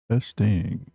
Testing.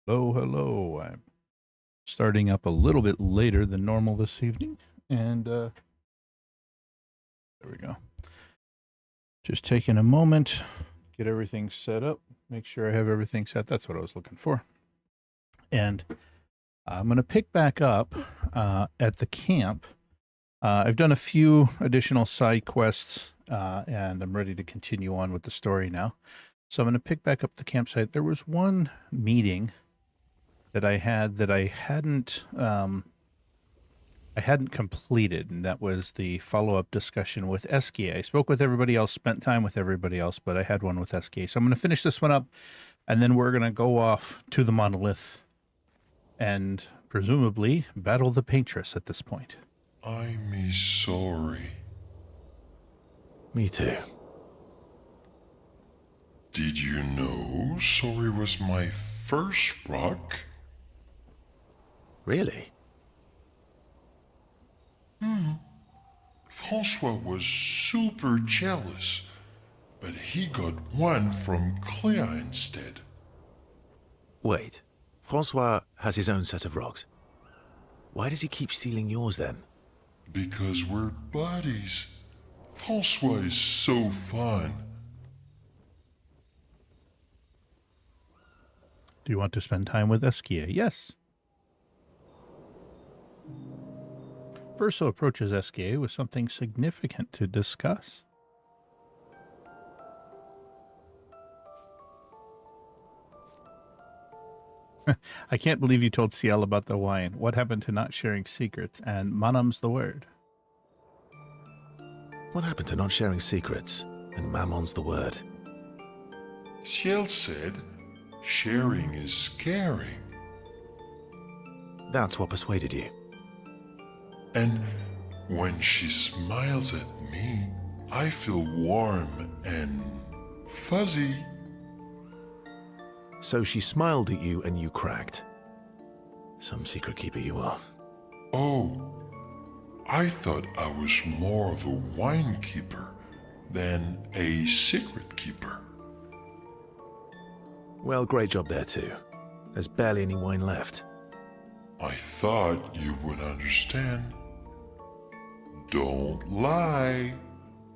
Hello, hello. I'm starting up a little bit later than normal this evening, and there we go. Just taking a moment, get everything set up, make sure I have everything set. That's what I was looking for. And I'm going to pick back up at the camp. I've done a few additional side quests, and I'm ready to continue on with the story now. So I'm going to pick back up the campsite. There was one meeting that I had that I hadn't completed, and that was the follow-up discussion with Eskia. I spoke with everybody else, spent time with everybody else, but I had one with Eskia. So I'm going to finish this one up, and then we're going to go off to the monolith and presumably battle the paintress at this point. I'm sorry. Me too. Did you know sorry was my first rock? Really? Francois was super jealous, but he got one from Clea instead. Wait. Francois has his own set of rocks. Why does he keep stealing yours then? Because we're buddies. Francois is so fun. Do you want to spend time with Eskia? Yes. Verso approaches Eskia with something significant to discuss. I can't believe you told Ciel about the wine. What happened to not sharing secrets? And Manam's the word. What happened to not sharing secrets? And Mammon's the word. Ciel said, sharing is caring. That's what persuaded you. And when she smiles at me, I feel warm and fuzzy. So she smiled at you and you cracked. Some secret keeper you are. Oh, I thought I was more of a wine keeper than a secret keeper. Well, great job there too. There's barely any wine left. I thought you would understand. Don't lie.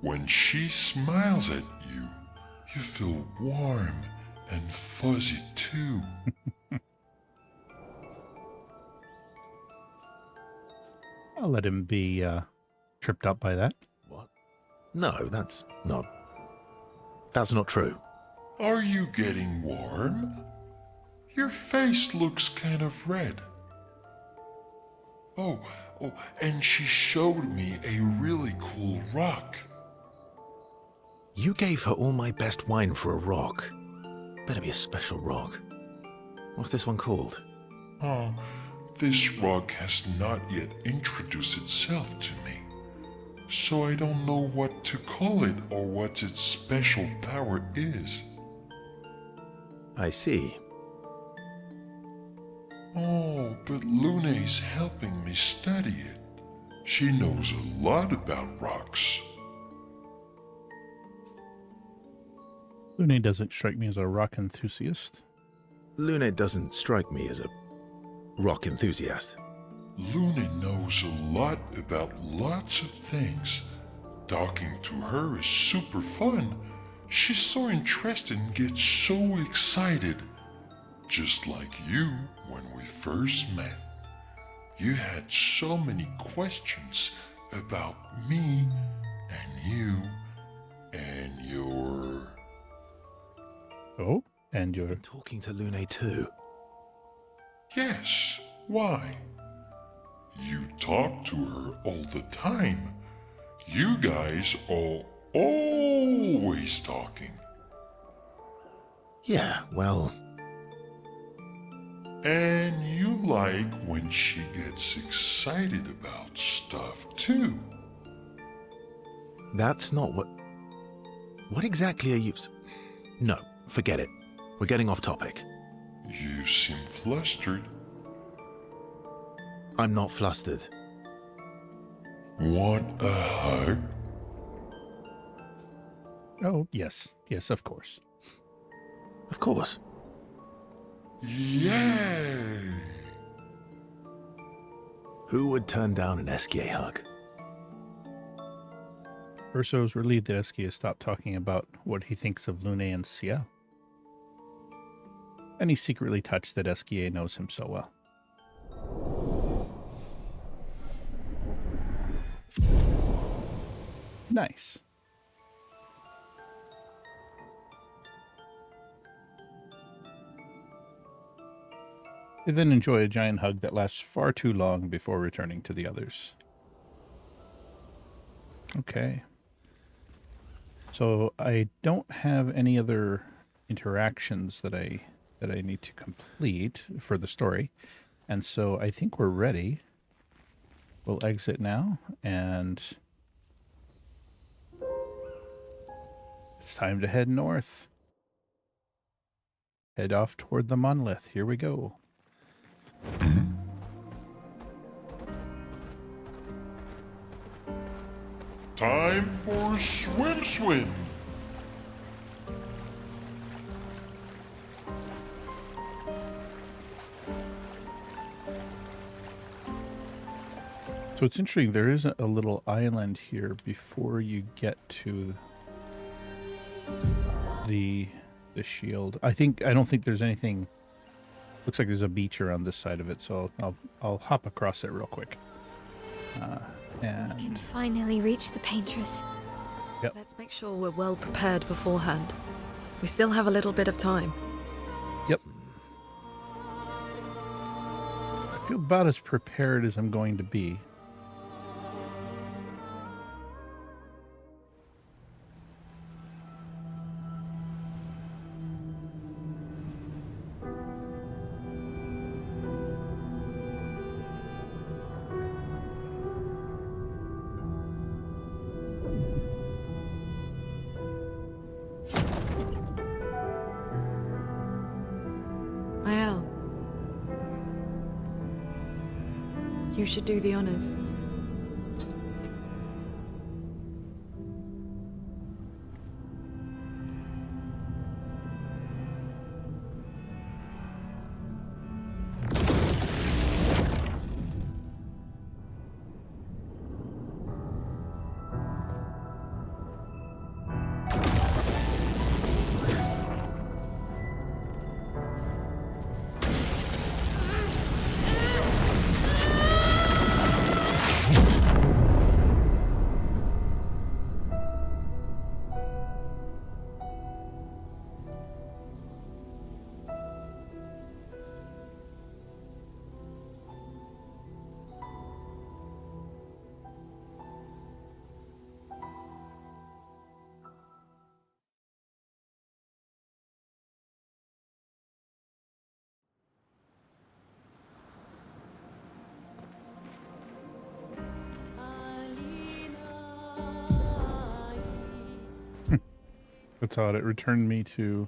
When she smiles at you, you feel warm and fuzzy too. I'll let him be tripped up by that. What? No, that's not true. Are you getting warm? Your face looks kind of red. Oh, and she showed me a really cool rock. You gave her all my best wine for a rock. Better be a special rock. What's this one called? Oh, this rock has not yet introduced itself to me, so I don't know what to call it or what its special power is. I see. Oh, but Luna is helping me study it. She knows a lot about rocks. Lune doesn't strike me as a rock enthusiast. Luna doesn't strike me as a rock enthusiast. Luna knows a lot about lots of things. Talking to her is super fun. She's so interested and gets so excited. Just like you when we first met. You had so many questions about me and you and your... Oh, and You've you're... been talking to Lune too. Yes, why? You talk to her all the time. You guys are always talking. Yeah, well, And you like when she gets excited about stuff too. that's not what... What exactly are you... No, forget it. We're getting off topic. You seem flustered. I'm not flustered. Want a hug? Oh, yes. Yes, of course. Of course. Yay! Who would turn down an Esquier hug? Urso is relieved that Esky has stopped talking about what he thinks of Lune and Ciel. And he's secretly touched that Esquier knows him so well. Nice. They then enjoy a giant hug that lasts far too long before returning to the others. Okay. So I don't have any other interactions that I need to complete for the story. And so I think we're ready. We'll exit now, and it's time to head north. Head off toward the monolith. Here we go. Time for swim. So it's interesting, there is a little island here before you get to the shield. I don't think there's anything. Looks like there's a beach around this side of it, so I'll hop across it real quick. We can finally reach the Paintress. Yep. Let's make sure we're well prepared beforehand. We still have a little bit of time. Yep. I feel about as prepared as I'm going to be. Mael, you should do the honors. That's odd. It returned me to...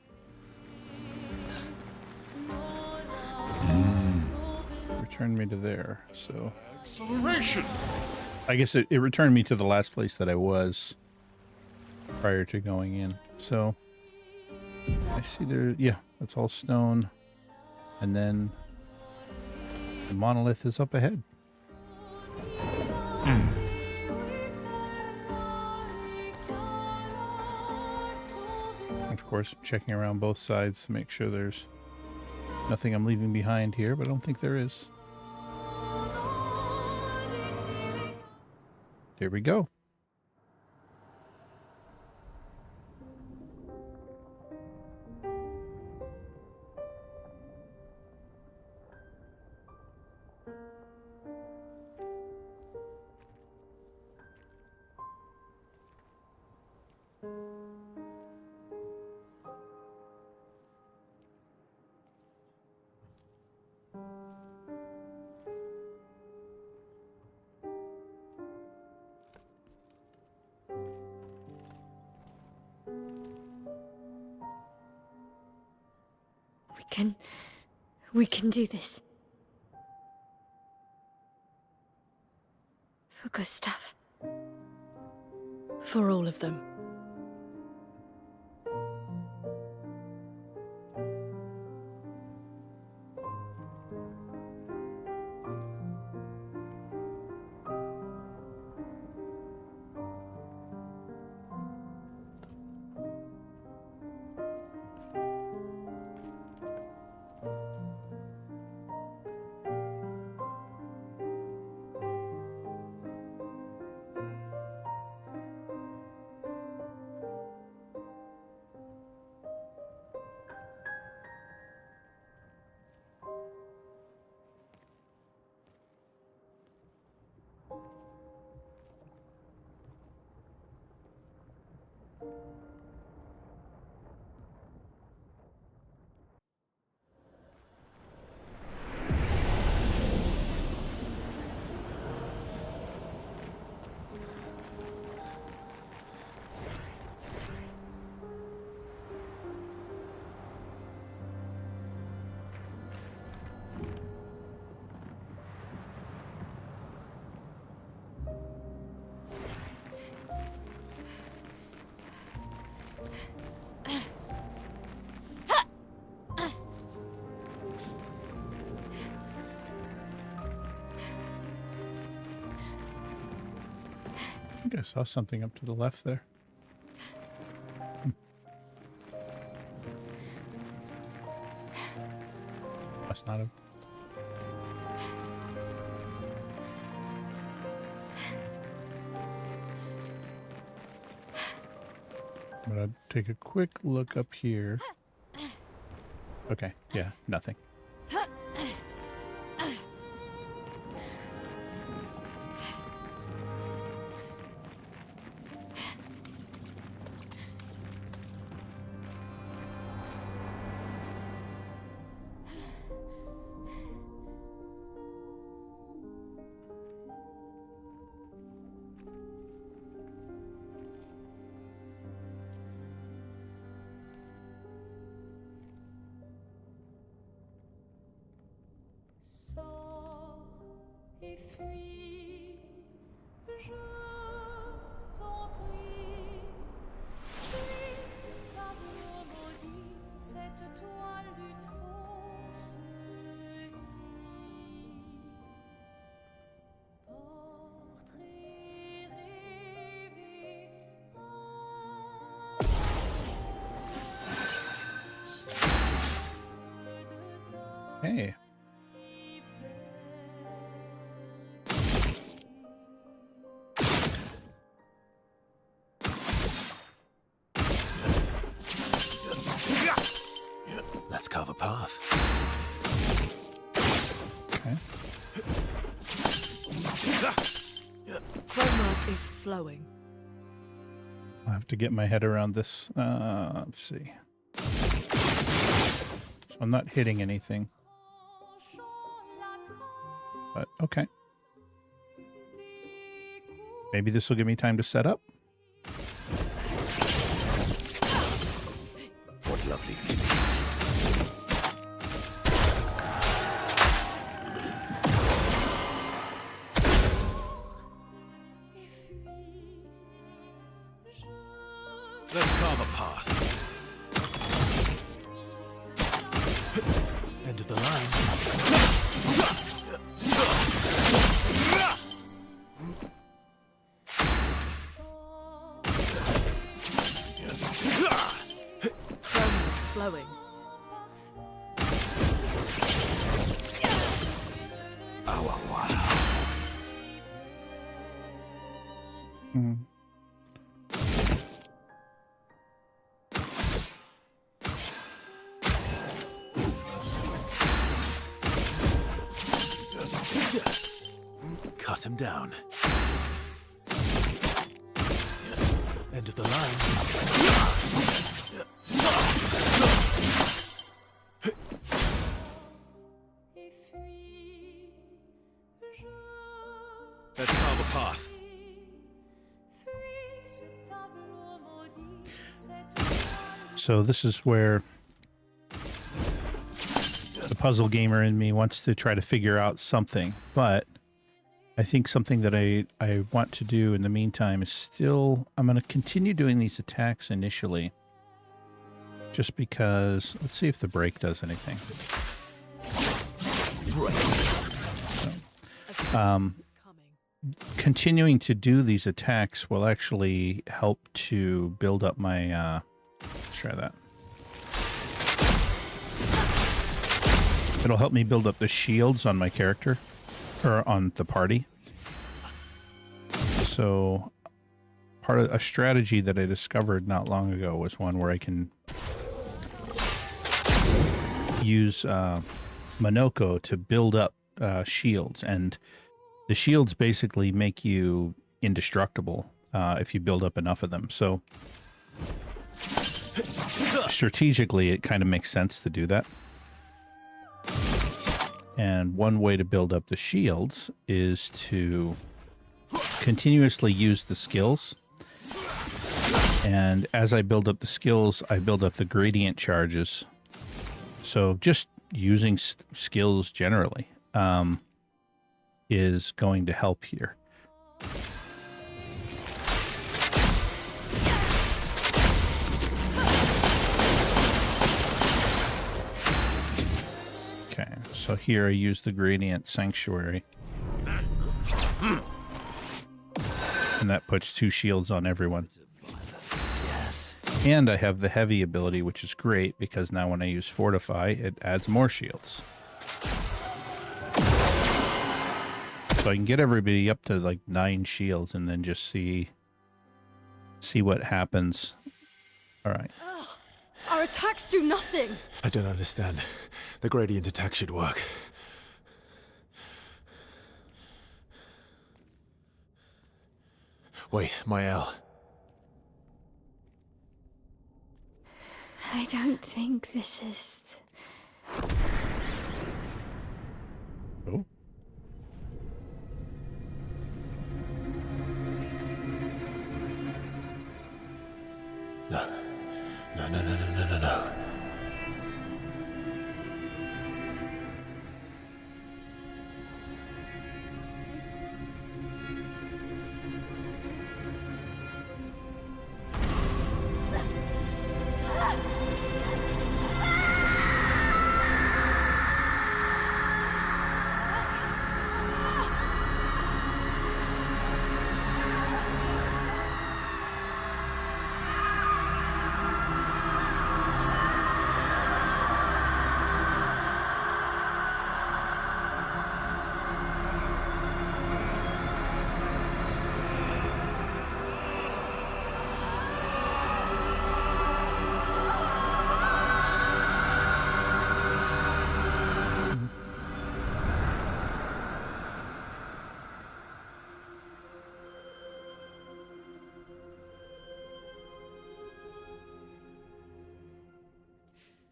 Returned me to there, so... Acceleration! I guess it returned me to the last place that I was prior to going in. So, I see there... Yeah, that's all stone. And then the monolith is up ahead. Of course, checking around both sides to make sure there's nothing I'm leaving behind here, but I don't think there is. There we go. We can do this. For Gustav. For all of them. I think I saw something up to the left there. Must not have. I'm gonna take a quick look up here. Okay, yeah, nothing. Sors et fuis, je t'en prie. Fuis ce tableau maudit, cette toile d'une fausse vie. Portrait rêvé Hey. Let's carve a path. Okay. Chroma is flowing. I'll have to get my head around this. Let's see. So I'm not hitting anything. But okay. Maybe this will give me time to set up. What lovely views. Let's carve a path. End of the line. Chroma is flowing. Hmm. Cut him down. End of the line. et fuis, je Let's carve a path. fuis ce tableau maudit, cette toile. So this is where the puzzle gamer in me wants to try to figure out something, but I think something that I want to do in the meantime is still, I'm going to continue doing these attacks initially, just because, let's see if the break does anything. Is coming. Continuing to do these attacks will actually help to build up my, let's try that. It'll help me build up the shields on my character, or on the party. So part of a strategy that I discovered not long ago was one where I can use Monoko to build up shields, and the shields basically make you indestructible if you build up enough of them. So strategically, it kind of makes sense to do that. And one way to build up the shields is to continuously use the skills. And as I build up the skills, I build up the gradient charges. So just using skills generally is going to help here. Okay, so here I use the gradient sanctuary. And that puts 2 shields on everyone. And I have the heavy ability, which is great, because now when I use Fortify, it adds more shields. So I can get everybody up to like 9 shields and then just see what happens. All right. Our attacks do nothing! I don't understand. The gradient attack should work. Wait, Mael. I don't think this is... Oh. No. No.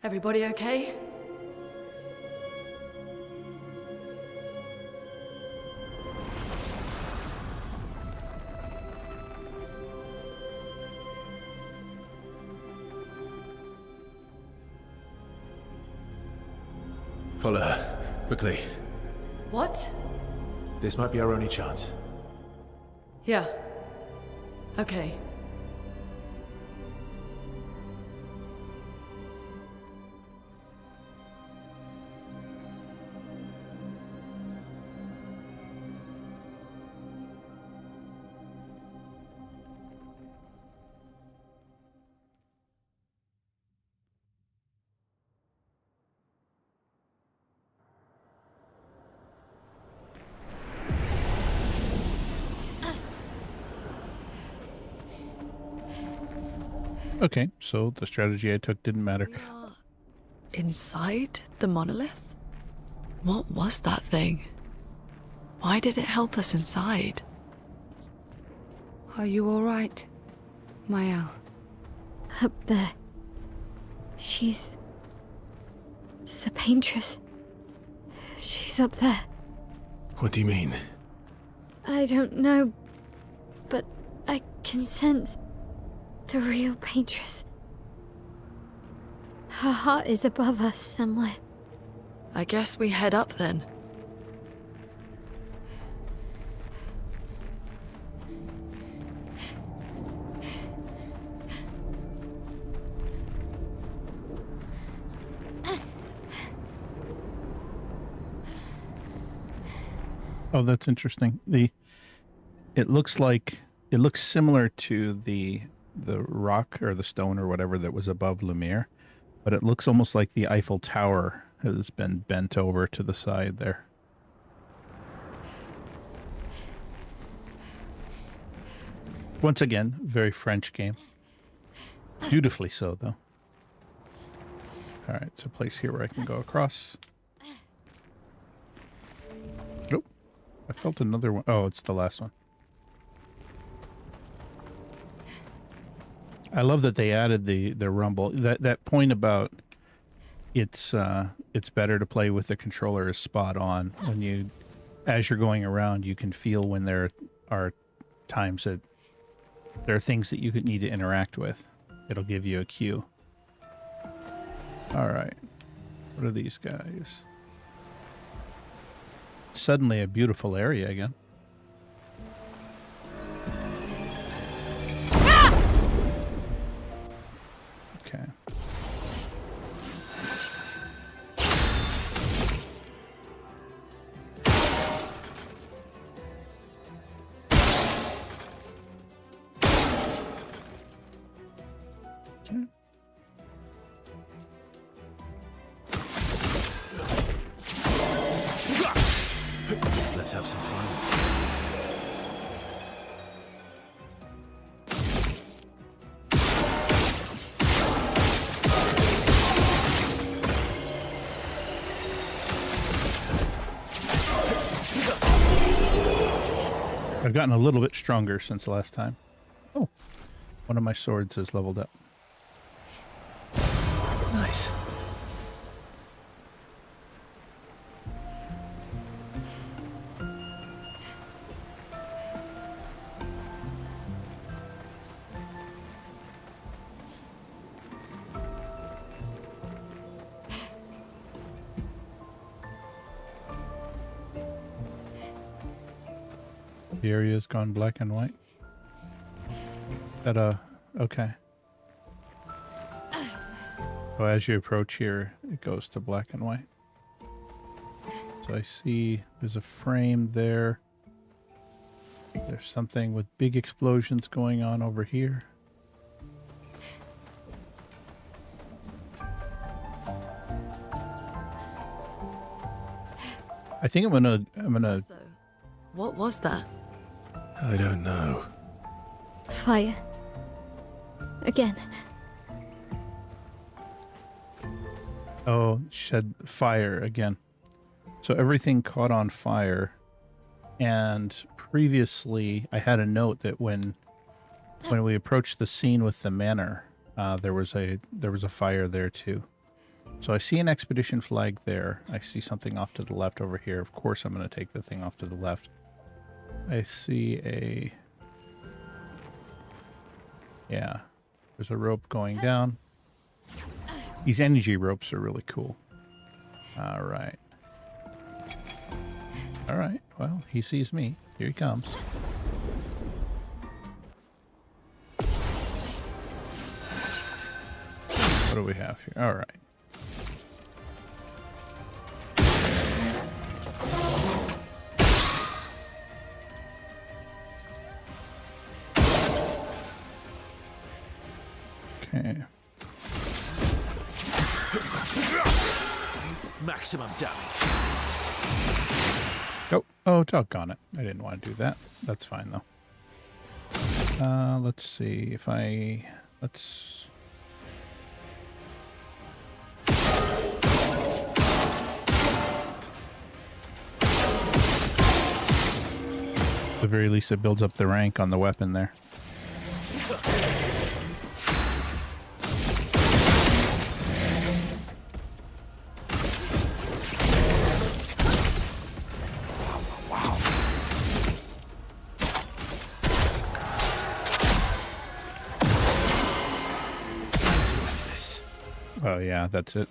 Everybody okay? Follow her. Quickly. What? This might be our only chance. Yeah. Okay. Okay, so the strategy I took didn't matter. We are inside the monolith? What was that thing? Why did it help us inside? Are you alright, Mael? Up there. She's... the paintress. She's up there. What do you mean? I don't know, but I can sense the real paintress. Her heart is above us somewhere. I guess we head up then. Oh, that's interesting. It looks similar to the rock or the stone or whatever that was above Lumiere, but it looks almost like the Eiffel Tower has been bent over to the side there. Once again, very French game. Beautifully so, though. All right, so place here where I can go across. Nope. I felt another one. Oh, it's the last one. I love that they added the rumble. That point about it's better to play with the controller is spot on. When you, as you're going around, you can feel when there are times that there are things that you could need to interact with. It'll give you a cue. All right, what are these guys? Suddenly a beautiful area again. Okay. Let's have some fun. I've gotten a little bit stronger since the last time. Oh, one of my swords is leveled up. Nice. The area's gone black and white. That okay. So as you approach here, it goes to black and white. So I see there's a frame there. There's something with big explosions going on over here. I think I'm gonna So, what was that? I don't know. Fire. Again. Oh, shed fire again. So everything caught on fire. And previously, I had a note that when we approached the scene with the manor, there was a fire there too. So I see an expedition flag there. I see something off to the left over here. Of course, I'm going to take the thing off to the left. I see a... Yeah, there's a rope going down. These energy ropes are really cool. All right. All right. Well, he sees me. Here he comes. What do we have here? All right. Okay. Maximum damage. Oh, doggone it. I didn't want to do that. That's fine, though. Let's see if let's... At the very least, it builds up the rank on the weapon there. Oh yeah, that's it.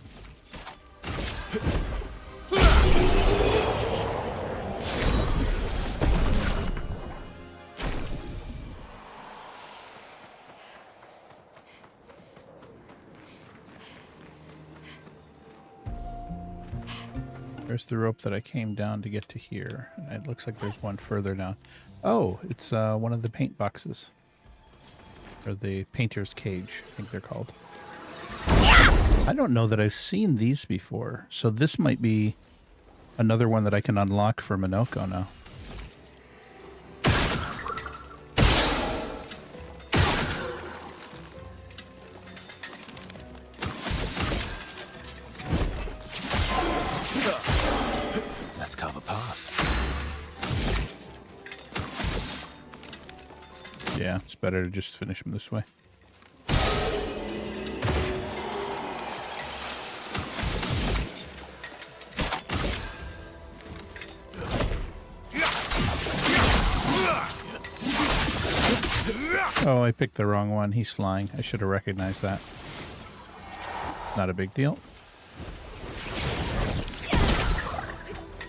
There's the rope that I came down to get to here. And it looks like there's one further down. Oh, it's one of the paint boxes. Or the painter's cage, I think they're called. I don't know that I've seen these before, so this might be another one that I can unlock for Minoko now. Let's carve a path. Yeah, it's better to just finish them this way. Oh, I picked the wrong one. He's flying. I should have recognized that. Not a big deal.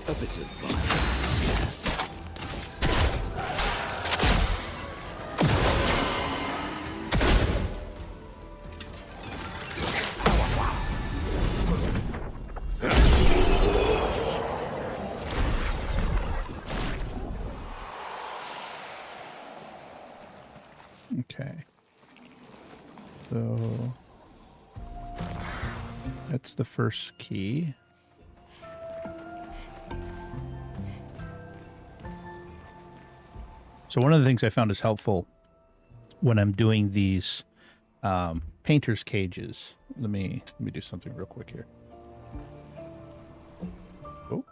A bit of violence, yes. Okay. So that's the first key. So one of the things I found is helpful when I'm doing these painter's cages. Let me do something real quick here. Oh,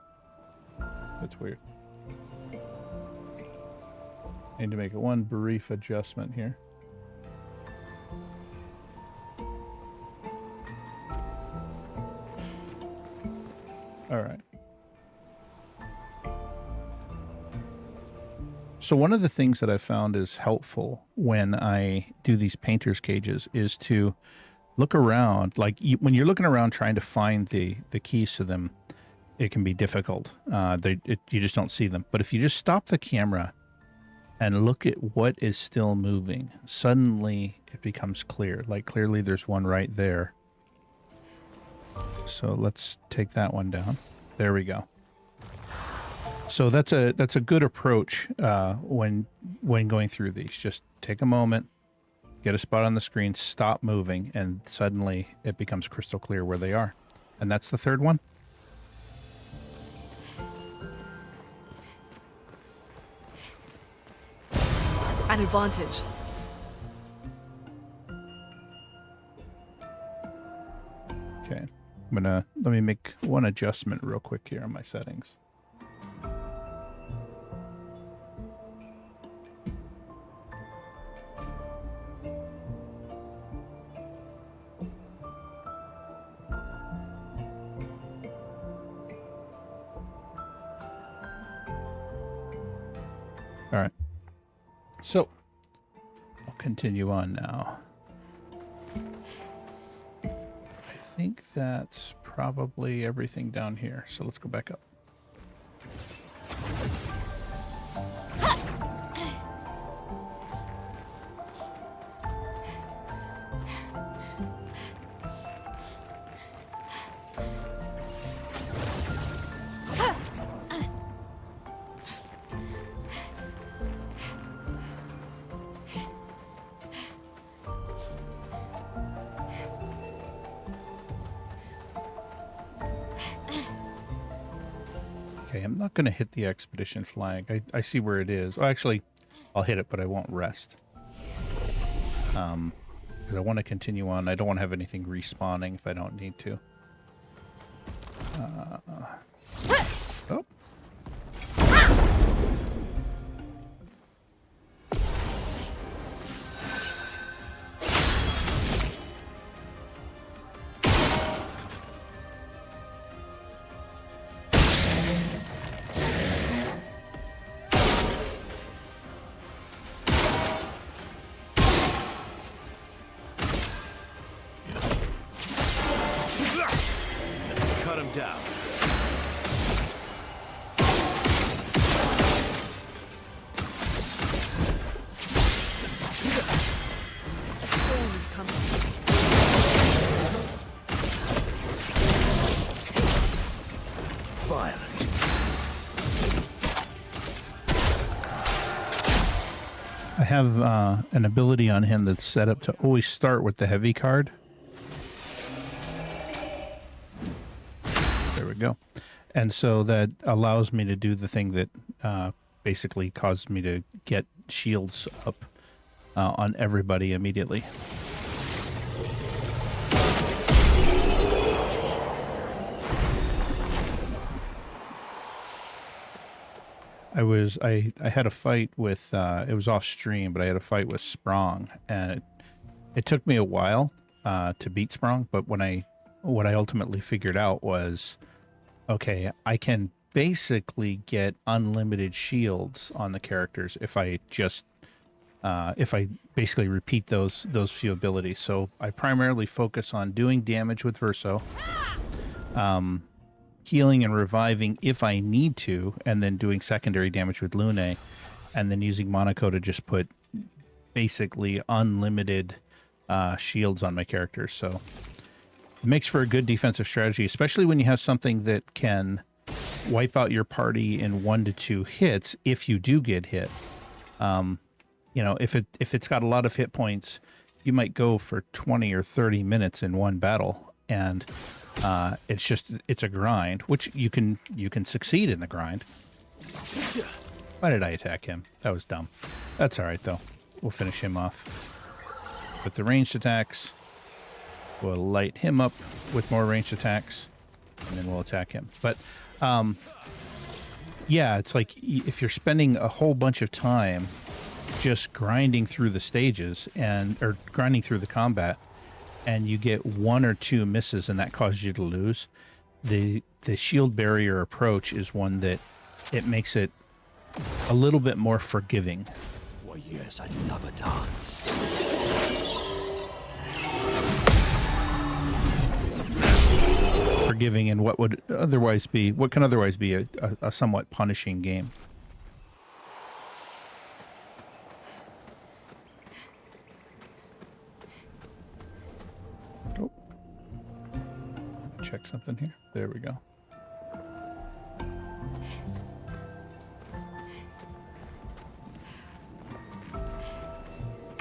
that's weird. Need to make one brief adjustment here. All right. So one of the things that I found is helpful when I do these painter's cages is to look around. Like when you're looking around trying to find the keys to them, it can be difficult. You just don't see them. But if you just stop the camera and look at what is still moving, suddenly it becomes clear. Like clearly there's one right there. So let's take that one down. There we go. So that's a good approach when going through these. Just take a moment, get a spot on the screen, stop moving, and suddenly it becomes crystal clear where they are. And that's the third one. An advantage. Okay. Let me make one adjustment real quick here on my settings. All right. So I'll continue on now. I think that's probably everything down here. So let's go back up. Okay, I'm not going to hit the expedition flag. I see where it is. Well, actually, I'll hit it, but I won't rest. Because I want to continue on. I don't want to have anything respawning if I don't need to. Oh. Cut him down. A storm is coming. Violence. I have an ability on him that's set up to always start with the heavy card. There we go. And so that allows me to do the thing that basically causes me to get shields up on everybody immediately. I had a fight with it was off stream, but I had a fight with Sprong, and it took me a while to beat Sprong, but what I ultimately figured out was, okay, I can basically get unlimited shields on the characters if I just if I basically repeat those few abilities. So I primarily focus on doing damage with Verso, healing and reviving if I need to, and then doing secondary damage with Lune, and then using Monaco to just put basically unlimited shields on my characters. So it makes for a good defensive strategy, especially when you have something that can wipe out your party in 1 to 2 hits if you do get hit. You know, if it's got a lot of hit points, you might go for 20 or 30 minutes in one battle, and it's a grind, which you can succeed in the grind. Why did I attack him? That was dumb. That's all right though. We'll finish him off with the ranged attacks. We'll light him up with more ranged attacks, and then we'll attack him. But yeah, it's like if you're spending a whole bunch of time just grinding through the stages or grinding through the combat, and you get 1 or 2 misses and that causes you to lose, the shield barrier approach is one that it makes it a little bit more forgiving. Why, yes, I love a dance. Forgiving in what can otherwise be a somewhat punishing game. Oh. Check something here. There we go.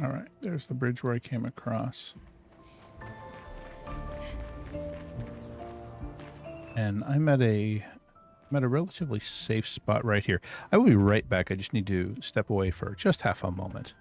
All right, there's the bridge where I came across. And I'm at a relatively safe spot right here. I will be right back. I just need to step away for just half a moment.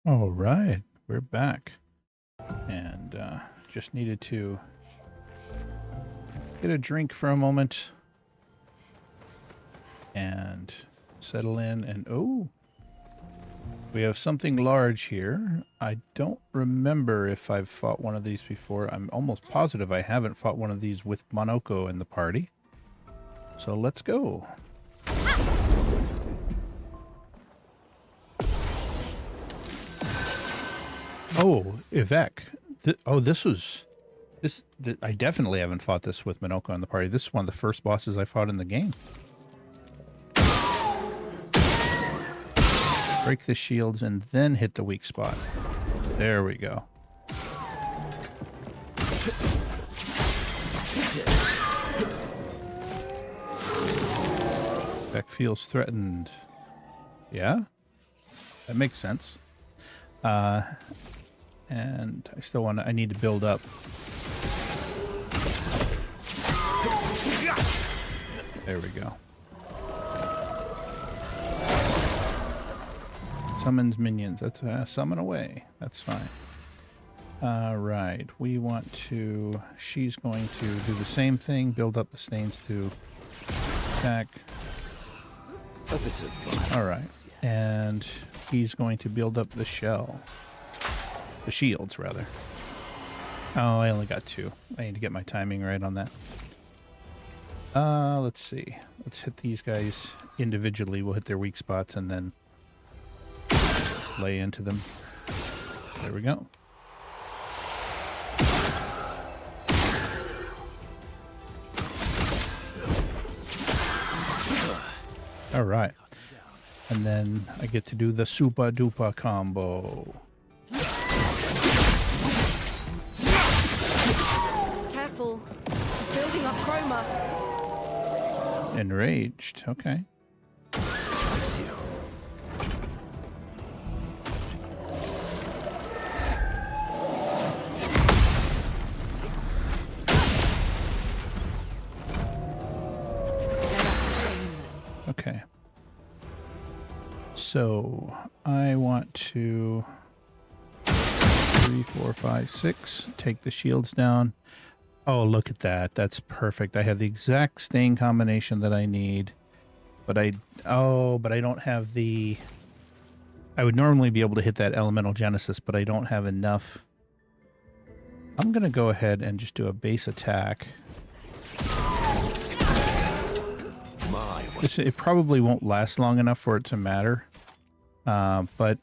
All right, we're back. And just needed to get a drink for a moment and settle in. And oh, we have something large here. I don't remember if I've fought one of these before. I'm almost positive I haven't fought one of these with Monoko in the party. So let's go. Oh, Ivek. I definitely haven't fought this with Monoko in the party. This is one of the first bosses I fought in the game. Break the shields and then hit the weak spot. There we go. Beck feels threatened. Yeah? That makes sense. And I need to build up. There we go. Summons minions. That's summon away. That's fine. Right. We want to... She's going to do the same thing. Build up the stains to attack. Alright. And he's going to build up the shell. The shields, rather. Oh, I only got 2. I need to get my timing right on that. Let's see. Let's hit these guys individually. We'll hit their weak spots and then lay into them. There we go. All right. And then I get to do the Super Duper combo. Careful. He's building up chroma. Enraged. Okay. Okay. So I want to 3, 4, 5, 6 take the shields down. Oh, look at that. That's perfect. I have the exact stain combination that I need. But I don't have the... I would normally be able to hit that Elemental Genesis, but I don't have enough. I'm going to go ahead and just do a base attack. It probably won't last long enough for it to matter. But,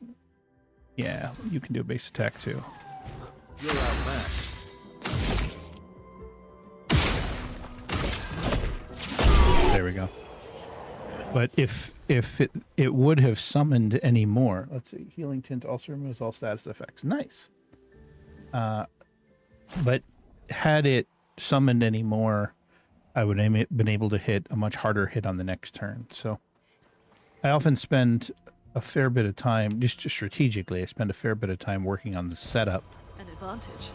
yeah, you can do a base attack too. You're outmatched. There we go. But if it would have summoned any more, let's see, healing tint also removes all status effects. Nice. But had it summoned any more, I would have been able to hit a much harder hit on the next turn. So I often spend a fair bit of time, just strategically, I spend a fair bit of time working on the setup. An advantage.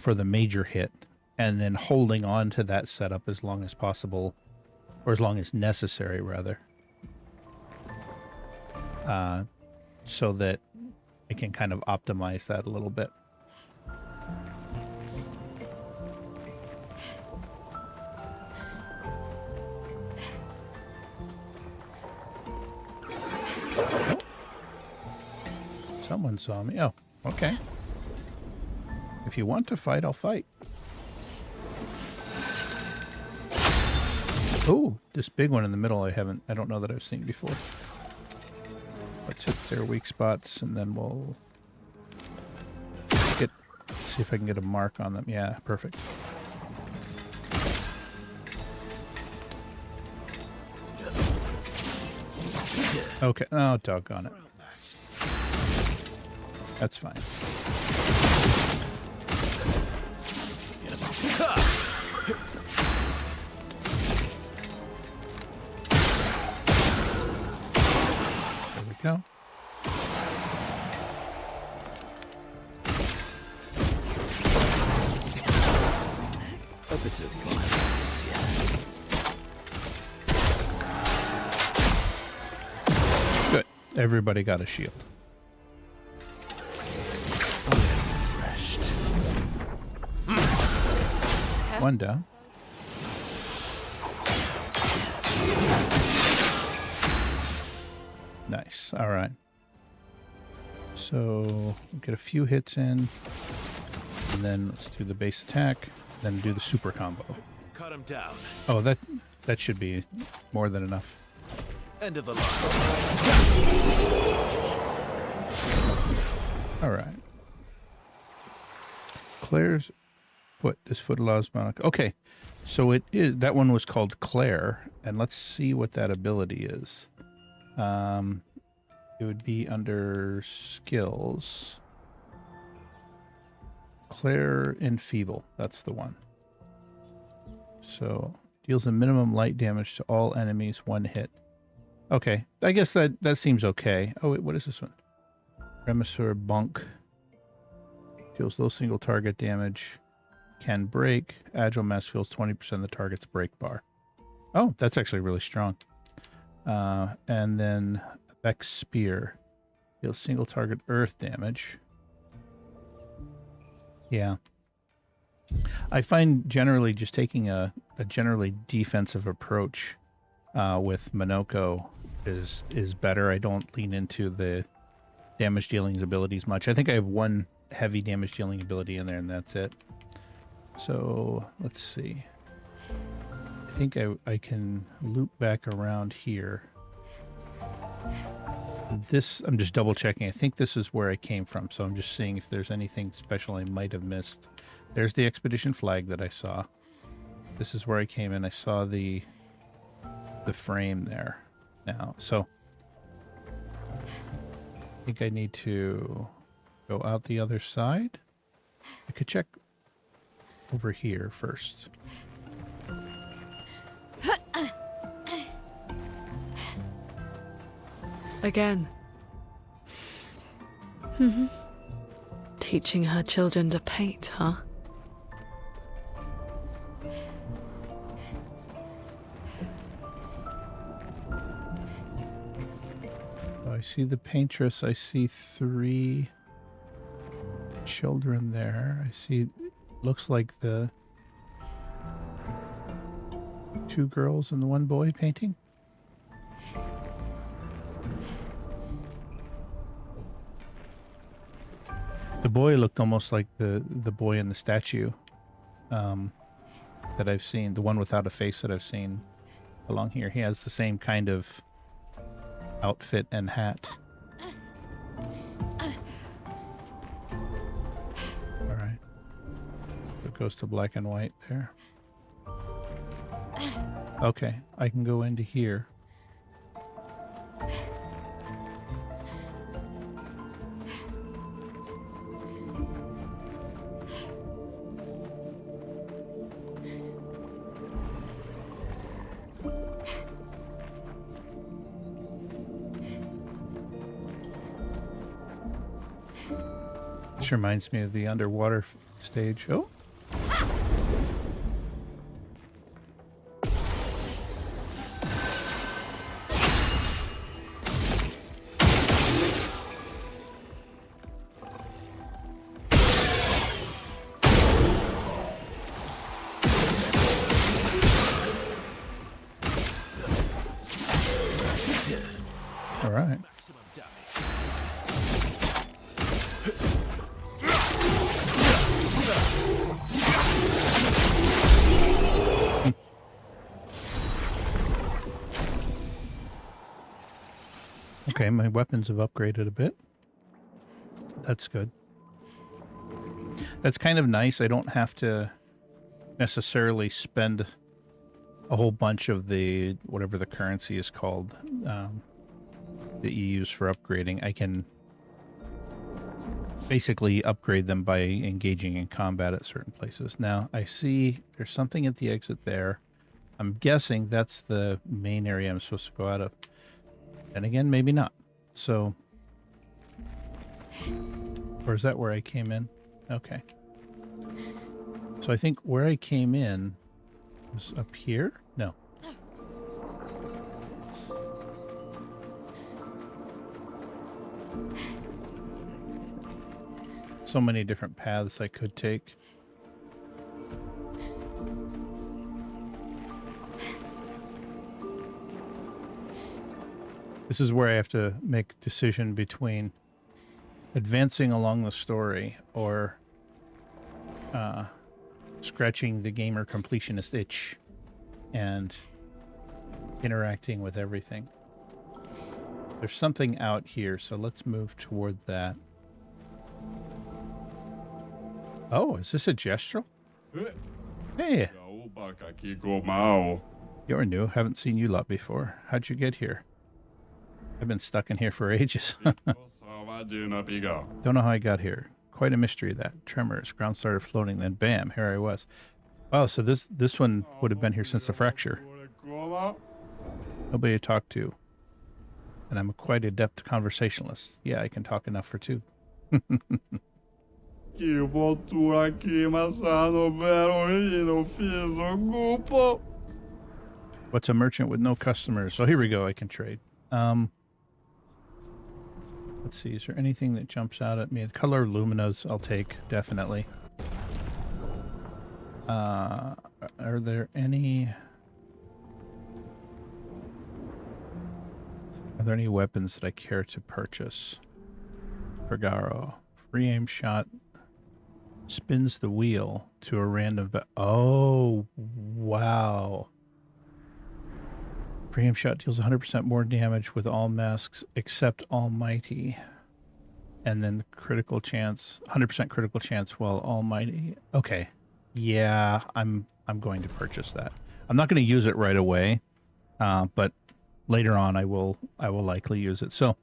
For the major hit, and then holding on to that setup as long as possible, or as long as necessary, rather. So that I can kind of optimize that a little bit. Oh. Someone saw me. Oh, okay. If you want to fight, I'll fight. Oh, this big one in the middle I don't know that I've seen before. Let's hit their weak spots and then we'll see if I can get a mark on them. Yeah, perfect. Okay. Oh, doggone it. That's fine. There we go. A bit of violence, yes. Good. Everybody got a shield. One down. Nice. All right. So get a few hits in, and then let's do the base attack, then do the super combo. Cut him down. Oh, that should be more than enough. End of the line. All right. Claire's foot. This foot allows Monica. Okay, so it is, that one was called Claire, and let's see what that ability is. It would be under skills. Claire Enfeeble. That's the one. So deals a minimum light damage to all enemies, one hit. Okay, I guess that seems okay. Oh wait, what is this one? Remissor Bunk. Deals low single target damage. Can break. Agile mass fills 20% of the target's break bar. Oh, that's actually really strong. And then Beck's Spear. Deals single target earth damage. Yeah. I find generally just taking a generally defensive approach with Minoko is better. I don't lean into the damage dealing abilities much. I think I have one heavy damage dealing ability in there, and that's it. So let's see. I think I can loop back around here. This, I'm just double checking. I think this is where I came from, so I'm just seeing if there's anything special I might have missed. There's the expedition flag that I saw. This is where I came in. I saw the frame there now. So I think I need to go out the other side. I could check over here first. Again. Teaching her children to paint, huh? I see the paintress. I see 3 children there. I see, looks like the 2 girls and the 1 boy painting. The boy looked almost like the boy in the statue that I've seen, the one without a face that I've seen along here. He has the same kind of outfit and hat. All right. It goes to black and white there. Okay, I can go into here. This reminds me of the underwater stage. Oh. All right. Okay, my weapons have upgraded a bit. That's good. That's kind of nice. I don't have to necessarily spend a whole bunch of the, whatever the currency is called, that you use for upgrading. I can basically upgrade them by engaging in combat at certain places. Now, I see there's something at the exit there. I'm guessing that's the main area I'm supposed to go out of. And again, maybe not. So, or is that where I came in? Okay. So I think where I came in was up here? No. So many different paths I could take. This is where I have to make a decision between advancing along the story or scratching the gamer completionist itch and interacting with everything. There's something out here, so let's move toward that. Oh, is this a gestural? Hey, you're new. Haven't seen you lot before. How'd you get here? I've been stuck in here for ages. Don't know how I got here. Quite a mystery, that. Tremors. Ground started floating, then bam, here I was. Oh, so this one would have been here since the fracture. Nobody to talk to. And I'm a quite adept conversationalist. Yeah, I can talk enough for two. What's a merchant with no customers? So here we go, I can trade. Let's see, is there anything that jumps out at me? The color luminas I'll take, definitely. Are there any weapons that I care to purchase? Pergaro. Free aim shot spins the wheel to a random... Oh, wow. Free aim shot deals 100% more damage with all masks except Almighty. And then critical chance, 100% critical chance while Almighty... Okay. Yeah, I'm going to purchase that. I'm not going to use it right away, but later on I will likely use it. So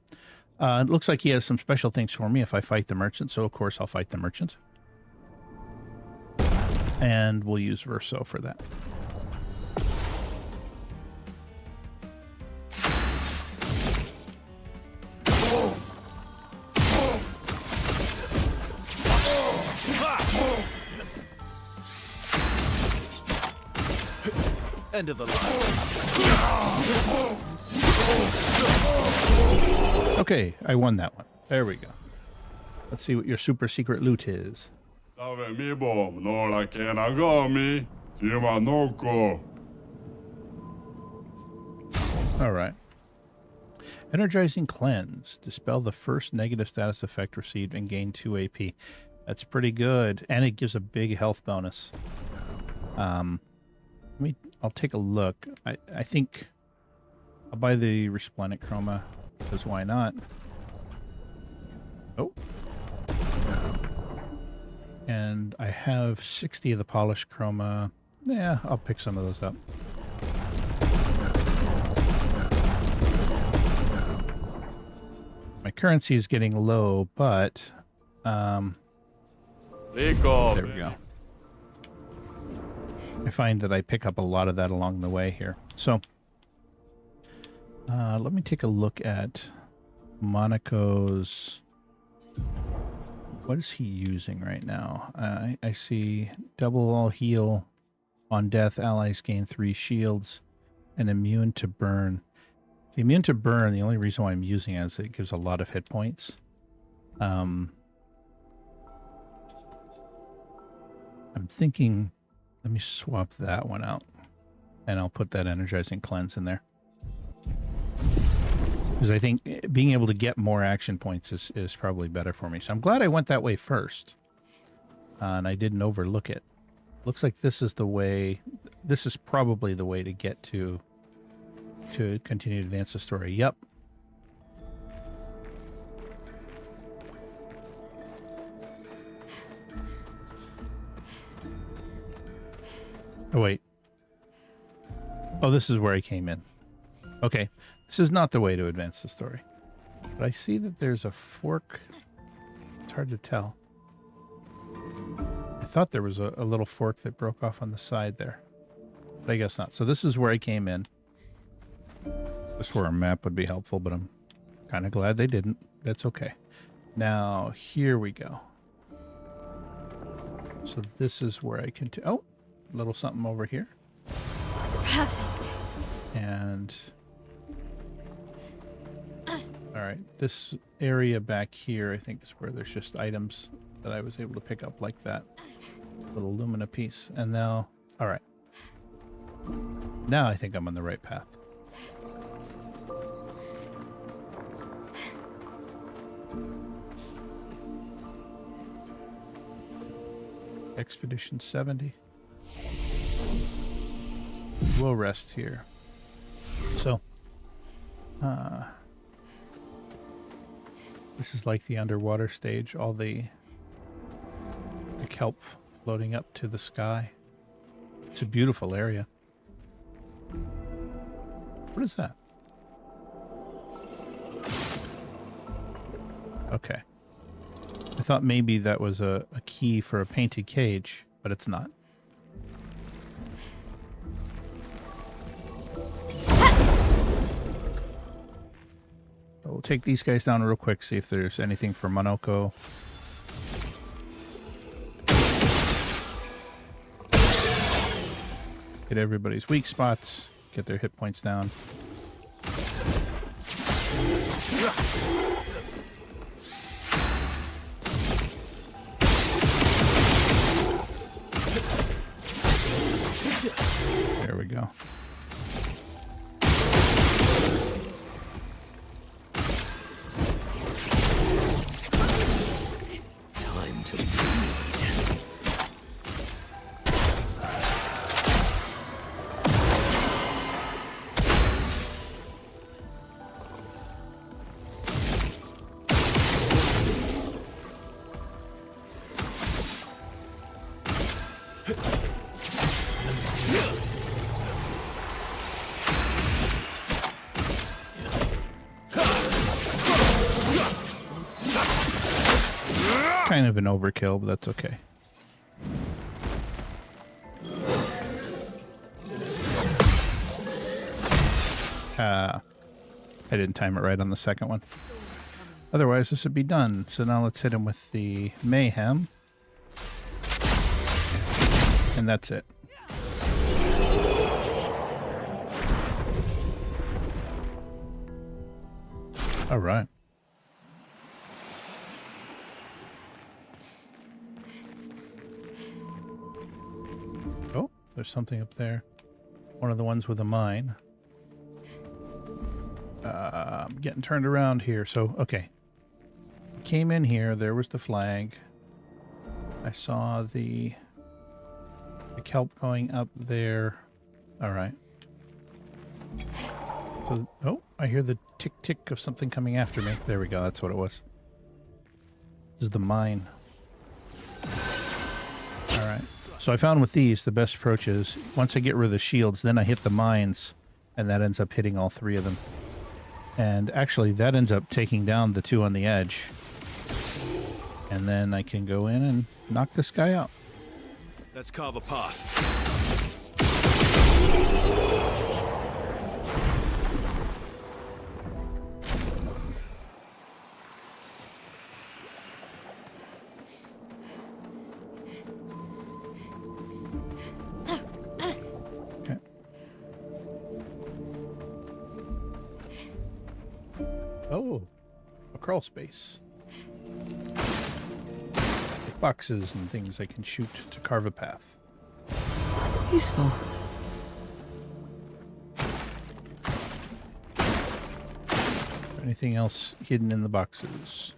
it looks like he has some special things for me if I fight the merchant. So of course I'll fight the merchant, and we'll use Verso for that. End of the line. Okay, I won that one. There we go. Let's see what your super secret loot is. All right. Energizing Cleanse. Dispel the first negative status effect received and gain 2 AP. That's pretty good. And it gives a big health bonus. I'll take a look. I think I'll buy the Resplendent Chroma, because why not? Oh. And I have 60 of the Polished Chroma. Yeah, I'll pick some of those up. My currency is getting low, but there we go. I find that I pick up a lot of that along the way here. So let me take a look at Monaco's... What is he using right now? I see double all heal on death. Allies gain 3 shields and immune to burn. The immune to burn, the only reason why I'm using it is it gives a lot of hit points. I'm thinking... Let me swap that one out, and I'll put that Energizing Cleanse in there. Because I think being able to get more action points is probably better for me. So I'm glad I went that way first, and I didn't overlook it. Looks like this is the way, this is probably the way to get to continue to advance the story. Yep. Oh, wait. Oh, this is where I came in. Okay. This is not the way to advance the story. But I see that there's a fork. It's hard to tell. I thought there was a little fork that broke off on the side there. But I guess not. So this is where I came in. This is where a map would be helpful, but I'm kind of glad they didn't. That's okay. Now, here we go. So this is where I can... Oh! Little something over here. Perfect. And all right, this area back here I think is where there's just items that I was able to pick up like that little Lumina piece. And now, all right, now I think I'm on the right path. Expedition 70. We'll rest here. So, this is like the underwater stage, all the kelp floating up to the sky. It's a beautiful area. What is that? Okay. I thought maybe that was a key for a painted cage, but it's not. We'll take these guys down real quick, see if there's anything for Monoko. Get everybody's weak spots, get their hit points down. There we go. Time to bleed. Kind of an overkill, but that's okay. I didn't time it right on the second one. Otherwise, this would be done. So now let's hit him with the Mayhem. And that's it. All right. Oh, there's something up there. One of the ones with a mine. I'm getting turned around here. So, okay. Came in here. There was the flag. I saw the kelp going up there. All right. So, oh, I hear the tick-tick of something coming after me. There we go. That's what it was. This is the mine. All right. So I found with these, the best approach is once I get rid of the shields, then I hit the mines, and that ends up hitting all three of them. And actually, that ends up taking down the two on the edge. And then I can go in and knock this guy out. Let's carve a path. Okay. Oh, a crawl space. Boxes and things I can shoot to carve a path. Useful. Anything else hidden in the boxes?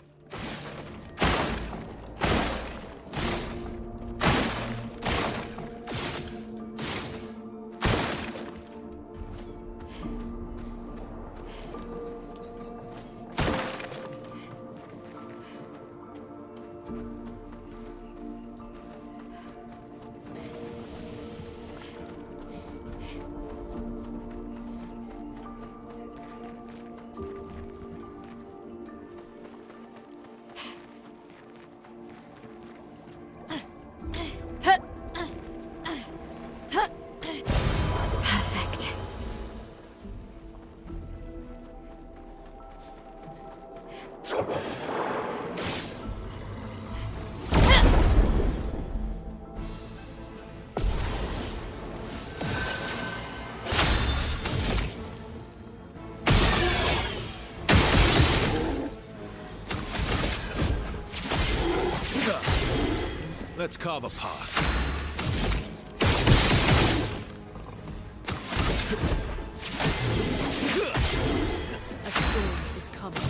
Perfect. Let's carve a path. A storm is coming.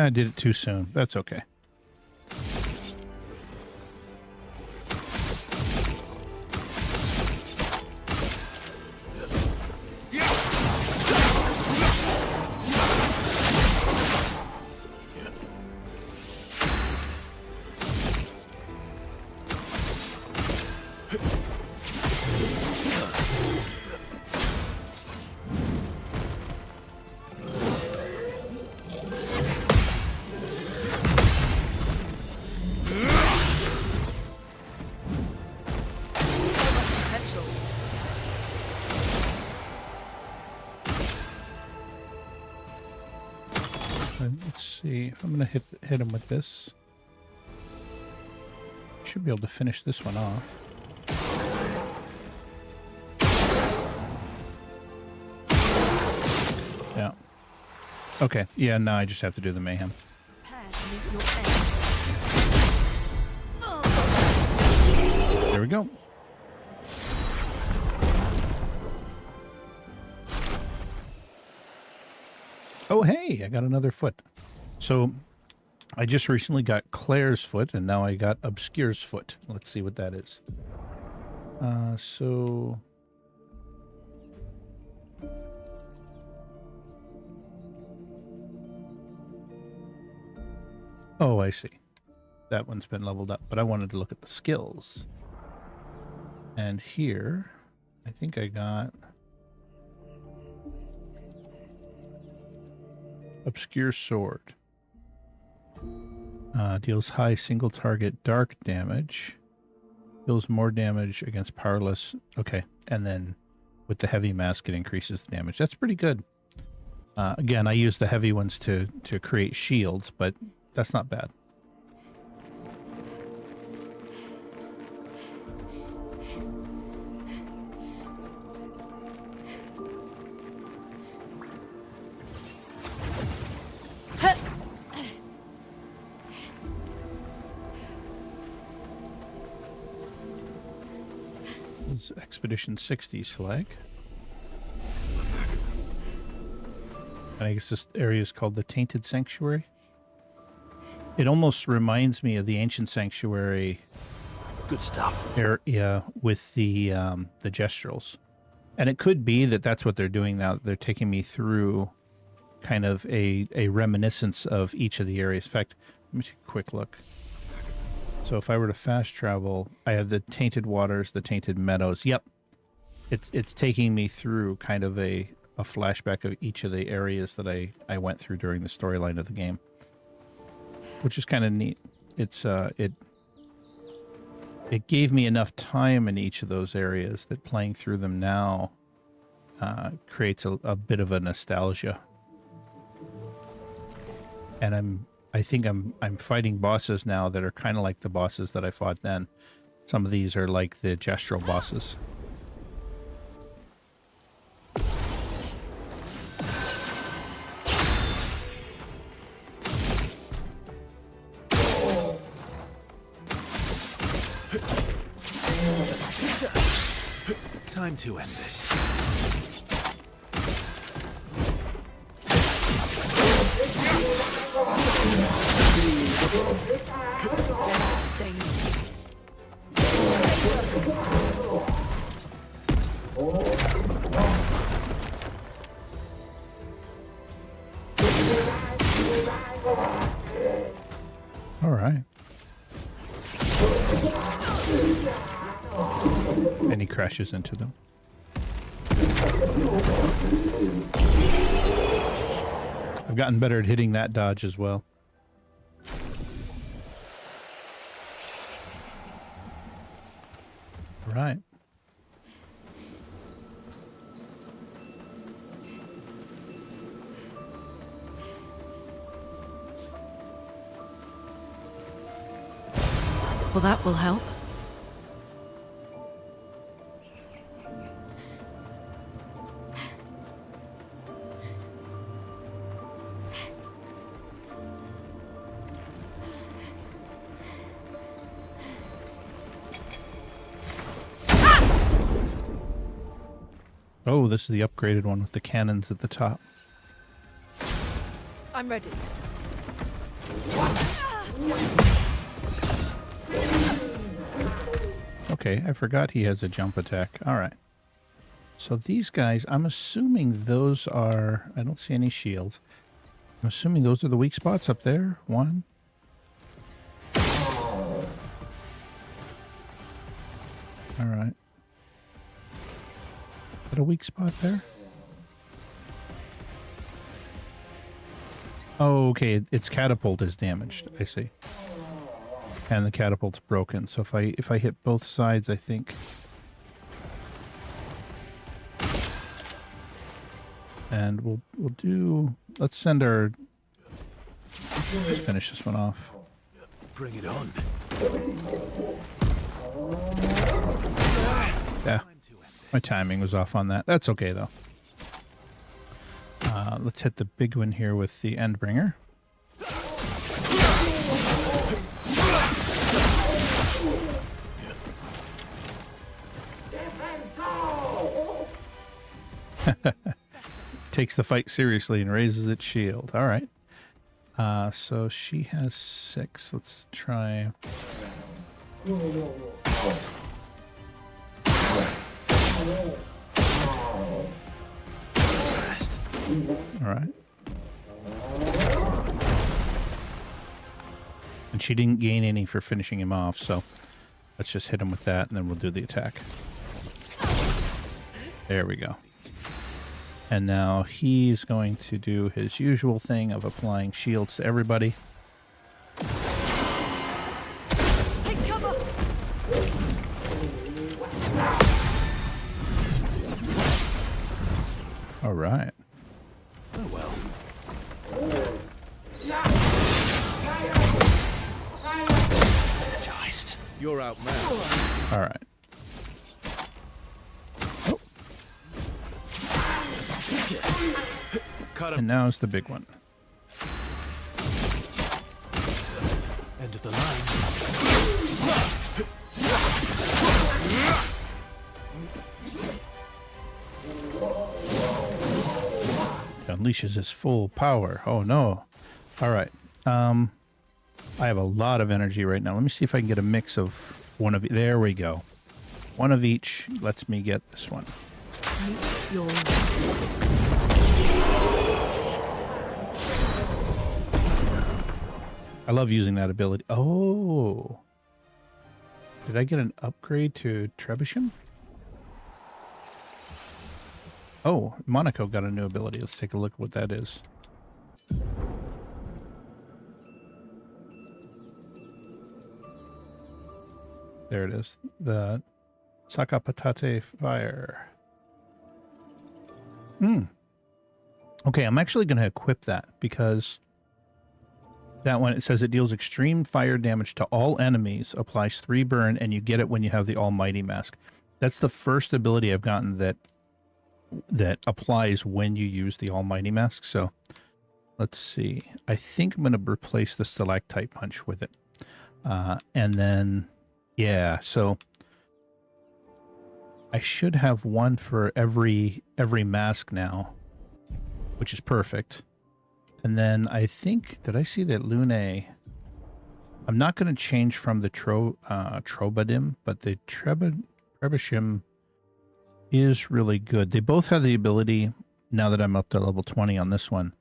I did it too soon. That's okay. Potential. Let's see if I'm gonna hit him with this. Should be able to finish this one off. Yeah. Okay. Yeah. Now I just have to do the mayhem. Prepare to meet your end. There we go. Oh, hey, I got another foot. So I just recently got Claire's foot, and now I got Obscure's foot. Let's see what that is. So... Oh, I see. That one's been leveled up, but I wanted to look at the skills. And here, I think I got Obscure Sword. Deals high single target dark damage. Deals more damage against powerless. Okay, and then with the heavy mask, it increases the damage. That's pretty good. Again, I use the heavy ones to create shields, but that's not bad. This is Expedition 60 slag. And I guess this area is called the Tainted Sanctuary. It almost reminds me of the Ancient Sanctuary. Good stuff. Area with the Gestrals. And it could be that that's what they're doing now. They're taking me through kind of a reminiscence of each of the areas. In fact, let me take a quick look. So if I were to fast travel, I have the Tainted Waters, the Tainted Meadows. Yep. It's taking me through kind of a flashback of each of the areas that I went through during the storyline of the game. Which is kind of neat. It's it gave me enough time in each of those areas that playing through them now creates a bit of a nostalgia. And I think I'm fighting bosses now that are kind of like the bosses that I fought then. Some of these are like the Gestral bosses. Time to end this. All right. And he crashes into them. I've gotten better at hitting that dodge as well. Right. Well, that will help. Oh, this is the upgraded one with the cannons at the top. I'm ready. Okay, I forgot he has a jump attack. All right. So these guys, I'm assuming those are... I don't see any shields. I'm assuming those are the weak spots up there. One. All right. Is that a weak spot there? Oh, okay. Its catapult is damaged. I see. And the catapult's broken. So if I hit both sides, I think... And we'll do... Let's send our... Let's finish this one off. Bring it on. Yeah. My timing was off on that. That's okay, though. Let's hit the big one here with the Endbringer. Takes the fight seriously and raises its shield. All right. So she has 6. Let's try... All right. And she didn't gain any for finishing him off, so let's just hit him with that, and then we'll do the attack. There we go. And now he's going to do his usual thing of applying shields to everybody. Take cover! All right. Oh well. Energized. You're outmatched. All right. Oh. Cut him. And now's the big one. End of the line. Unleashes his full power. Oh no. All right. I have a lot of energy right now. Let me see if I can get a mix of one of... There we go. One of each lets me get this one. I love using that ability. Oh. Did I get an upgrade to Trebuchet? Oh, Monaco got a new ability. Let's take a look at what that is. There it is. The Sakapatate Fire. Okay, I'm actually going to equip that because that one, it says it deals extreme fire damage to all enemies, applies 3 burn, and you get it when you have the Almighty Mask. That's the first ability I've gotten that applies when you use the Almighty Mask. So let's see. I think I'm going to replace the Stalactite Punch with it. And then, yeah, so I should have one for every mask now, which is perfect. And then I think, did I see that Lune? I'm not going to change from the Trobadim, but the Trebuchet is really good. They both have the ability, now that I'm up to level 20 on this one,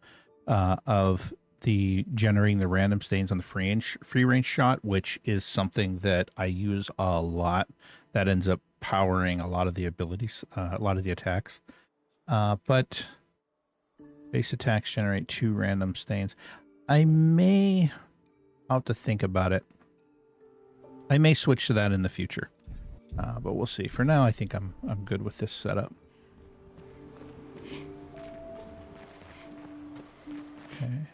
of the generating the random stains on the free range shot, which is something that I use a lot. That ends up powering a lot of the abilities, a lot of the attacks. But base attacks generate 2 random stains. I'll have to think about it. I may switch to that in the future. But we'll see. For now, I think I'm good with this setup. Okay.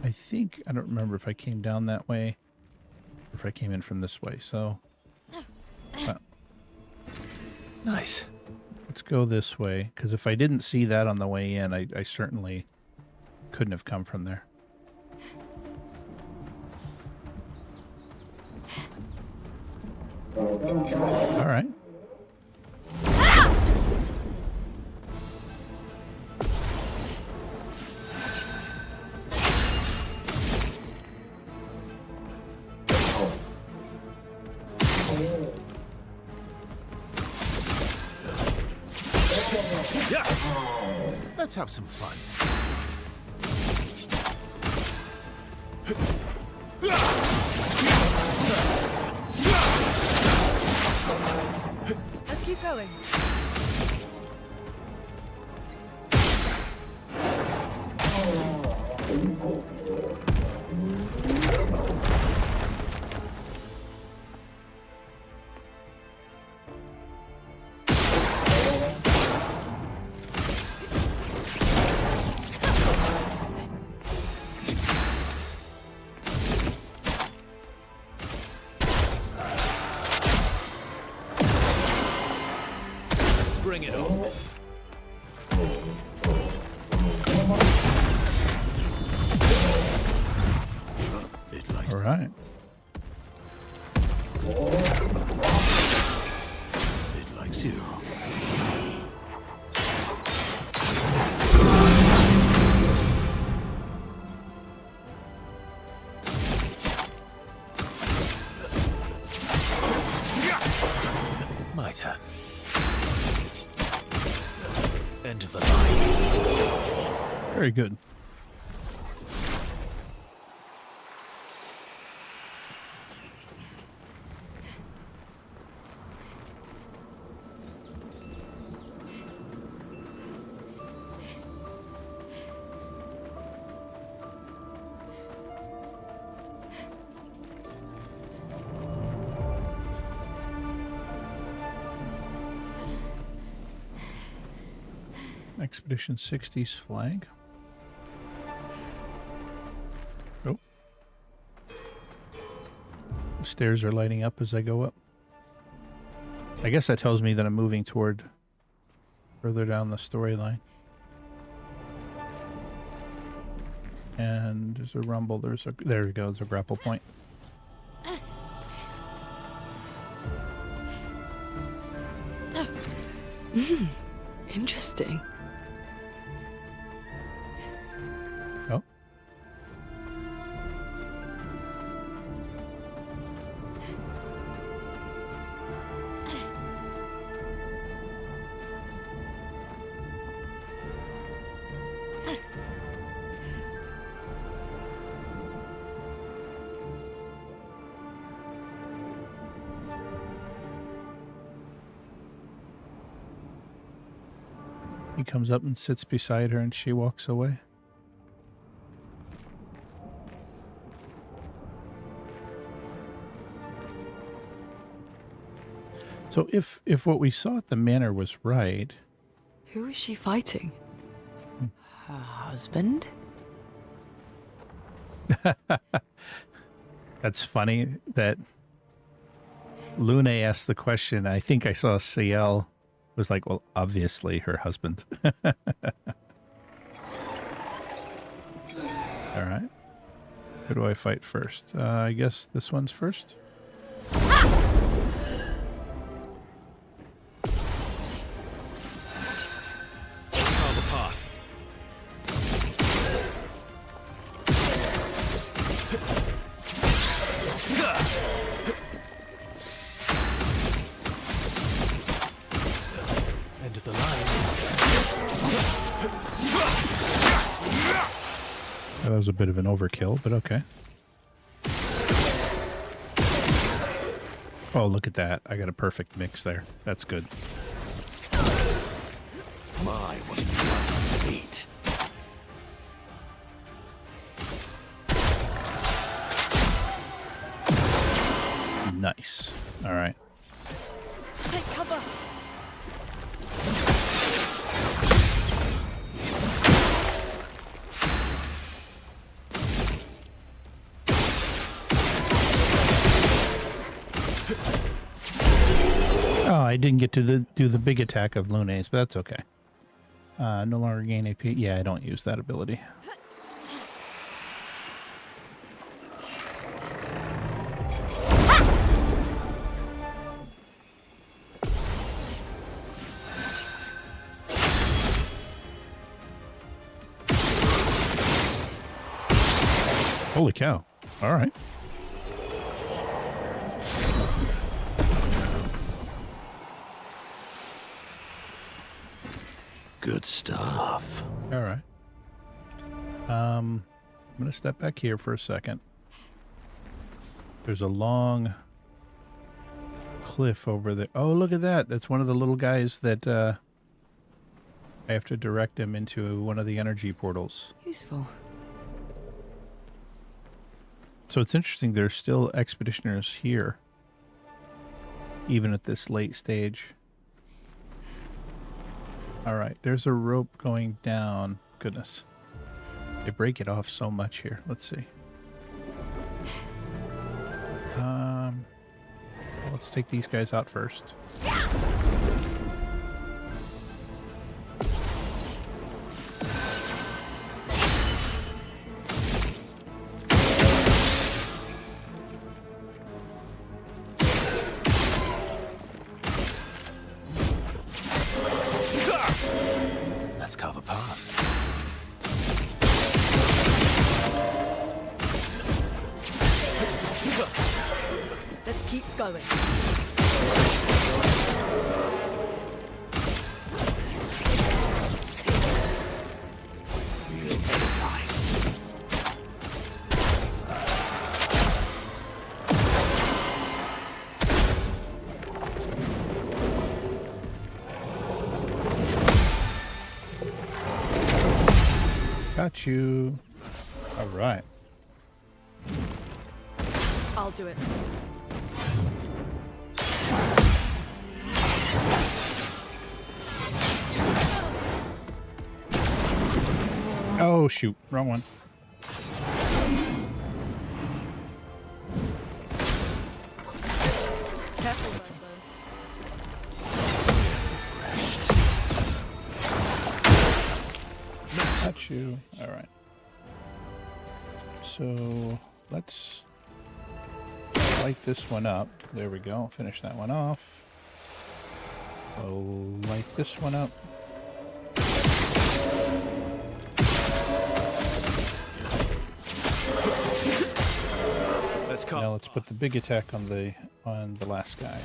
I think, I don't remember if I came down that way or if I came in from this way. So, Nice. let's go this way. Because if I didn't see that on the way in, I certainly couldn't have come from there. All right. Let's have some fun. Let's keep going. Bring it on. It likes All right. It likes you. My turn. End of the line. Very good. Expedition 60's flag. Oh. The stairs are lighting up as I go up. I guess that tells me that I'm moving toward further down the storyline. And there's a rumble. There we go. There's a grapple point. Interesting. Oh. He comes up and sits beside her and she walks away. So if what we saw at the manor was right, Who is she fighting? Her husband? that's funny that Lune asked the question. I think I saw CL was like, well, obviously her husband. All right. Who do I fight first? I guess this one's first. Carve a path. End of the line. That was a bit of an overkill, but okay. Oh, look at that. I got a perfect mix there. That's good. My, what a lovely meat. Nice. All right. Take cover. Oh, I didn't get to do the big attack of Lune's, but that's okay. No longer gain AP. Yeah, I don't use that ability. Holy cow. All right. good stuff. All right. I'm gonna step back here for a second. There's a long cliff over there. Oh, look at that! That's one of the little guys that I have to direct him into one of the energy portals. Useful. So it's interesting. There's still expeditioners here, even at this late stage. All right, there's a rope going down. Goodness. They break it off so much here. Let's see. Let's take these guys out first. Let's carve a path. Let's keep going. Got you. All right. I'll do it. Oh, shoot. Wrong one. Careful, Verso. Got you. All right. So let's light this one up. There we go. Finish that one off. So light this one up. Let's carve. Now let's put the big attack on the last guy.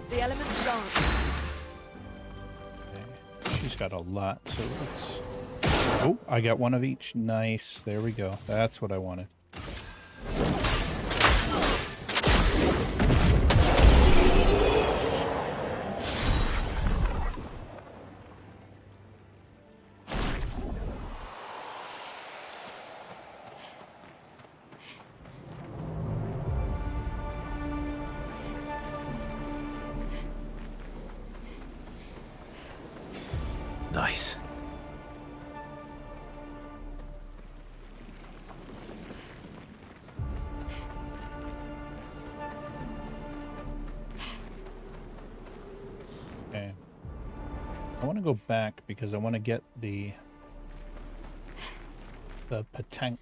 The elements dance. Okay. She's got a lot, so let's... Oh, I got one of each. Nice. There we go. That's what I wanted. Nice. Okay. I want to go back because I want to get the Patank.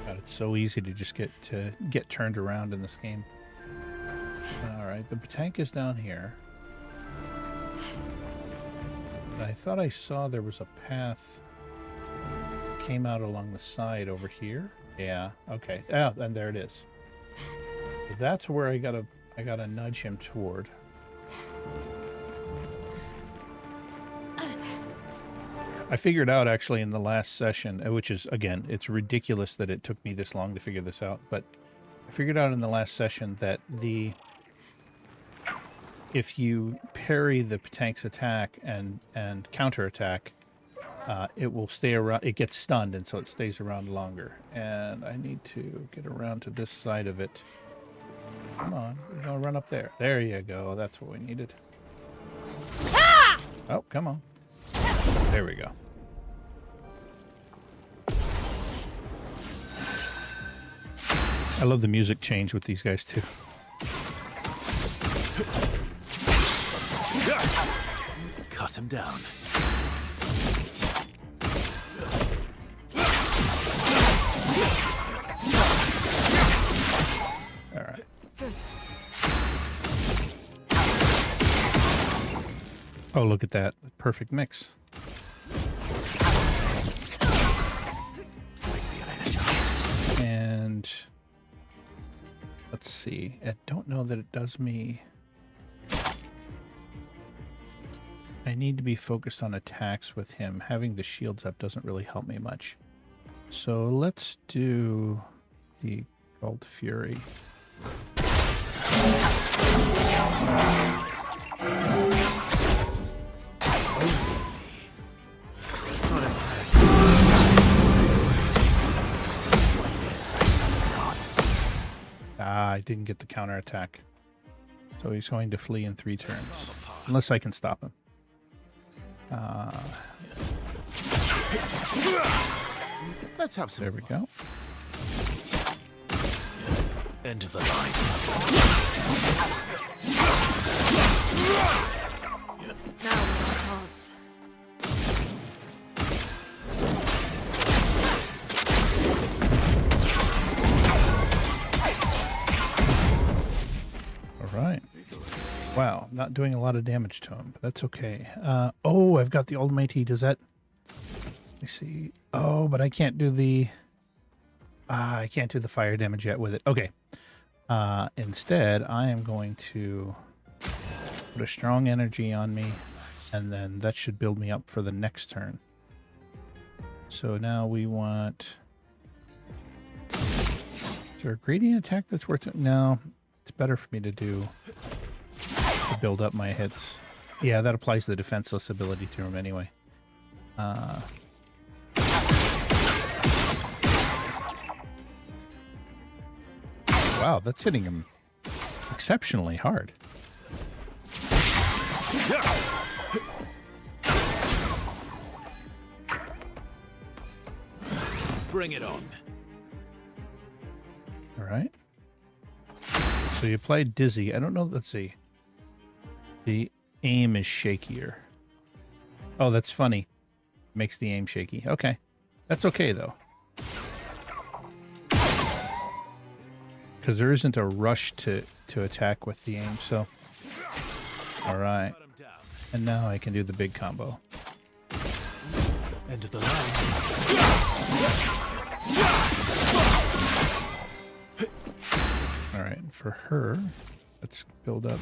God, it's so easy to just get turned around in this game. All right, the Patank is down here. I thought I saw there was a path came out along the side over here. Yeah, okay. Ah, and there it is. So that's where I gotta nudge him toward. I figured out actually in the last session, which is, again, it's ridiculous that it took me this long to figure this out, but I figured out in the last session that if you parry the Patank's attack and counterattack, it will stay around. It gets stunned, and so it stays around longer. And I need to get around to this side of it. Come on, we're gonna run up there. There you go. That's what we needed. Oh, come on. There we go. I love the music change with these guys too. Cut him down. All right. Good. Oh, look at that. Perfect mix. And let's see. I don't know that it does me. I need to be focused on attacks with him. Having the shields up doesn't really help me much. So let's do the Gold Fury. Not impressed. I didn't get the counterattack. So he's going to flee in 3 turns. Unless I can stop him. Let's have some. There we go. End of the line. Now is our chance. All right. Wow, not doing a lot of damage to him, but that's okay. Oh, I've got the Almighty. Does that... Let me see. Oh, but I can't do the... I can't do the fire damage yet with it. Okay. Instead, I am going to put a strong energy on me, and then that should build me up for the next turn. So now we want... Is there a gradient attack that's worth it? No. It's better for me to do... to build up my hits. Yeah, that applies the defenseless ability to him anyway. Wow, that's hitting him exceptionally hard. Bring it on. All right. So you applied Dizzy. I don't know. Let's see. The aim is shakier. Oh, that's funny. Makes the aim shaky. Okay. That's okay, though. Because there isn't a rush to attack with the aim, so... Alright. And now I can do the big combo. End of the line. Alright, for her, let's build up.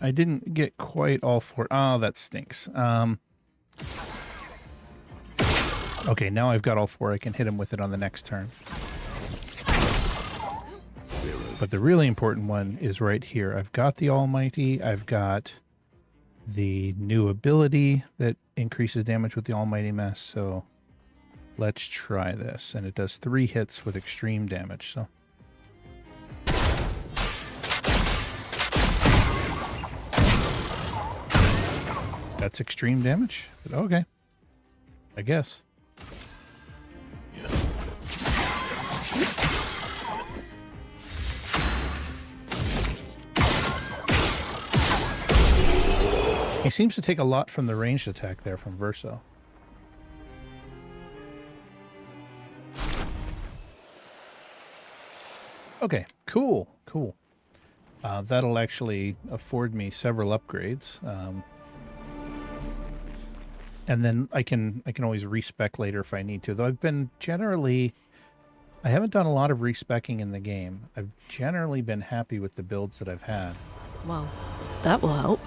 I didn't get quite all 4. Oh, that stinks. Okay, now I've got all 4. I can hit him with it on the next turn. But the really important one is right here. I've got the Almighty. I've got the new ability that increases damage with the Almighty Mess. So let's try this. And it does 3 hits with extreme damage. So that's extreme damage? But okay. I guess. He seems to take a lot from the ranged attack there from Verso. Okay, cool. That'll actually afford me several upgrades. And then I can always respec later if I need to. Though I haven't done a lot of respecking in the game. I've generally been happy with the builds that I've had. Well, that will help.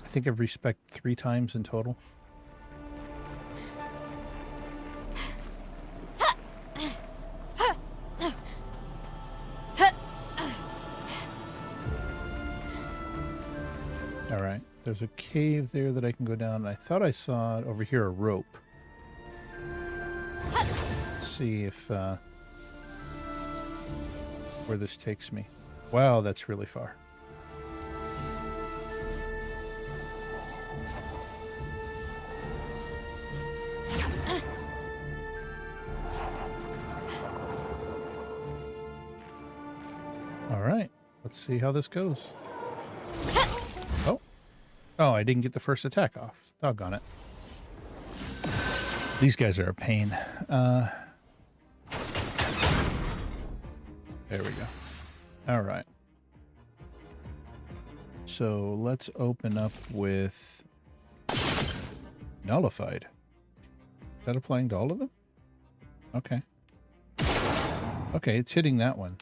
I think I've respec'd 3 times in total. All right, there's a cave there that I can go down. I thought I saw over here a rope. Let's see if where this takes me. Wow, that's really far. All right, let's see how this goes. Oh, I didn't get the first attack off. Doggone it. These guys are a pain. There we go. All right. So let's open up with Nullified. Is that applying to all of them? Okay. Okay, it's hitting that one.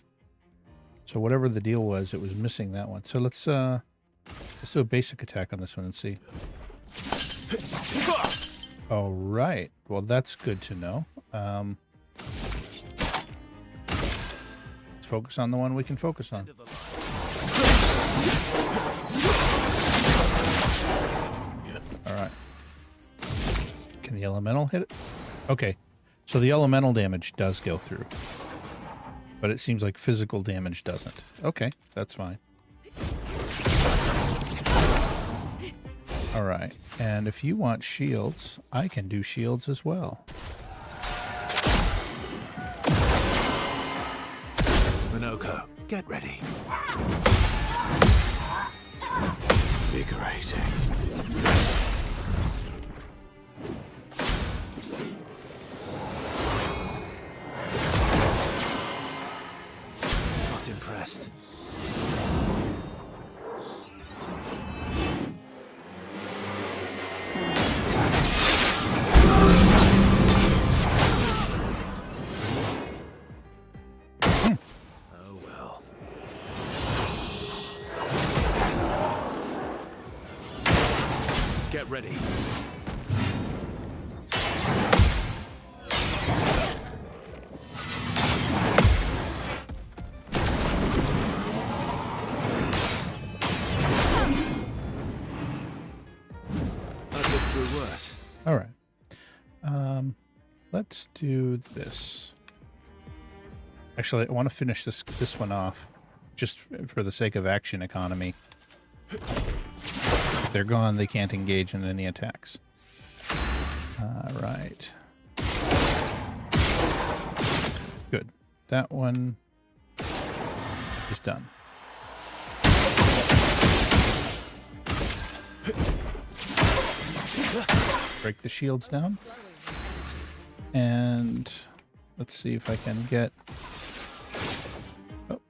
So whatever the deal was, it was missing that one. So let's do a basic attack on this one and see. All right. Well, that's good to know. Let's focus on the one we can focus on. All right. Can the elemental hit it? Okay. So the elemental damage does go through. But it seems like physical damage doesn't. Okay, that's fine. All right. And if you want shields, I can do shields as well. Minoko, get ready. Invigorating. Not impressed. Oh well. Get ready. I've lived through worse. All right. Let's do this. Actually, I want to finish this one off, just for the sake of action economy. If they're gone, they can't engage in any attacks. All right. Good. That one is done. Break the shields down. And let's see if I can get... Oh.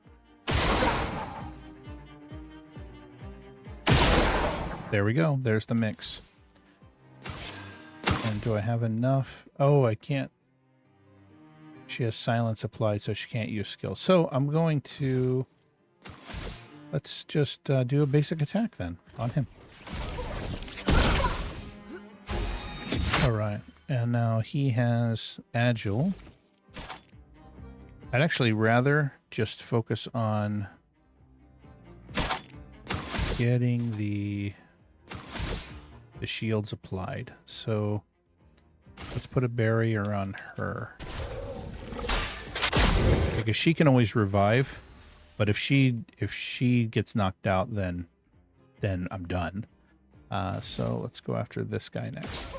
There we go. There's the mix. And do I have enough? Oh, I can't. She has silence applied, so she can't use skills. So I'm going to... Let's just do a basic attack then on him. All right. And now he has Agile. I'd actually rather just focus on getting the shields applied. So let's put a barrier on her. Because she can always revive, but if she gets knocked out, then I'm done. So let's go after this guy next.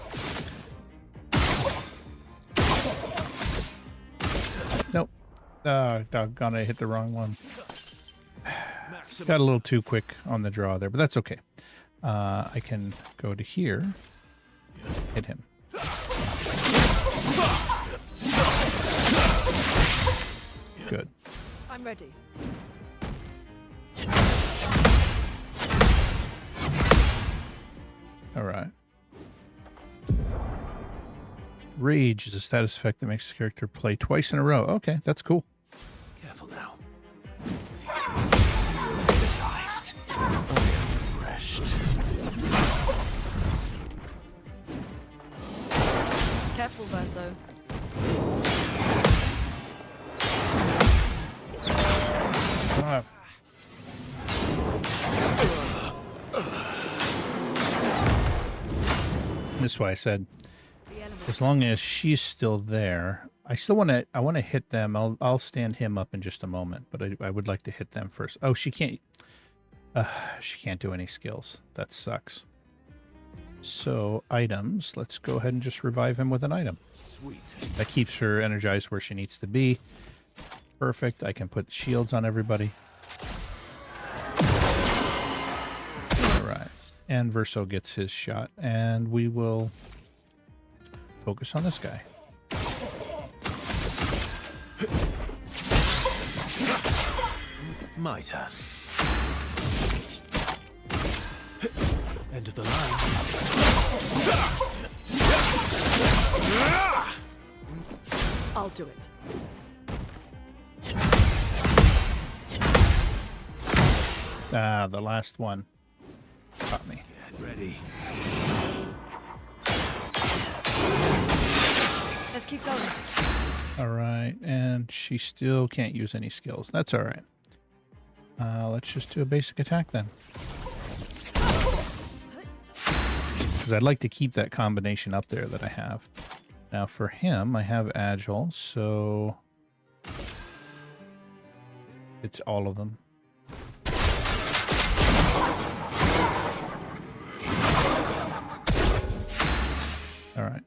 Nope. Doggone, I hit the wrong one. Got a little too quick on the draw there, but that's okay. I can go to here, hit him. Good. I'm ready. All right. Rage is a status effect that makes the character play twice in a row. Okay, that's cool. Careful now. Hypnotized. Refreshed. Careful, Verso. Ah. This is why I said, as long as she's still there, I want to hit them. I'll stand him up in just a moment, but I would like to hit them first. Oh, she can't do any skills. That sucks. So items, let's go ahead and just revive him with an item. Sweet. That keeps her energized where she needs to be. Perfect. I can put shields on everybody. All right. And Verso gets his shot, and we will focus on this guy. My turn. End of the line. do it. Ah, the last one caught me. Get ready. Let's keep going. All right, and she still can't use any skills. That's all right. Let's just do a basic attack then. Because I'd like to keep that combination up there that I have. Now for him, I have Agile, so it's all of them. All right.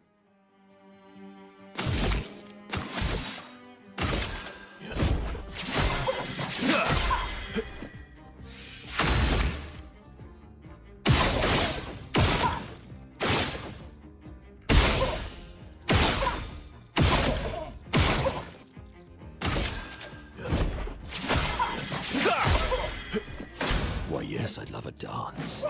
Why, yes, I'd love a dance.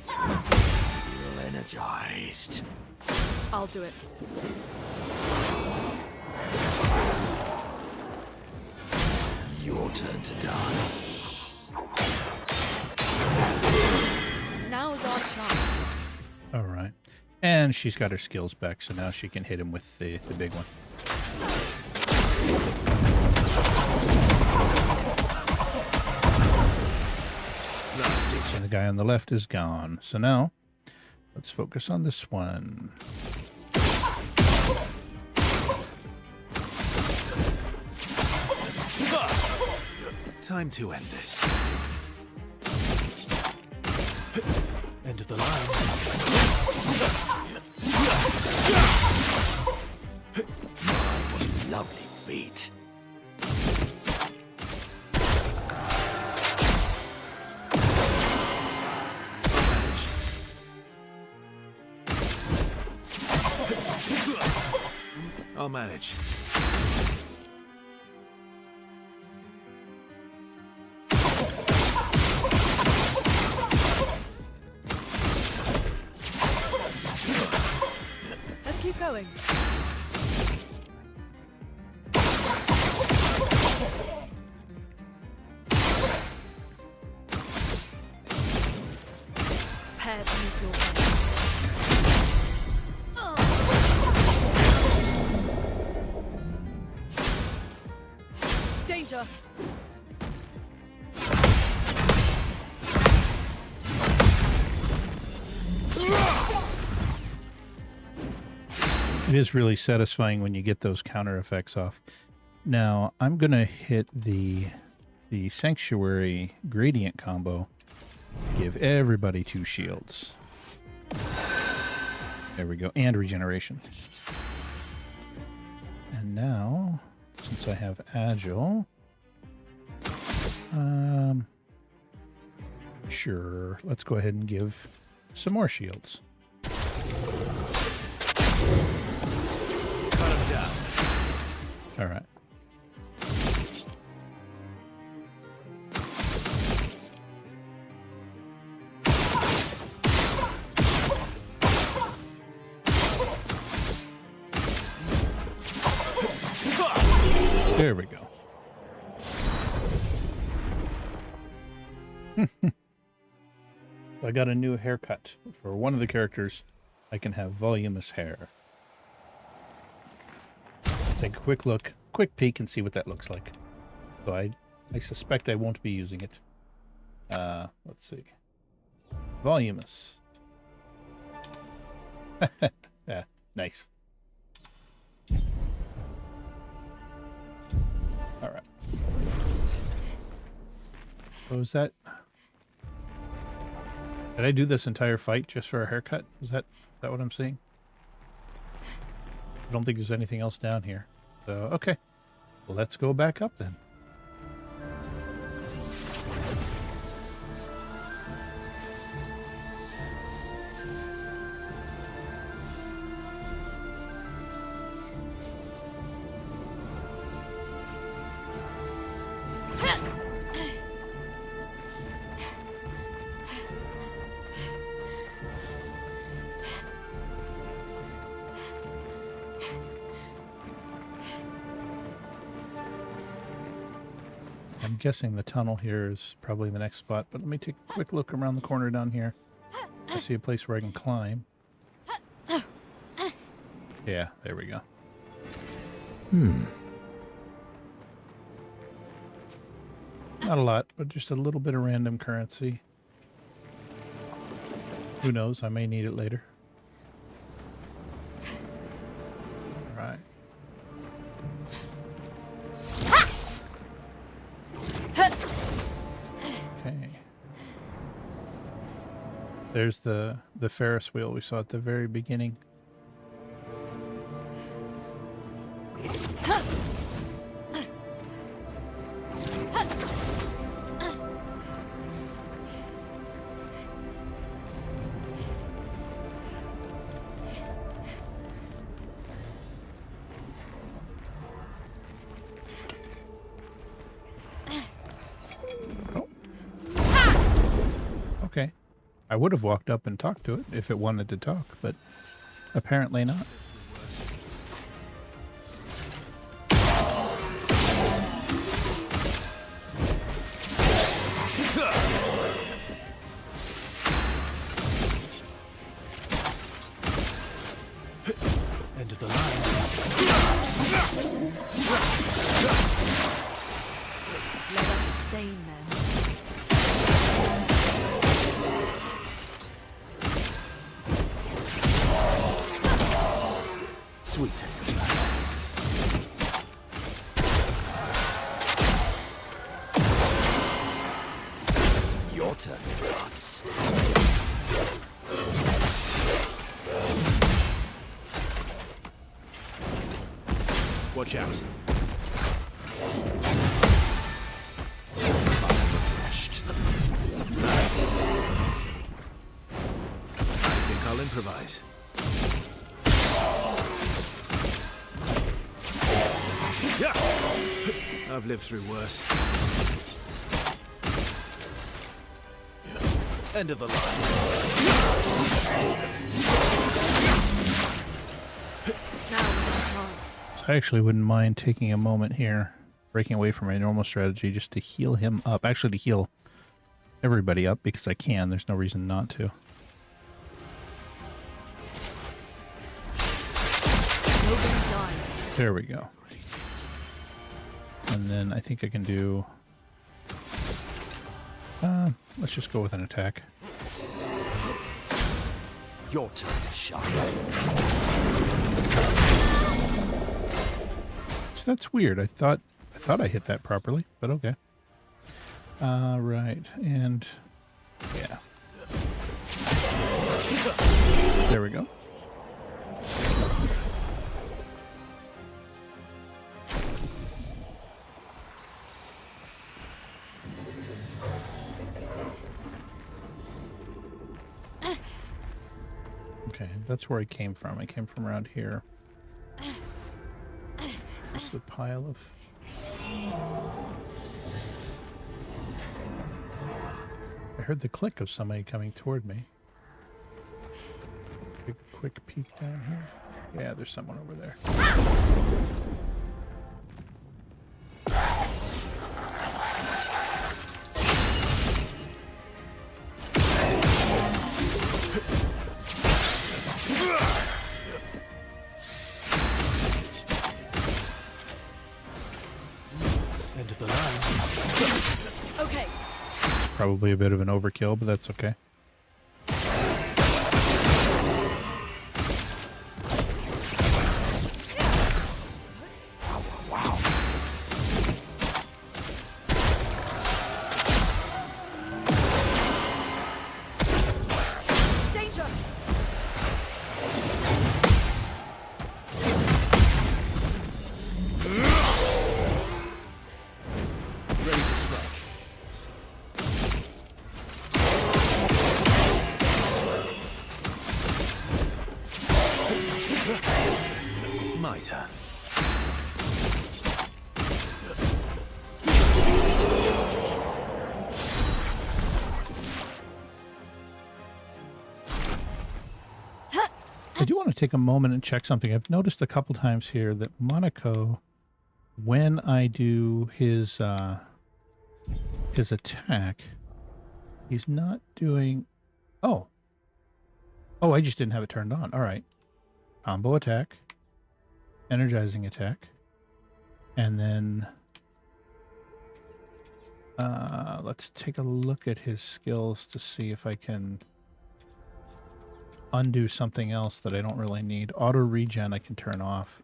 Feel energized. I'll do it. Your turn to dance. Now is our chance. All right. And she's got her skills back, so now she can hit him with the big one. And the guy on the left is gone. So now, let's focus on this one. Time to end this. End of the line. What a lovely feat. I'll manage. Let's keep going. Prepare to meet your fate. Danger! It is really satisfying when you get those counter effects off. Now, I'm going to hit the Sanctuary Gradient combo. Give everybody 2 shields. There we go. And regeneration. And now, since I have Agile, sure, let's go ahead and give some more shields. Cut him down. All right. There we go. I got a new haircut. For one of the characters, I can have voluminous hair. Take a quick look, quick peek, and see what that looks like. So I suspect I won't be using it. Let's see. Voluminous. Yeah, nice. All right. So is that... Did I do this entire fight just for a haircut? Is that what I'm seeing? I don't think there's anything else down here. So, okay. Well, let's go back up then. I'm guessing the tunnel here is probably the next spot, but let me take a quick look around the corner down here. I see a place where I can climb. Yeah, there we go. Not a lot, but just a little bit of random currency. Who knows? I may need it later. Alright. Okay. There's the Ferris wheel we saw at the very beginning. Okay. I would have walked up and talked to it if it wanted to talk, but apparently not. End of the line. Let us stain them. Sweet taste of blood. Your turn to dance. Watch out. Refreshed. I think I'll improvise. Yeah. I've lived through worse. End of the line. Now is our chance. I actually wouldn't mind taking a moment here, breaking away from my normal strategy just to heal him up. Actually, to heal everybody up because I can. There's no reason not to. Nobody dies. There we go. And then I think I can do... let's just go with an attack. Your turn to shine. So that's weird. I thought I hit that properly, but okay. Right, and yeah. There we go. Okay, that's where I came from. I came from around here. That's the pile of... I heard the click of somebody coming toward me. Take a quick peek down here. Yeah, there's someone over there. End of the line. Okay. Probably a bit of an overkill, but that's okay. Danger. Ready to strike. My turn. I do want to take a moment and check something. I've noticed a couple times here that Monaco, when I do his his attack, he's not doing... Oh. Oh, I just didn't have it turned on. All right. Combo attack. Energizing attack. And then... let's take a look at his skills to see if I can undo something else that I don't really need. Auto regen I can turn off.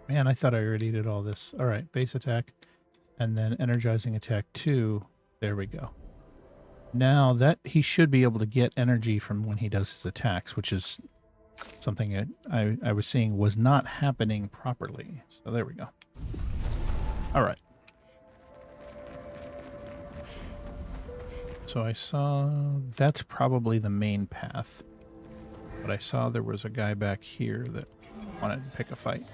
Man, I thought I already did all this. All right, base attack, and then energizing attack 2. There we go. Now that he should be able to get energy from when he does his attacks, which is something I was seeing was not happening properly. So there we go. All right. So I saw that's probably the main path, but I saw there was a guy back here that wanted to pick a fight.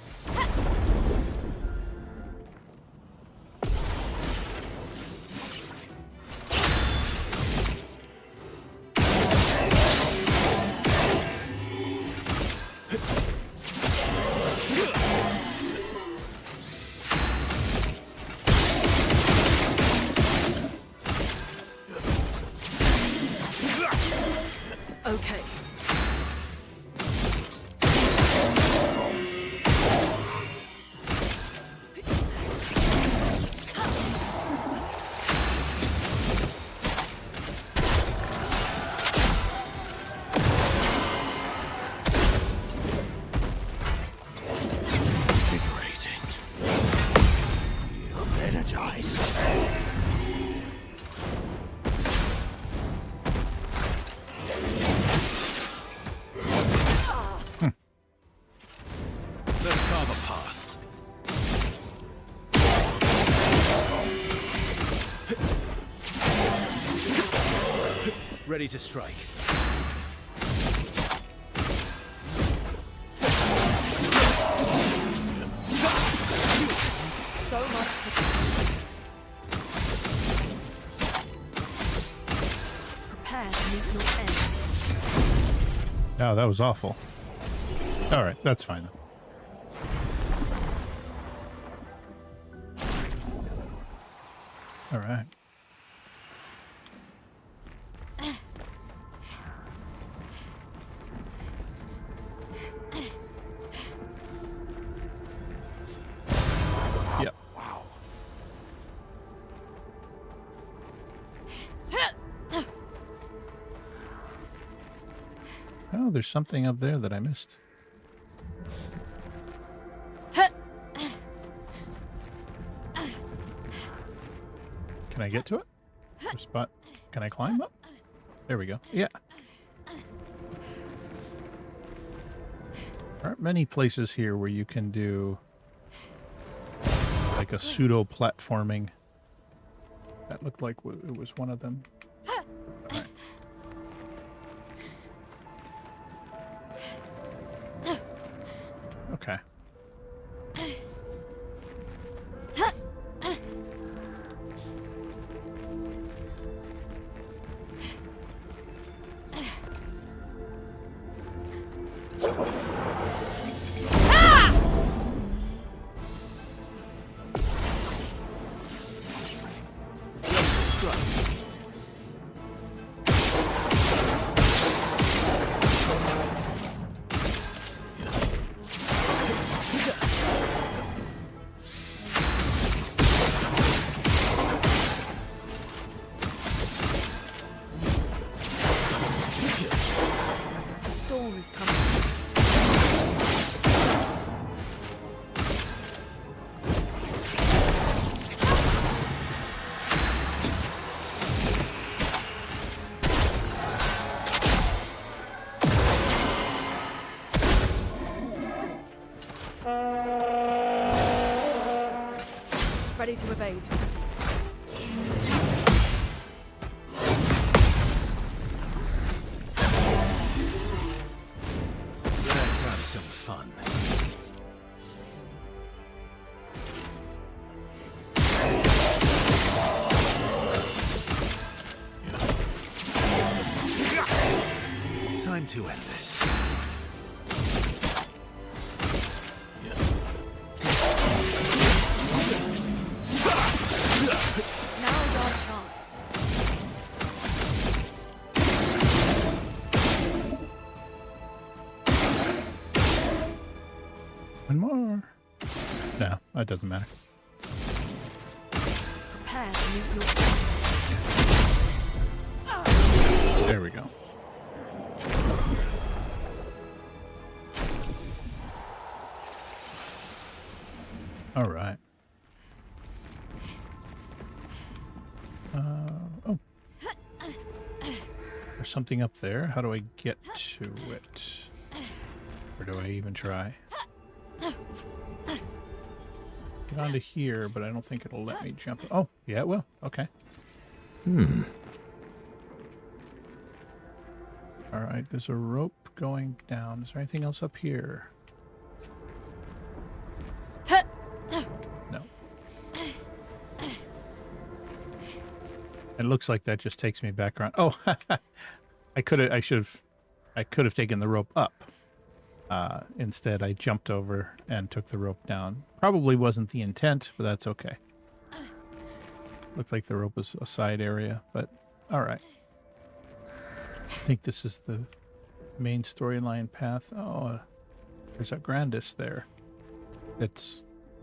Okay. Invigorating. You're energized. Let's carve a path. Ready to strike. So much. Prepare to meet your end. Oh, that was awful. All right, that's fine then. All right. Yep. Wow. Oh, there's something up there that I missed. Can I get to it? The spot. Can I climb up? There we go. Yeah. There aren't many places here where you can do like a pseudo platforming. That looked like it was one of them. All right. Okay. The storm is coming. Ready to evade. Let's have some fun. Time to end this. Now's our One more. No, that doesn't matter. Prepare to meet your There we go. All right. Oh. There's something up there. How do I get to it? Or do I even try? Get onto here, but I don't think it'll let me jump. Oh, yeah, it will. Okay. All right, there's a rope going down. Is there anything else up here? No. It looks like that just takes me back around. Oh, I could have taken the rope up. Instead, I jumped over and took the rope down. Probably wasn't the intent, but that's okay. Looked like the rope was a side area, but all right. I think this is the main storyline path. Oh, there's a Grandis there. It's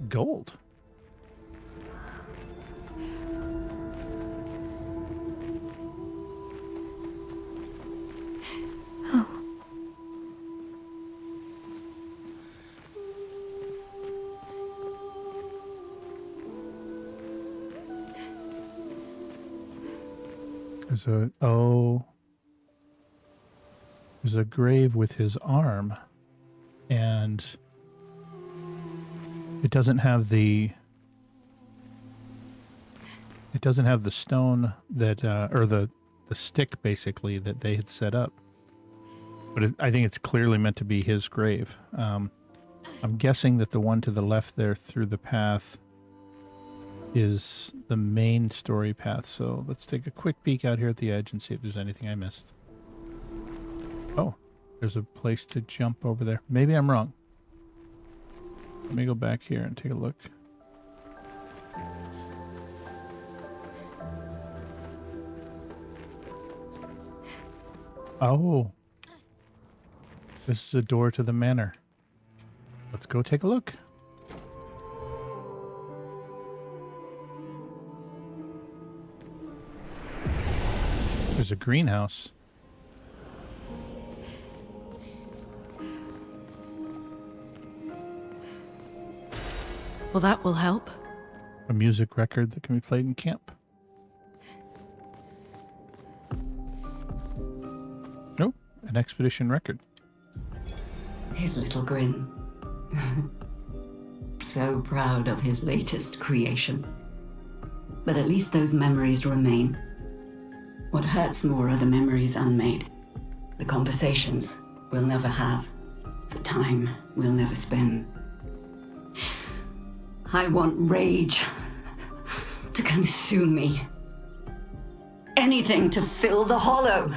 gold. There's a grave with his arm, and it doesn't have the stone that or the stick basically that they had set up. But I think it's clearly meant to be his grave. I'm guessing that the one to the left there through the path is the main story path. So let's take a quick peek out here at the edge and see if there's anything I missed. Oh, there's a place to jump over there. Maybe I'm wrong. Let me go back here and take a look. Oh, this is a door to the manor. Let's go take a look. There's a greenhouse. Well, that will help. A music record that can be played in camp. Nope, an expedition record. His little grin. So proud of his latest creation. But at least those memories remain. What hurts more are the memories unmade. The conversations we'll never have. The time we'll never spend. I want rage to consume me. Anything to fill the hollow.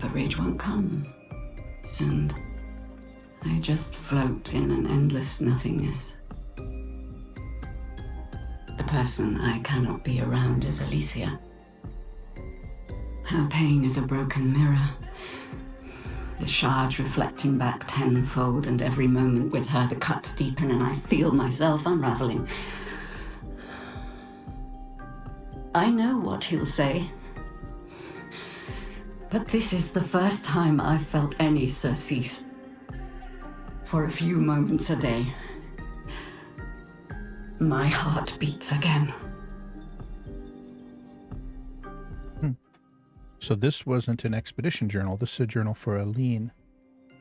But rage won't come. And I just float in an endless nothingness. The person I cannot be around is Alicia. Her pain is a broken mirror. The shards reflecting back tenfold, and every moment with her the cuts deepen and I feel myself unraveling. I know what he'll say. But this is the first time I've felt any surcease. For a few moments a day, my heart beats again. So this wasn't an expedition journal. This is a journal for Aline.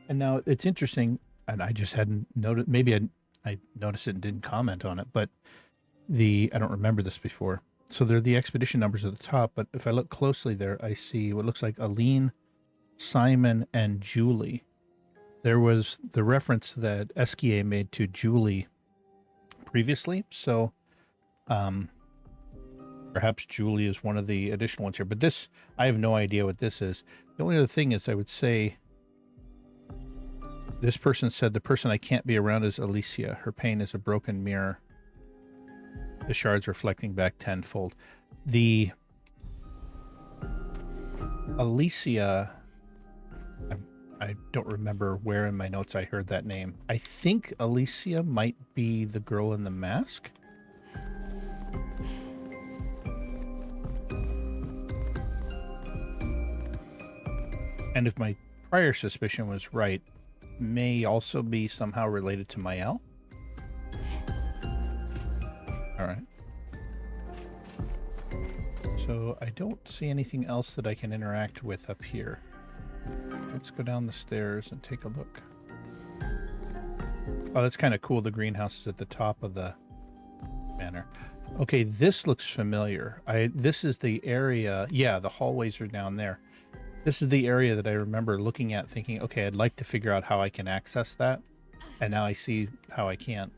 And now it's interesting, and I just hadn't noticed, maybe I noticed it and didn't comment on it, but I don't remember this before. So they're the expedition numbers at the top, but if I look closely there, I see what looks like Aline, Simon, and Julie. There was the reference that Esquier made to Julie previously, so perhaps Julie is one of the additional ones here. But this, I have no idea what this is. The only other thing is I would say this person said the person I can't be around is Alicia. Her pain is a broken mirror. The shards reflecting back tenfold. The Alicia, I don't remember where in my notes I heard that name. I think Alicia might be the girl in the mask. And if my prior suspicion was right, may also be somehow related to Mael. All right. So I don't see anything else that I can interact with up here. Let's go down the stairs and take a look. Oh, that's kind of cool. The greenhouse is at the top of the manor. Okay, this looks familiar. This is the area. Yeah, the hallways are down there. This is the area that I remember looking at thinking, okay, I'd like to figure out how I can access that. And now I see how I can't.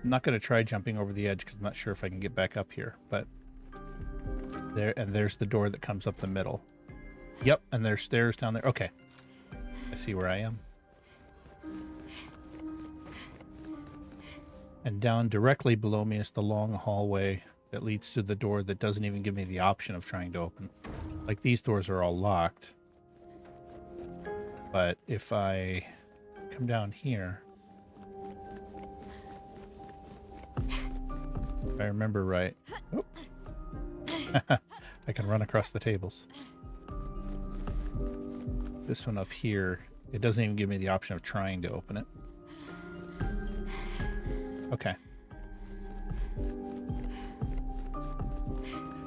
I'm not going to try jumping over the edge because I'm not sure if I can get back up here. But there's the door that comes up the middle. Yep, and there's stairs down there. Okay. I see where I am. And down directly below me is the long hallway that leads to the door that doesn't even give me the option of trying to open. Like, these doors are all locked. But if I come down here, if I remember right, oh. I can run across the tables. This one up here, it doesn't even give me the option of trying to open it. Okay.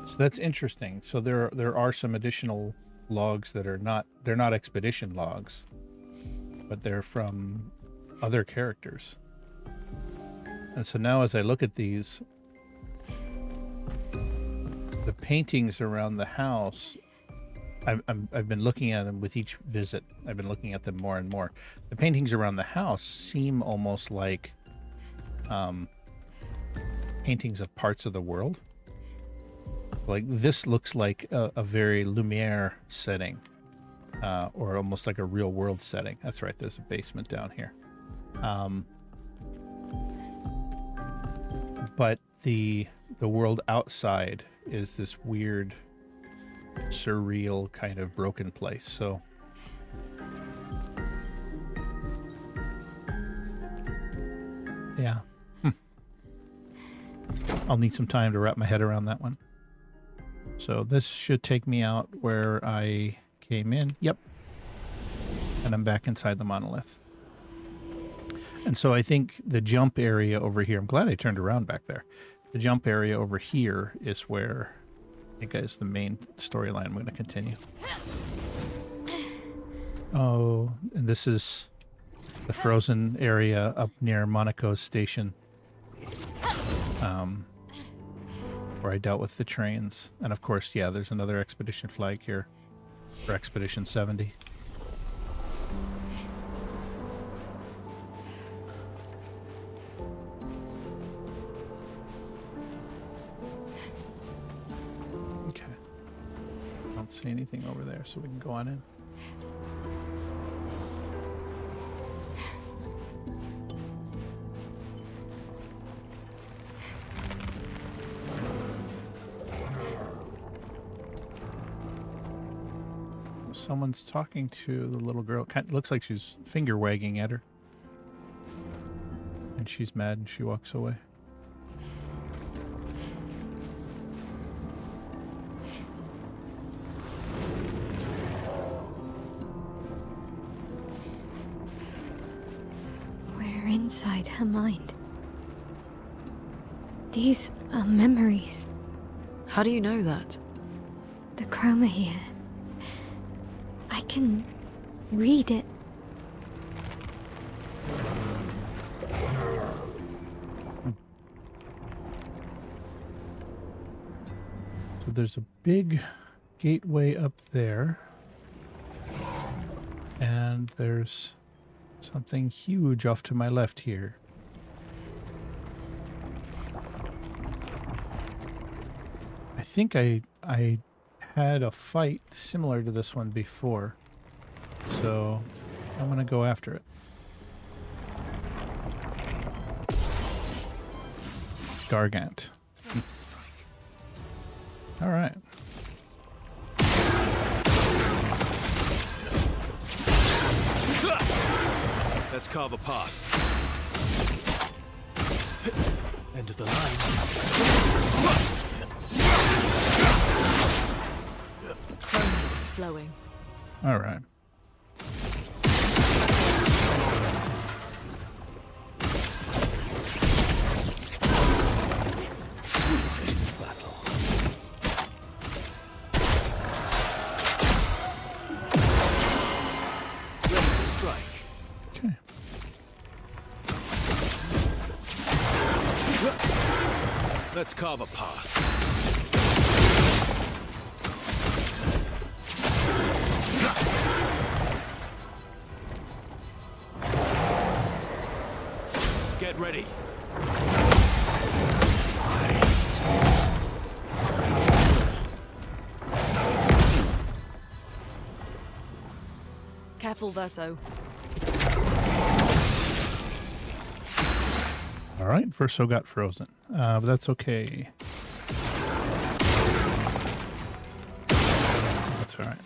So that's interesting. So there are some additional logs that are not, they're not expedition logs, but they're from other characters. And so now as I look at these, the paintings around the house, I've been looking at them with each visit. I've been looking at them more and more. The paintings around the house seem almost like paintings of parts of the world. Like, this looks like a very Lumiere setting, or almost like a real world setting. That's right, there's a basement down here. But the world outside is this weird, surreal kind of broken place. So yeah. I'll need some time to wrap my head around that one. So this should take me out where I came in. Yep. And I'm back inside the monolith. And so I think the jump area over here, I'm glad I turned around back there. The jump area over here is where I think is the main storyline I'm going to continue. Oh, and this is the frozen area up near Monaco's station. Where I dealt with the trains. And of course, yeah, there's another expedition flag here for Expedition 70. Okay. I don't see anything over there, so we can go on in. Someone's talking to the little girl. Kind of looks like she's finger wagging at her. And she's mad and she walks away. We're inside her mind. These are memories. How do you know that? The chroma here. I can read it. So there's a big gateway up there. And there's something huge off to my left here. I think I had a fight similar to this one before, so I'm gonna go after it. Gargant. All right. Let's carve a path. End of the line. Chroma is flowing. All right. Sweetest battle. Ready to strike. Okay. Let's carve a path. Get ready. Careful, Verso. All right. Verso got frozen, but that's okay. That's all right.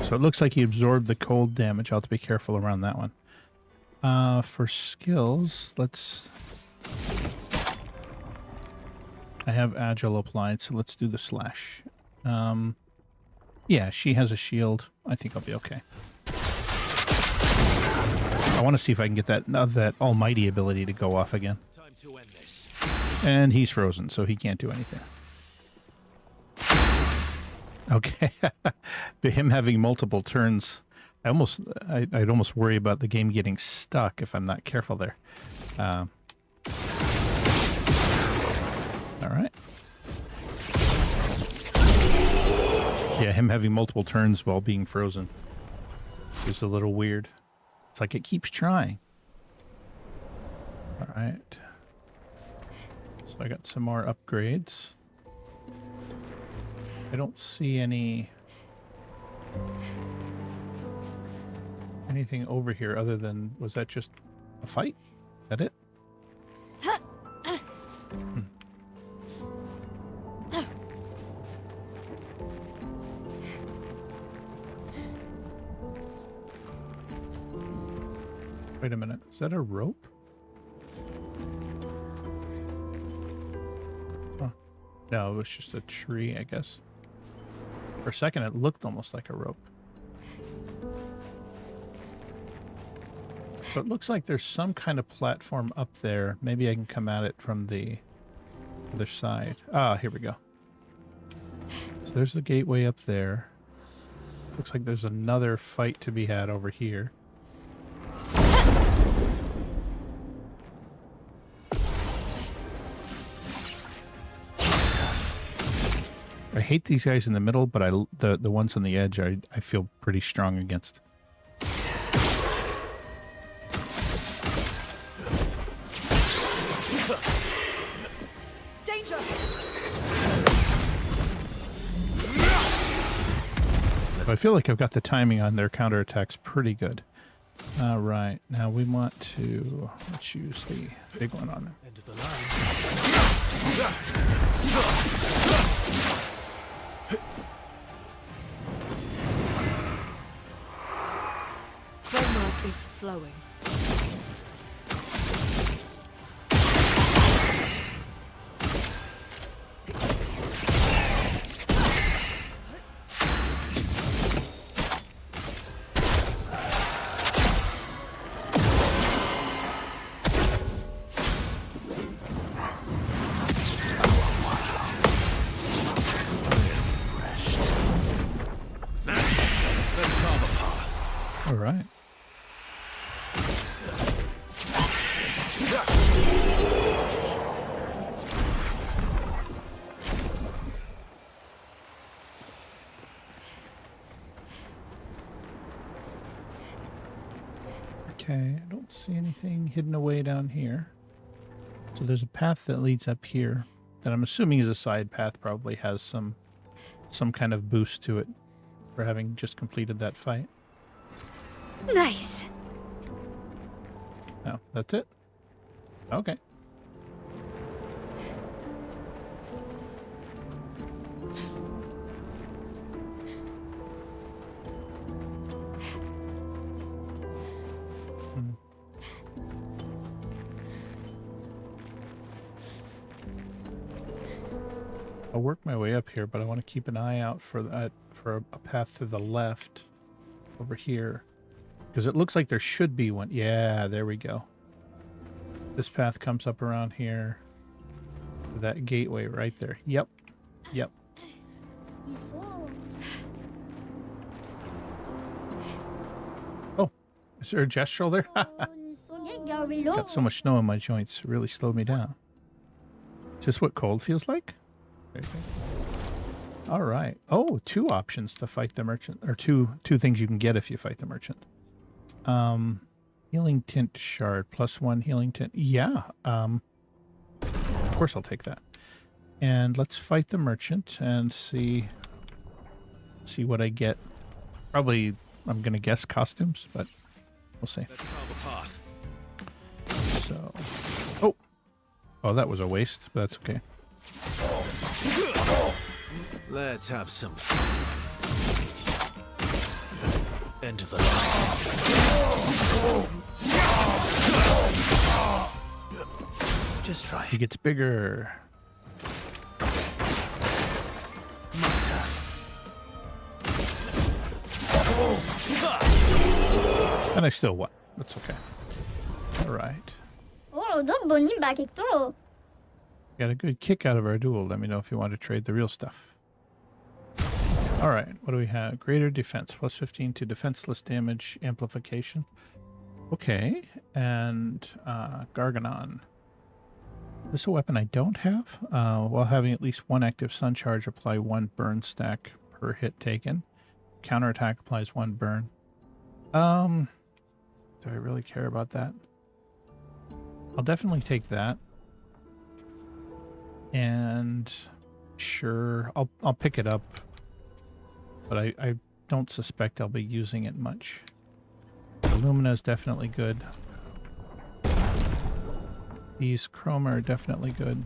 So it looks like he absorbed the cold damage. I'll have to be careful around that one. For skills, let's... I have Agile applied, so let's do the slash. Yeah, she has a shield. I think I'll be okay. I want to see if I can get that almighty ability to go off again. Time to end this. And he's frozen, so he can't do anything. Okay. Him having multiple turns, I'd almost worry about the game getting stuck if I'm not careful there. All right. Yeah, him having multiple turns while being frozen is a little weird. It's like it keeps trying. All right. So I got some more upgrades. I don't see anything over here other than, was that just a fight? Is that it? Hmm. Wait a minute, is that a rope? Huh. No, it was just a tree, I guess. For a second, it looked almost like a rope. So it looks like there's some kind of platform up there. Maybe I can come at it from the other side. Ah, here we go. So there's the gateway up there. Looks like there's another fight to be had over here. I hate these guys in the middle, but the ones on the edge I feel pretty strong against. Danger! So I feel like I've got the timing on their counterattacks pretty good. All right, now we want to, let's use the big one on them. End of the line. Chroma is flowing. All right. Okay, I don't see anything hidden away down here. So there's a path that leads up here that I'm assuming is a side path, probably has some kind of boost to it for having just completed that fight. Nice. Oh, that's it? Okay. I'll work my way up here, but I want to keep an eye out for that for a path to the left over here, because it looks like there should be one. Yeah, there we go. This path comes up around here. That gateway right there. Yep. Yep. Oh, is there a gestural there? Got so much snow in my joints. It really slowed me down. Is this what cold feels like? All right. Oh, 2 options to fight the merchant, or two things you can get if you fight the merchant. Healing tint shard, +1 healing tint. Yeah. Of course I'll take that. And let's fight the merchant and see what I get. Probably, I'm gonna guess costumes, but we'll see. So, oh, that was a waste, but that's okay. Let's have some fun. End of the line. Just try He it. gets bigger. And I still won. That's okay. All right. Got a good kick out of our duel. Let me know if you want to trade the real stuff. All right. What do we have? Greater defense. +15 to defenseless damage amplification. Okay. And Garganon. This is a weapon I don't have. While having at least 1 active sun charge, apply 1 burn stack per hit taken. Counterattack applies 1 burn. Do I really care about that? I'll definitely take that. And sure, I'll pick it up. But I don't suspect I'll be using it much. Illumina is definitely good. These chroma are definitely good.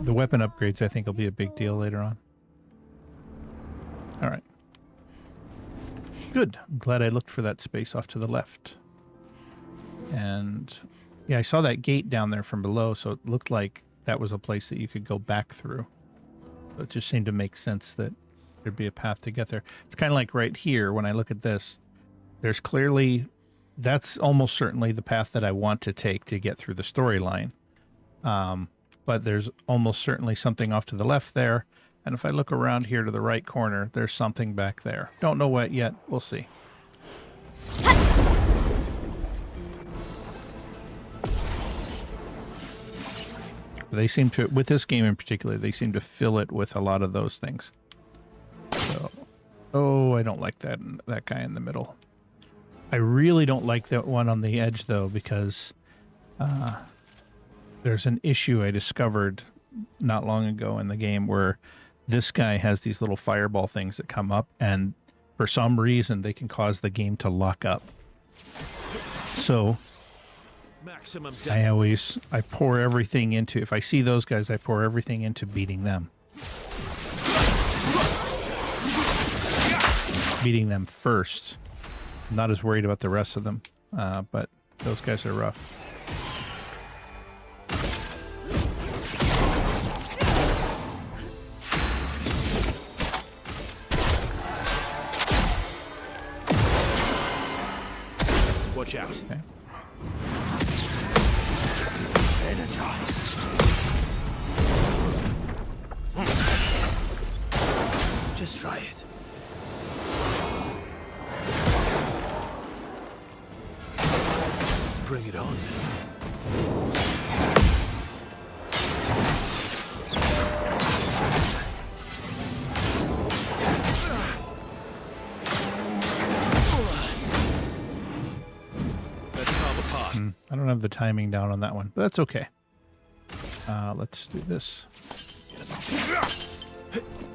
The weapon upgrades I think will be a big deal later on. All right. Good. I'm glad I looked for that space off to the left. And yeah, I saw that gate down there from below, so it looked like that was a place that you could go back through. So it just seemed to make sense that there'd be a path to get there. It's kind of like right here when I look at this. There's clearly, that's almost certainly the path that I want to take to get through the storyline. But there's almost certainly something off to the left there. And if I look around here to the right corner, there's something back there. Don't know what yet. We'll see. They seem to, with this game in particular, they seem to fill it with a lot of those things. So, oh, I don't like that guy in the middle. I really don't like that one on the edge, though, because there's an issue I discovered not long ago in the game where this guy has these little fireball things that come up, and for some reason they can cause the game to lock up. So Maximum I pour everything into, if I see those guys, I pour everything into beating them. Beating them first. I'm not as worried about the rest of them, but those guys are rough. Watch out. Okay. Energized. Just try it. Bring it on. I don't have the timing down on that one, but that's okay. Let's do this.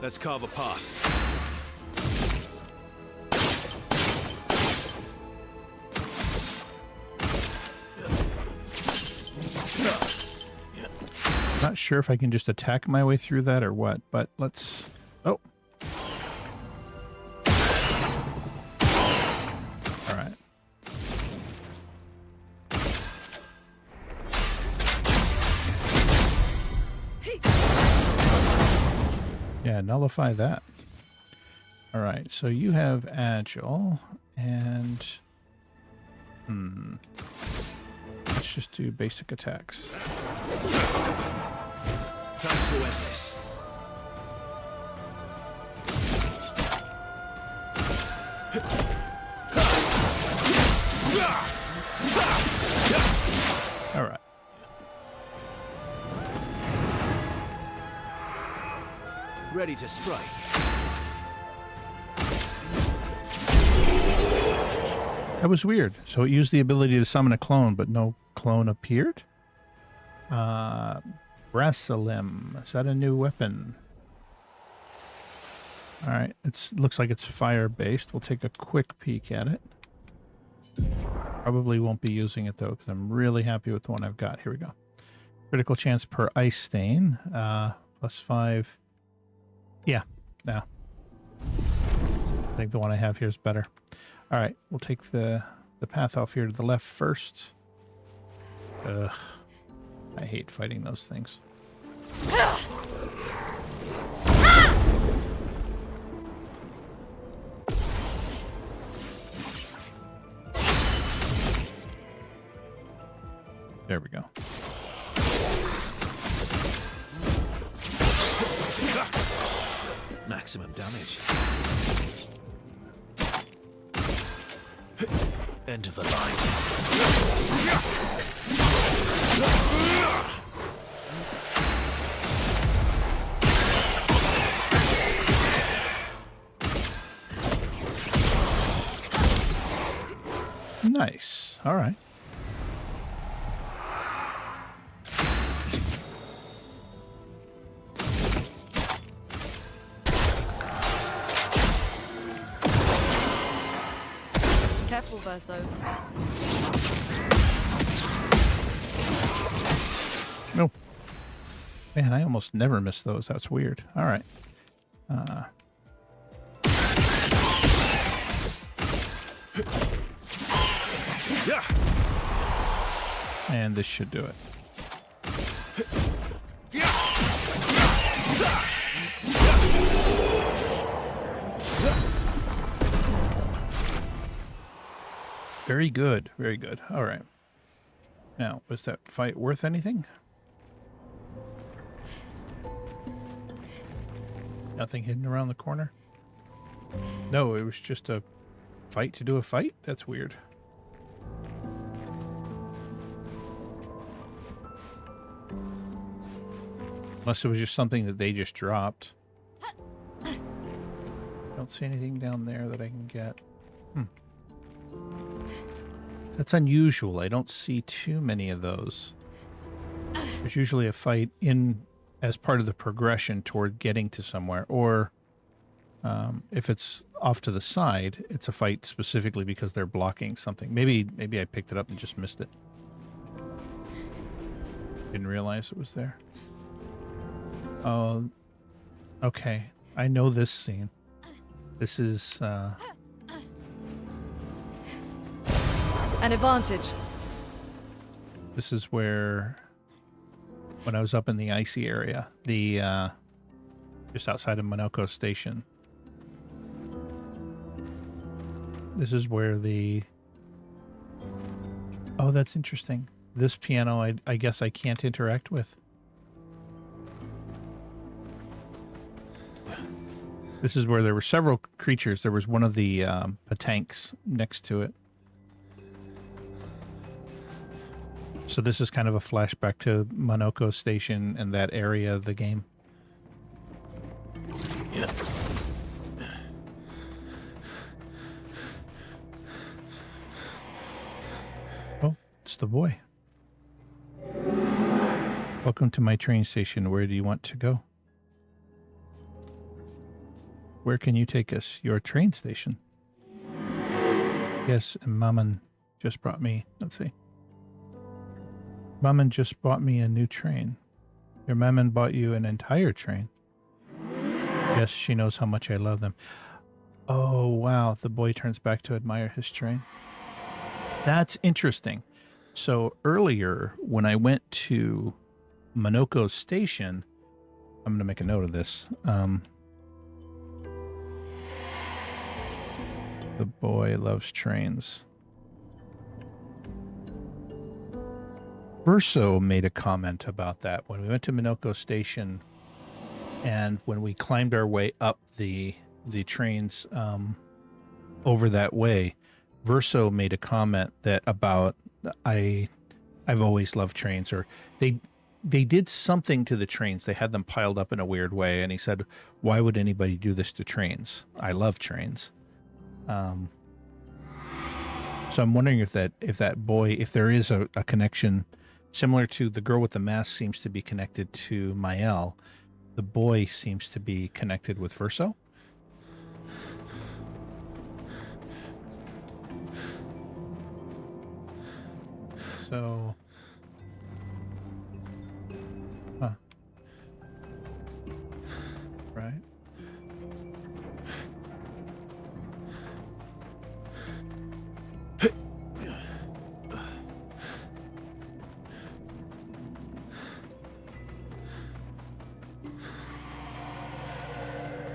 Let's carve a path. Not sure if I can just attack my way through that or what, but let's... Oh. All right. Yeah, nullify that. All right, so you have agile, and let's just do basic attacks. Time to end this. All right. Ready to strike. That was weird. So it used the ability to summon a clone, but no clone appeared? Brasilim. Is that a new weapon? All right. Looks like it's fire-based. We'll take a quick peek at it. Probably won't be using it, though, because I'm really happy with the one I've got. Here we go. Critical chance per ice stain. +5. Yeah. No. I think the one I have here is better. All right, we'll take the path off here to the left first. Ugh, I hate fighting those things. There we go. Maximum damage. End of the line. Nice. All right. Careful, Verso. No. Man, I almost never miss those. That's weird. All right. And this should do it. Very good. Very good. All right. Now, was that fight worth anything? Nothing hidden around the corner? No, it was just a fight to do a fight? That's weird. Unless it was just something that they just dropped. Don't see anything down there that I can get. That's unusual. I don't see too many of those. There's usually a fight in as part of the progression toward getting to somewhere, or if it's off to the side, it's a fight specifically because they're blocking something. Maybe I picked it up and just missed it. Didn't realize it was there. Oh, okay. I know this scene. This is An advantage. this is where, when I was up in the icy area, the just outside of Monoko Station. This is where the... Oh, that's interesting. This piano, I guess I can't interact with. This is where there were several creatures. There was one of the tanks next to it. So this is kind of a flashback to Monoko Station and that area of the game. Yeah. Oh, it's the boy. Welcome to my train station. Where do you want to go? Where can you take us? Your train station. Yes, and Maman just brought me... Let's see. Maman just bought me a new train. Your Maman bought you an entire train. Yes, she knows how much I love them. Oh, wow. The boy turns back to admire his train. That's interesting. So earlier, when I went to Monoko Station... I'm going to make a note of this. The boy loves trains. Verso made a comment about that when we went to Minoko Station, and when we climbed our way up the trains over that way. Verso made a comment that about I've always loved trains, or they did something to the trains. They had them piled up in a weird way, and he said, "Why would anybody do this to trains? I love trains." So I'm wondering if that boy, if there is a connection similar to the girl with the mask seems to be connected to Mael, the boy seems to be connected with Verso. So, right.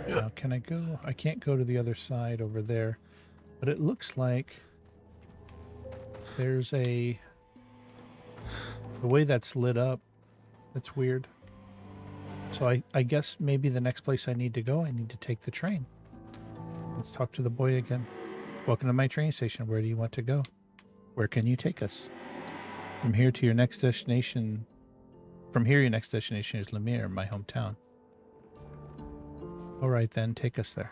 Now, can I go? I can't go to the other side over there, but it looks like there's the way that's lit up. That's weird. So I guess maybe the next place I need to go, I need to take the train. Let's talk to the boy again. Welcome to my train station. Where do you want to go? Where can you take us? From here to your next destination. From here, your next destination is Lemire, my hometown. All right, then, take us there.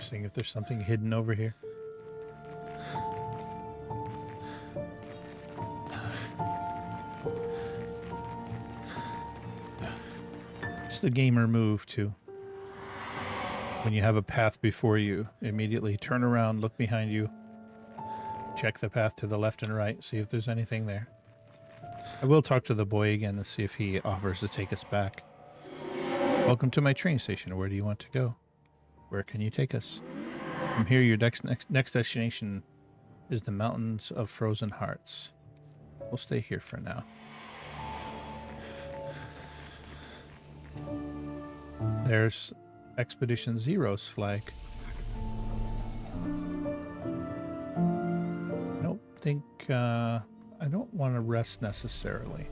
Seeing if there's something hidden over here. It's the gamer move too. When you have a path before you, immediately turn around, look behind you, check the path to the left and right, see if there's anything there. I will talk to the boy again to see if he offers to take us back. Welcome to my train station. Where do you want to go? Where can you take us? From here, your next destination is the Mountains of Frozen Hearts. We'll stay here for now. There's Expedition Zero's flag. I don't think, I don't want to rest necessarily.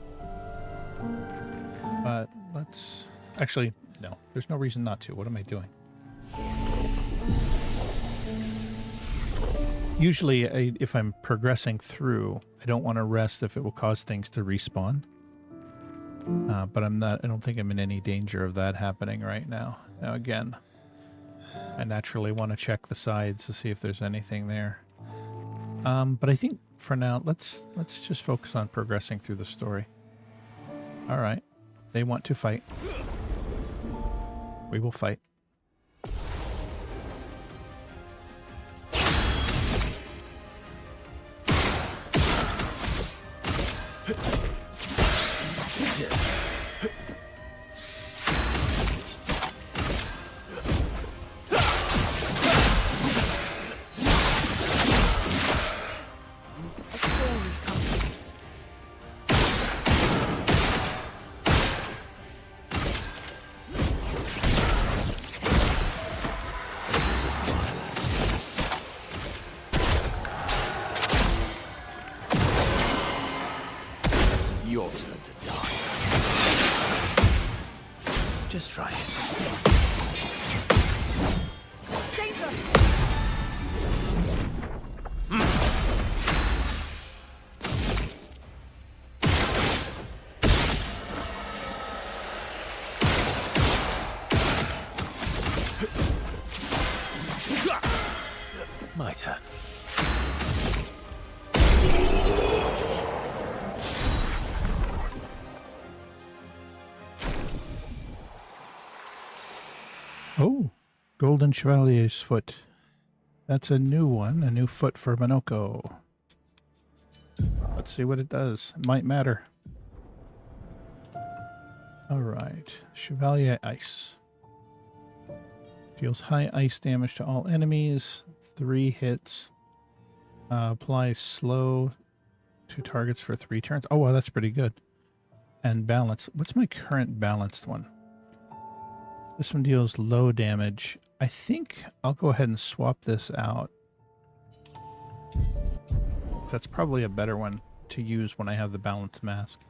But let's, actually, no, there's no reason not to. What am I doing? Usually, if I'm progressing through, I don't want to rest if it will cause things to respawn. But I'm not, I don't think I'm in any danger of that happening right now. Now again, I naturally want to check the sides to see if there's anything there. But I think for now, let's just focus on progressing through the story. All right. They want to fight. We will fight. Your turn to die. Just try it. Dangerous! My turn. Oh, Golden Chevalier's foot. That's a new one, a new foot for Minoko. Let's see what it does. It might matter. Alright. Chevalier Ice. Deals high ice damage to all enemies. 3 hits. Applies slow to targets for 3 turns. Oh, wow, that's pretty good. And balance. What's my current balanced one? This one deals low damage. I think I'll go ahead and swap this out. That's probably a better one to use when I have the balanced mask.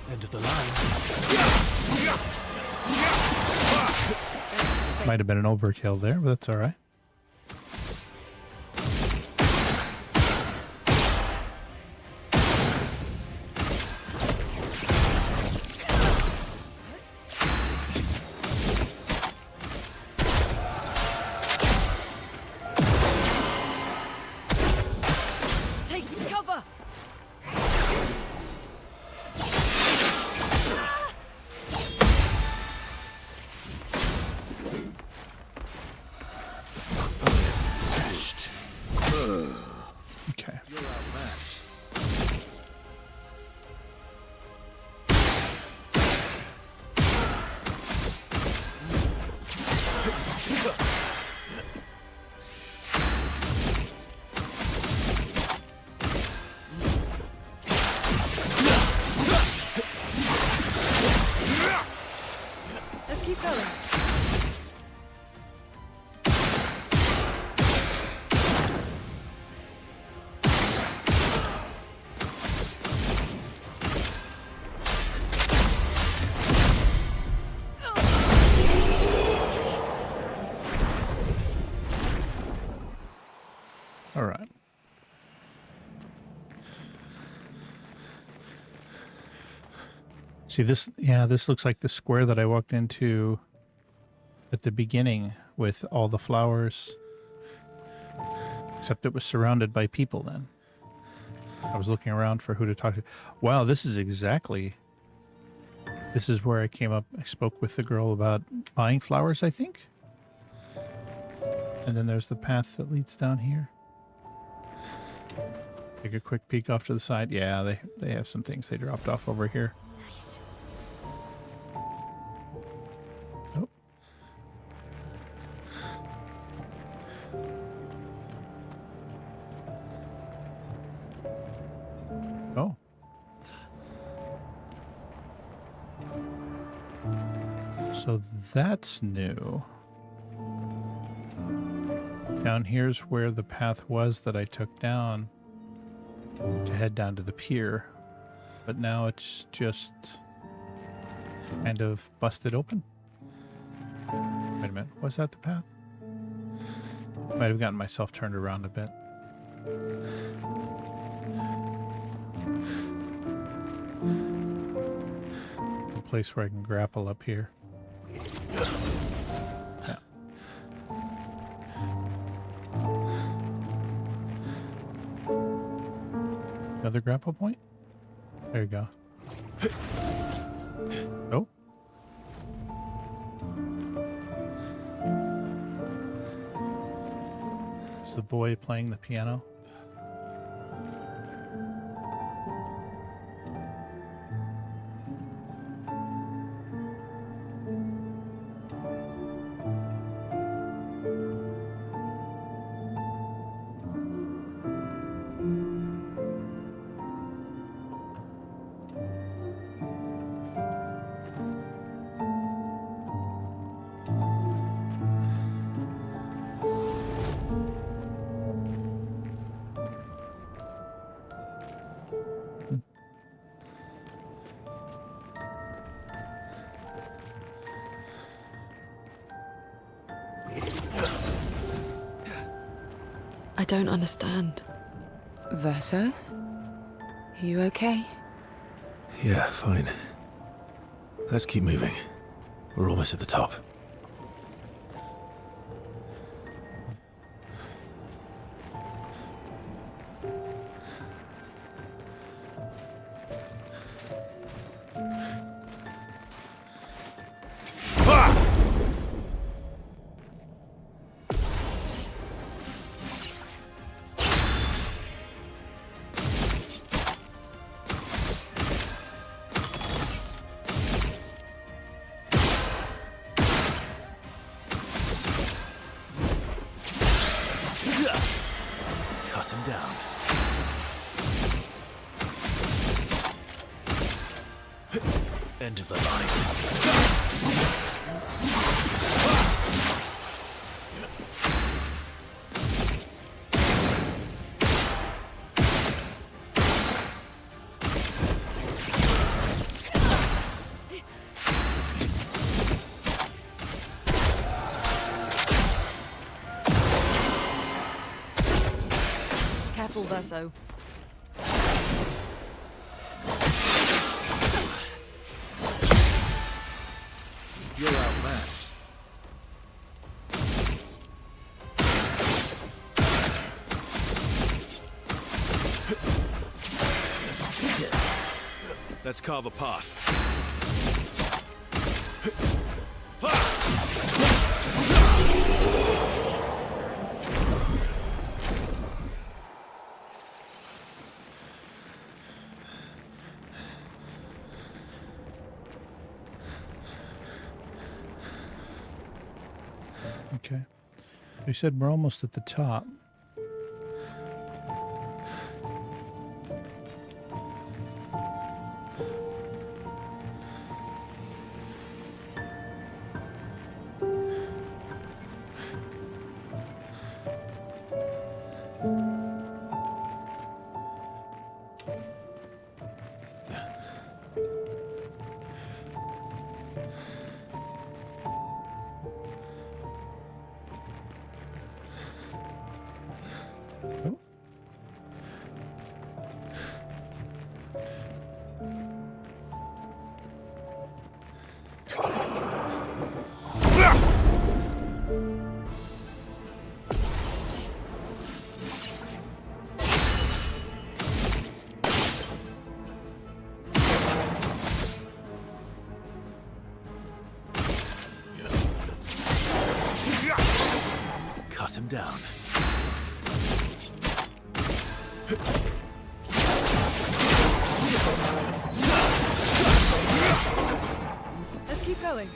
End of the line. Might have been an overkill there, but that's all right. Taking cover! Okay. Let's keep going. All right. See this? Yeah, this looks like the square that I walked into at the beginning with all the flowers. Except it was surrounded by people then. I was looking around for who to talk to. Wow, this is exactly... This is where I came up. I spoke with the girl about buying flowers, I think. And then there's the path that leads down here. Take a quick peek off to the side. Yeah, they have some things they dropped off over here. Nice. Oh. Oh. So that's new. Down here's where the path was that I took down to head down to the pier. But now it's just kind of busted open. Wait a minute, was that the path? Might have gotten myself turned around a bit. A place where I can grapple up here. Yeah. Another grapple point? There you go. Oh. Is the boy playing the piano? I don't understand. Verso? You okay? Yeah, fine. Let's keep moving. We're almost at the top. Cut him down. End of the line. Careful, Verso. You're outmatched. Let's carve a path. Okay. We said we're almost at the top. Oh. Cut him down. Let's keep going.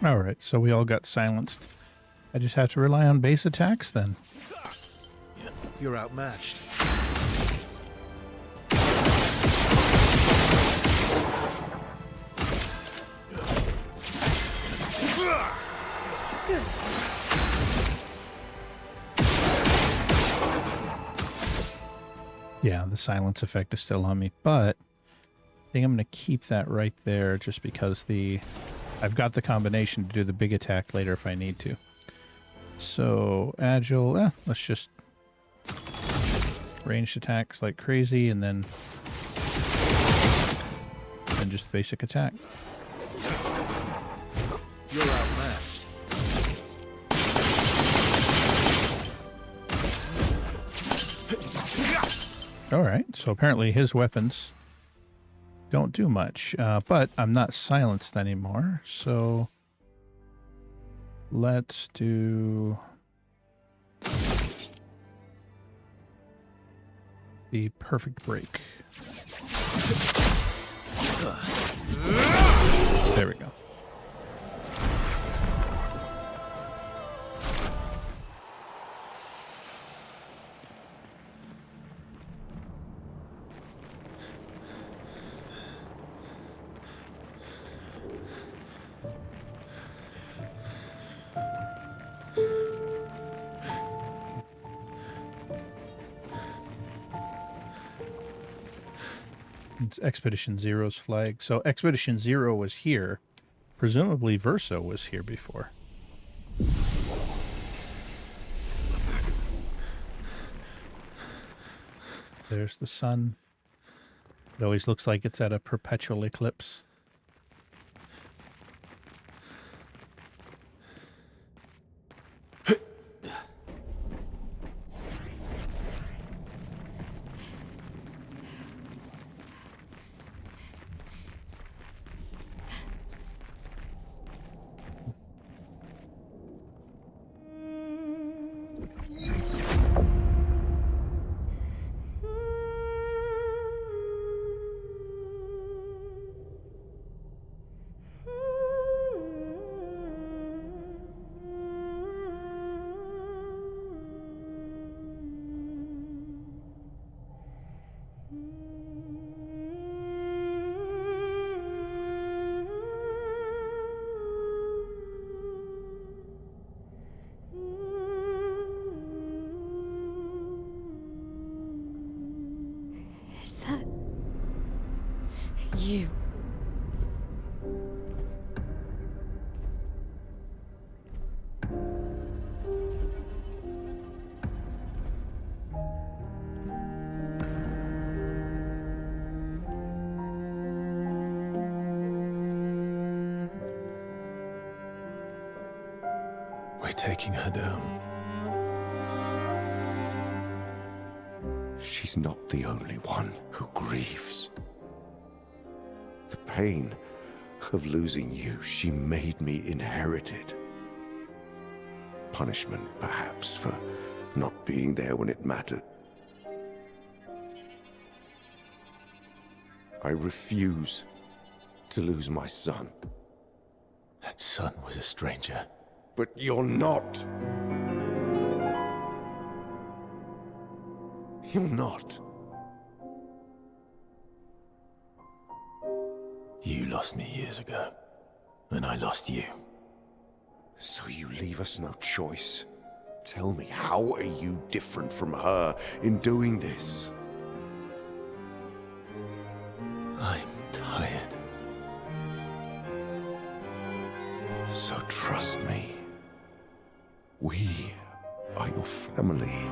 All right, so we all got silenced. I just have to rely on base attacks then. You're outmatched. Good. Yeah, the silence effect is still on me, but I think I'm going to keep that right there just because I've got the combination to do the big attack later if I need to. So, agile, let's just ranged attacks like crazy and then just basic attack. You're outmatched. Alright, so apparently his weapons don't do much, but I'm not silenced anymore, so let's do the perfect break. There we go. It's Expedition Zero's flag. So Expedition Zero was here. Presumably Verso was here before. There's the sun. It always looks like it's at a perpetual eclipse. Is that you? We're taking her down. She's not the only one who grieves. The pain of losing you, she made me inherit it. Punishment, perhaps, for not being there when it mattered. I refuse to lose my son. That son was a stranger. But you're not. You're not. You lost me years ago, and I lost you. So you leave us no choice. Tell me, how are you different from her in doing this? I'm tired. So trust me. We are your family.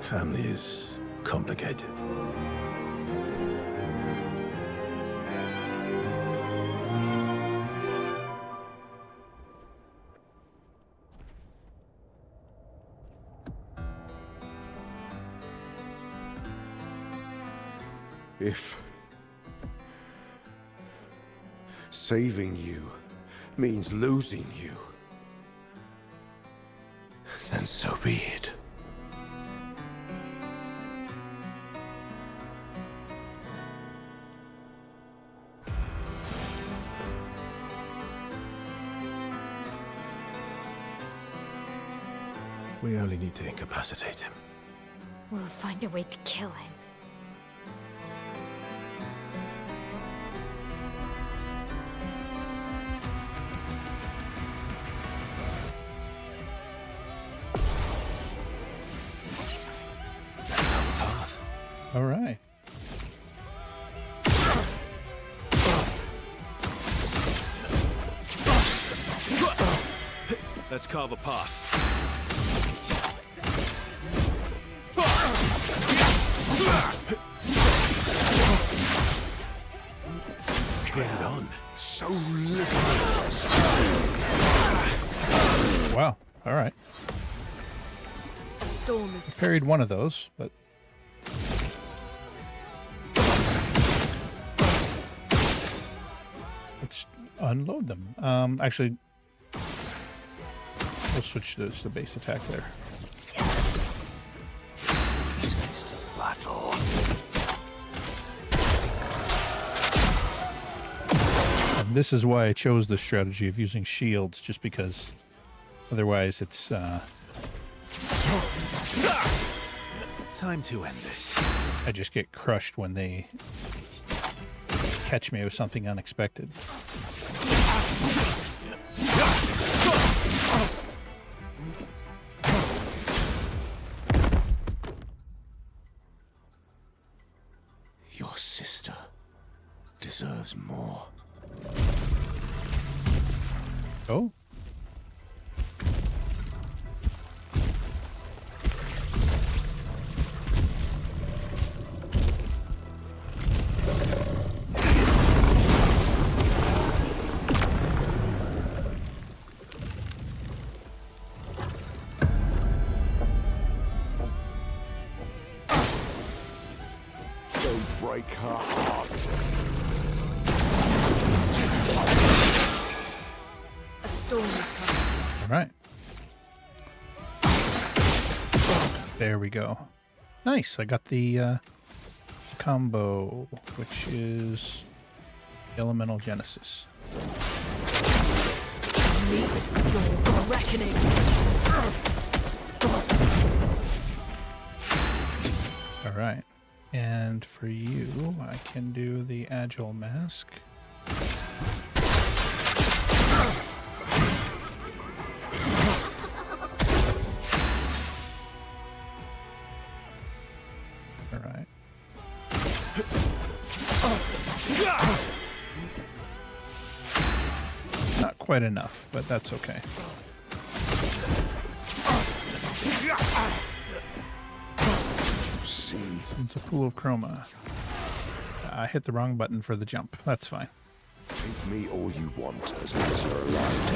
Family is complicated. If saving you means losing you, then so be it. We only need to incapacitate him. We'll find a way to kill him. All right. Let's carve a path. Bring it on. So little. Wow. All right. A storm is Parried one of those, but let's unload them. Actually, we'll switch to the base attack there. And this is why I chose the strategy of using shields, just because otherwise it's Time to end this. I just get crushed when they catch me with something unexpected. sister deserves more. Oh. Don't break her heart. A storm is coming. All right. There we go. Nice. I got the combo, which is Elemental Genesis. Meet your reckoning. All right. And for you, I can do the Agile Mask. All right. Not quite enough, but that's okay. See, It's a pool of chroma. I hit the wrong button for the jump. That's fine. think me all you want as long as you're alive.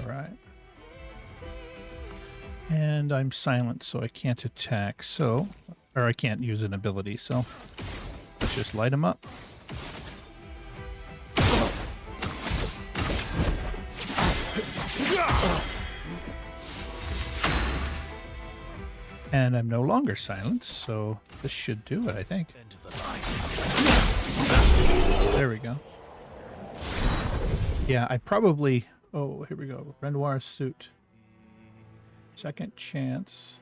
All right. And I'm silent, so I can't attack. So, or I can't use an ability. So, let's just light him up. And I'm no longer silent, so this should do it, I think. There we go. Yeah, I probably... Oh, here we go. Renoir's suit. Second chance.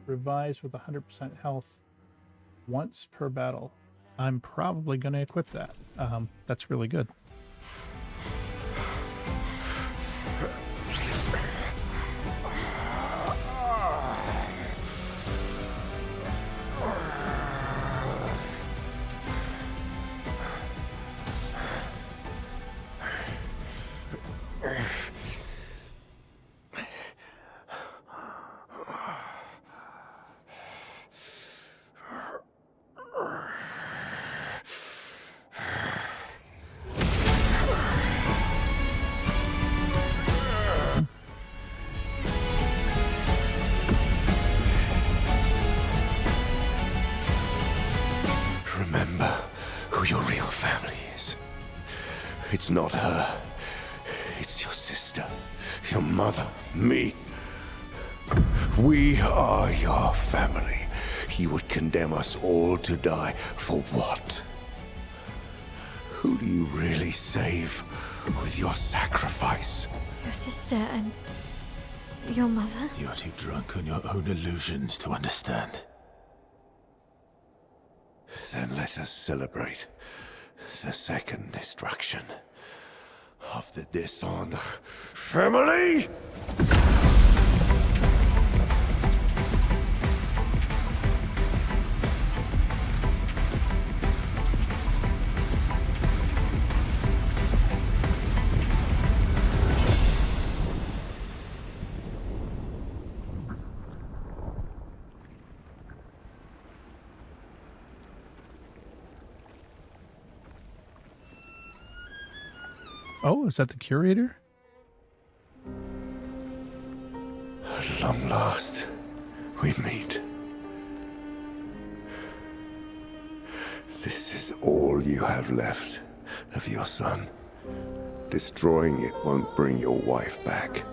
Revise with 100% health once per battle. I'm probably going to equip that. That's really good. Remember who your real family is. It's not her. It's your sister, your mother, me. We are your family. He would condemn us all to die for what? Who do you really save with your sacrifice? Your sister and your mother? You're too drunk on your own illusions to understand. Then let us celebrate the second destruction of the Descendre family! Oh, is that the curator? At long last, we meet. This is all you have left of your son. Destroying it won't bring your wife back.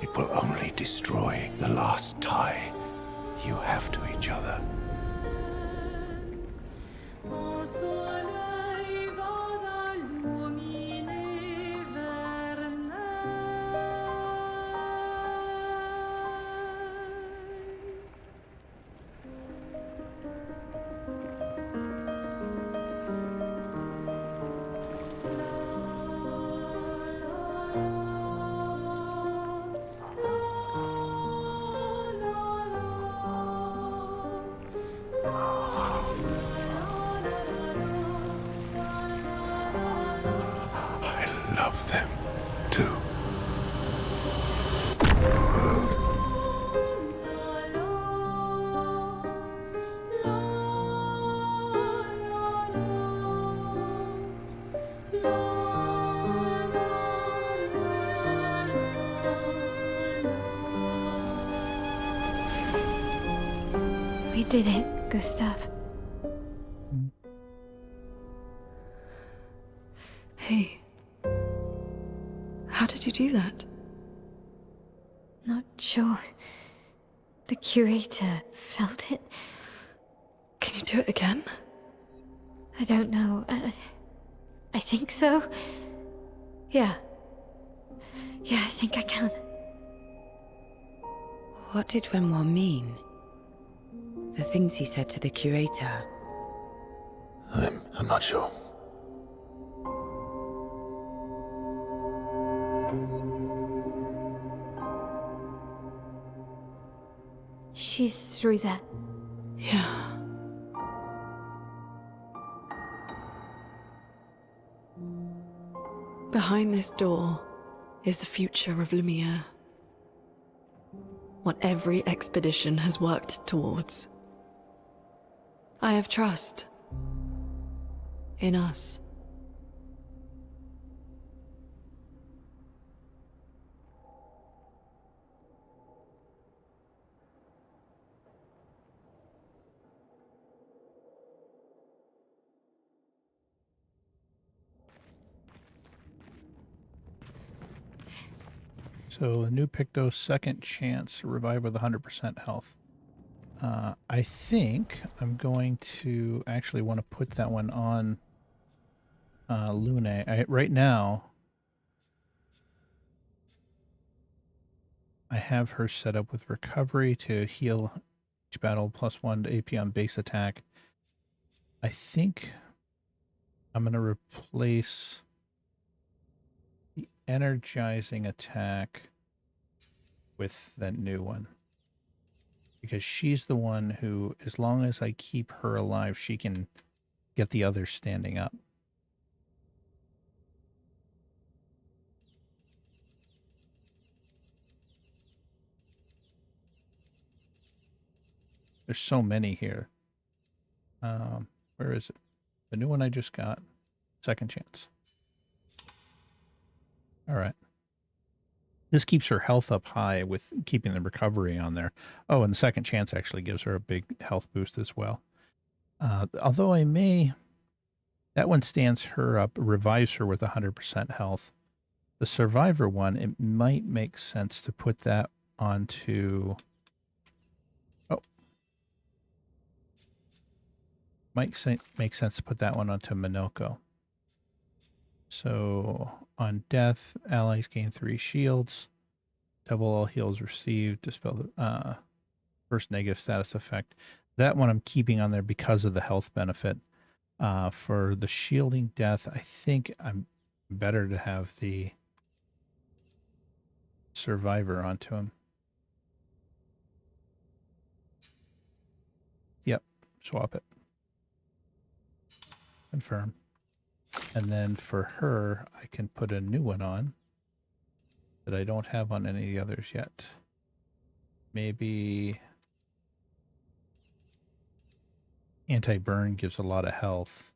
It will only destroy the last tie you have to each other. Au soleil va da lumine vernal. La, la, la, la. love them, too. We did it, Gustav. Hey. How did you do that? Not sure. The curator felt it. Can you do it again? I don't know. I think so. Yeah. Yeah, I think I can. What did Renoir mean? The things he said to the curator? I'm not sure. She's through there. Yeah. Behind this door is the future of Lumiere. What every expedition has worked towards. I have trust in us. So a new Picto second chance, revive with 100% health. I think I'm going to actually want to put that one on Lune. Right now, I have her set up with recovery to heal each battle +1 to AP on base attack. I think I'm going to replace the energizing attack with that new one. Because she's the one who, as long as I keep her alive, she can get the others standing up. There's so many here. Where is it? The new one I just got. Second chance. All right. This keeps her health up high with keeping the recovery on there. Oh, and the second chance actually gives her a big health boost as well. Although that one stands her up, revives her with 100% health. The survivor one, it might make sense to put that onto... Oh. Might make sense to put that one onto Minoko. So on death, allies gain 3 shields. Double all heals received. Dispel the first negative status effect. That one I'm keeping on there because of the health benefit. For the shielding death, I think I'm better to have the survivor onto him. Yep, swap it. Confirm. And then for her, I can put a new one on that I don't have on any of the others yet. Maybe anti-burn gives a lot of health.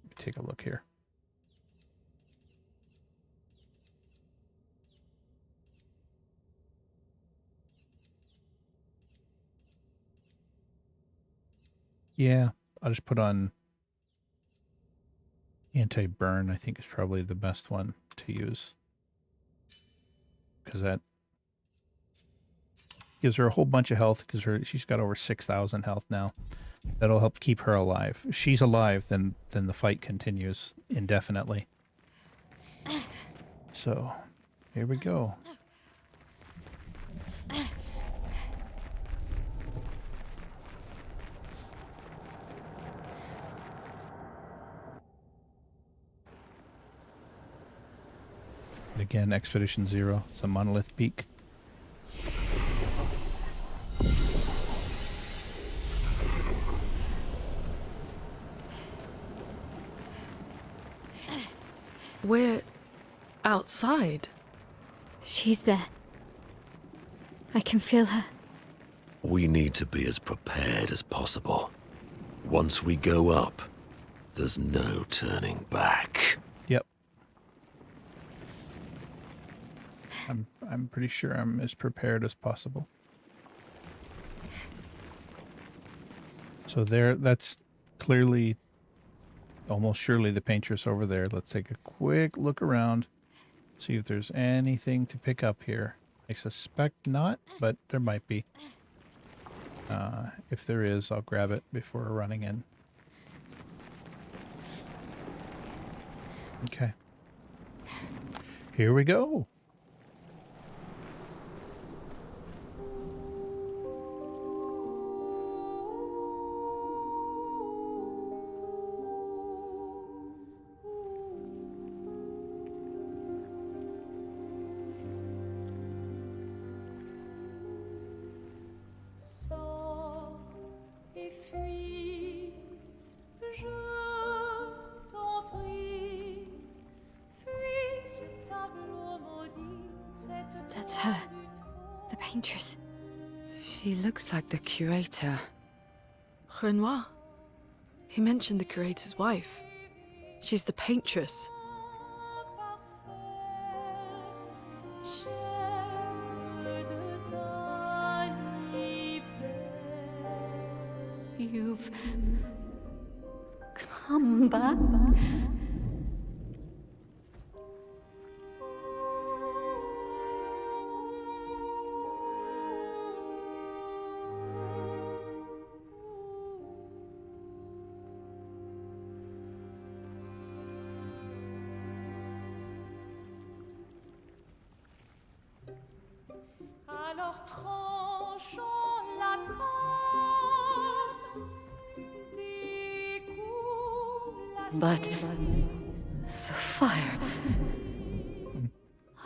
Let me take a look here. Yeah, I'll just put on anti-burn. I think is probably the best one to use. Because that gives her a whole bunch of health, because she's got over 6,000 health now. That'll help keep her alive. If she's alive, then the fight continues indefinitely. So, here we go. Again, Expedition 0. It's a monolith peak. We're outside. She's there. I can feel her. We need to be as prepared as possible. Once we go up, there's no turning back. Yep. I'm pretty sure I'm as prepared as possible. So that's clearly, almost surely the paintress over there. Let's take a quick look around, see if there's anything to pick up here. I suspect not, but there might be. If there is, I'll grab it before running in. Okay. Here we go. Sors et fuis, je t'en prie. Fuis ce tableau maudit, cette That's her. The paintress. She looks like the curator. Renoir. He mentioned the curator's wife. She's the paintress. You've come back. Alors tranchons la trame, découle la But the fire.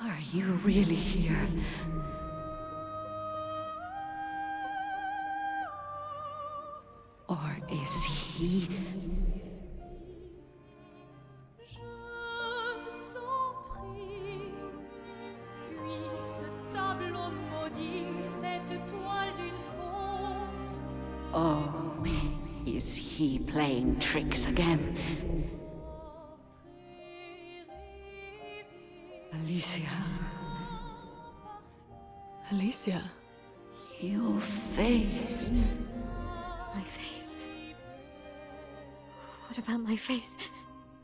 Are you really here? Or is he? Je t'en prie, fuis ce tableau maudit, cette toile d'une fausse. Oh, is he playing tricks again? Alicia, Alicia. your face. My face. What about my face?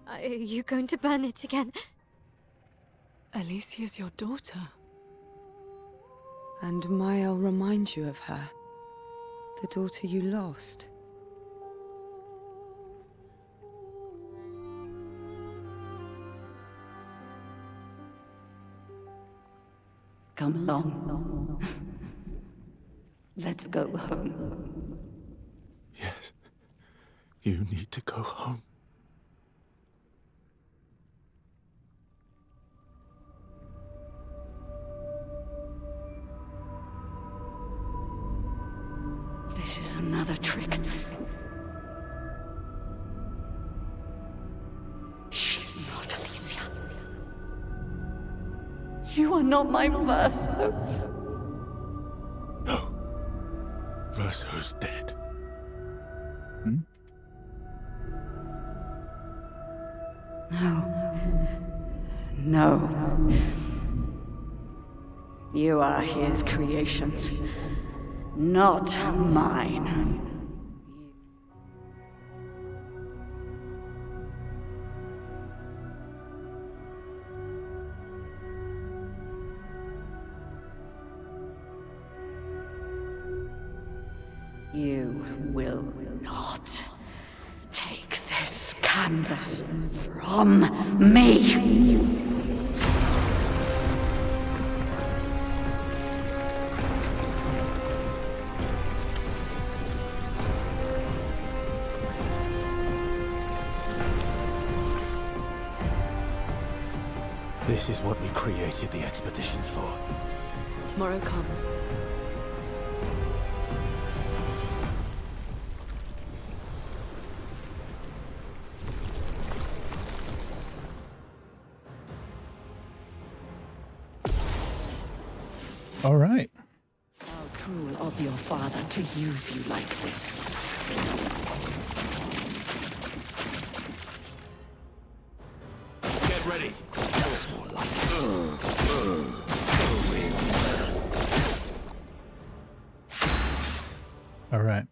Are you going to burn it again? Alicia's your daughter. And Mayel reminds you of her. The daughter you lost. Come along. Let's go home. Yes. You need to go home. This is another trick. She's not Alicia. You are not my Verso. No. Verso's dead. No. You are his creations, not mine. You will not take this canvas from me. This is what we created the expeditions for. Tomorrow comes. All right. How cruel of your father to use you like this. Get ready. That's more like All right.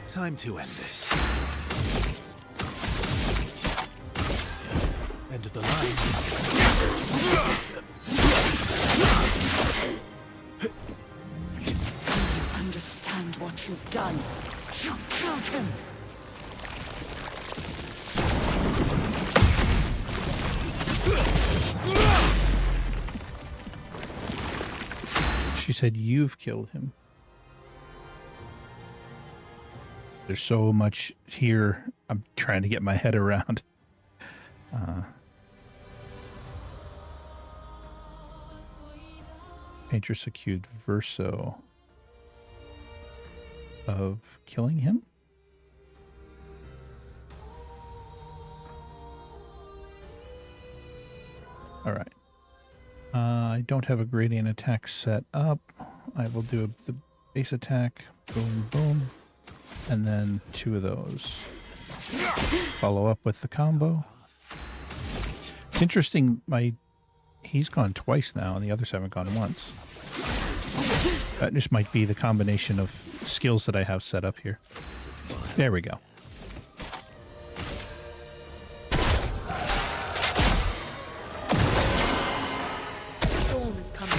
Time to end this. End of the line. Do you understand what you've done? You killed him! She said, "You've killed him." There's so much here I'm trying to get my head around. Painter's accused Verso of killing him? All right. I don't have a gradient attack set up. I will do the base attack. Boom, boom. And then 2 of those. Follow up with the combo. It's interesting, he's gone twice now, and the others haven't gone once. That just might be the combination of skills that I have set up here. There we go. Storm is coming.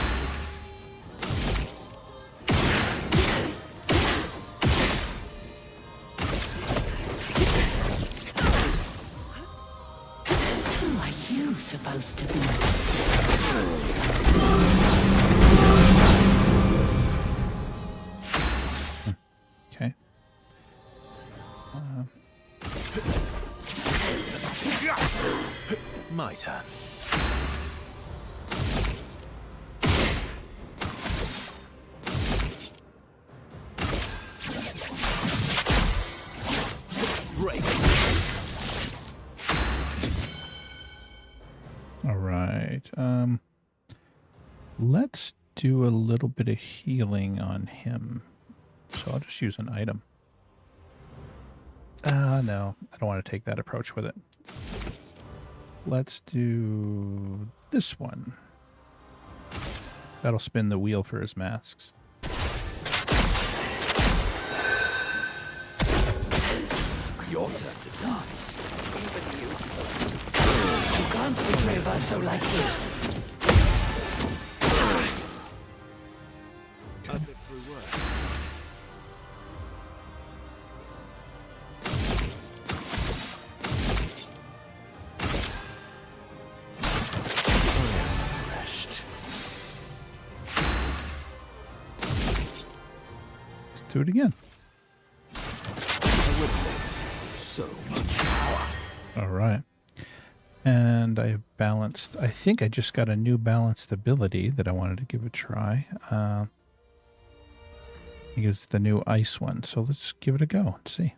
Who are you supposed to be? Okay. My turn. Break. All right. Let's do a little bit of healing on him. So I'll just use an item. No, I don't want to take that approach with it. Let's do this one. That'll spin the wheel for his masks. your turn to dance. Even you. You can't betray Verso like this. I've lived through worse. Do it again. So much power. All right. And I have balanced. I think I just got a new balanced ability that I wanted to give a try. I think it's the new ice one. So let's give it a go and see.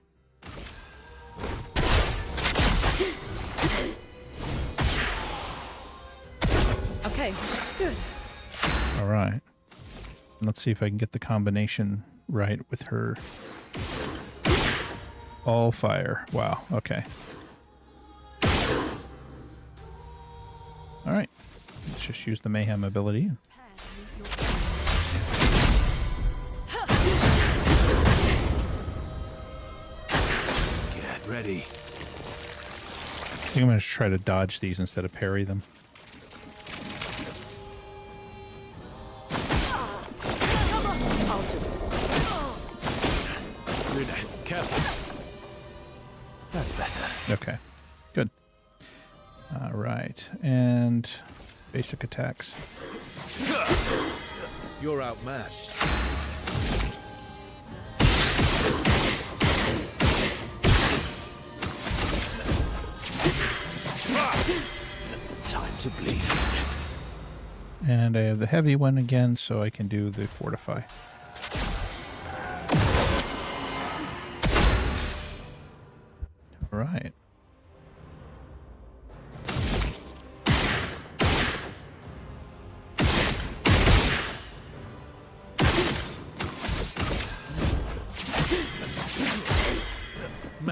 Okay, good. All right. Let's see if I can get the combination right with her. All fire. Wow. Okay. All right. Let's just use the mayhem ability. Get ready. I think I'm going to try to dodge these instead of parry them. Careful. That's better. Okay. Good. All right. And basic attacks. You're outmatched. Time to bleed. And I have the heavy one again, so I can do the fortify. All right.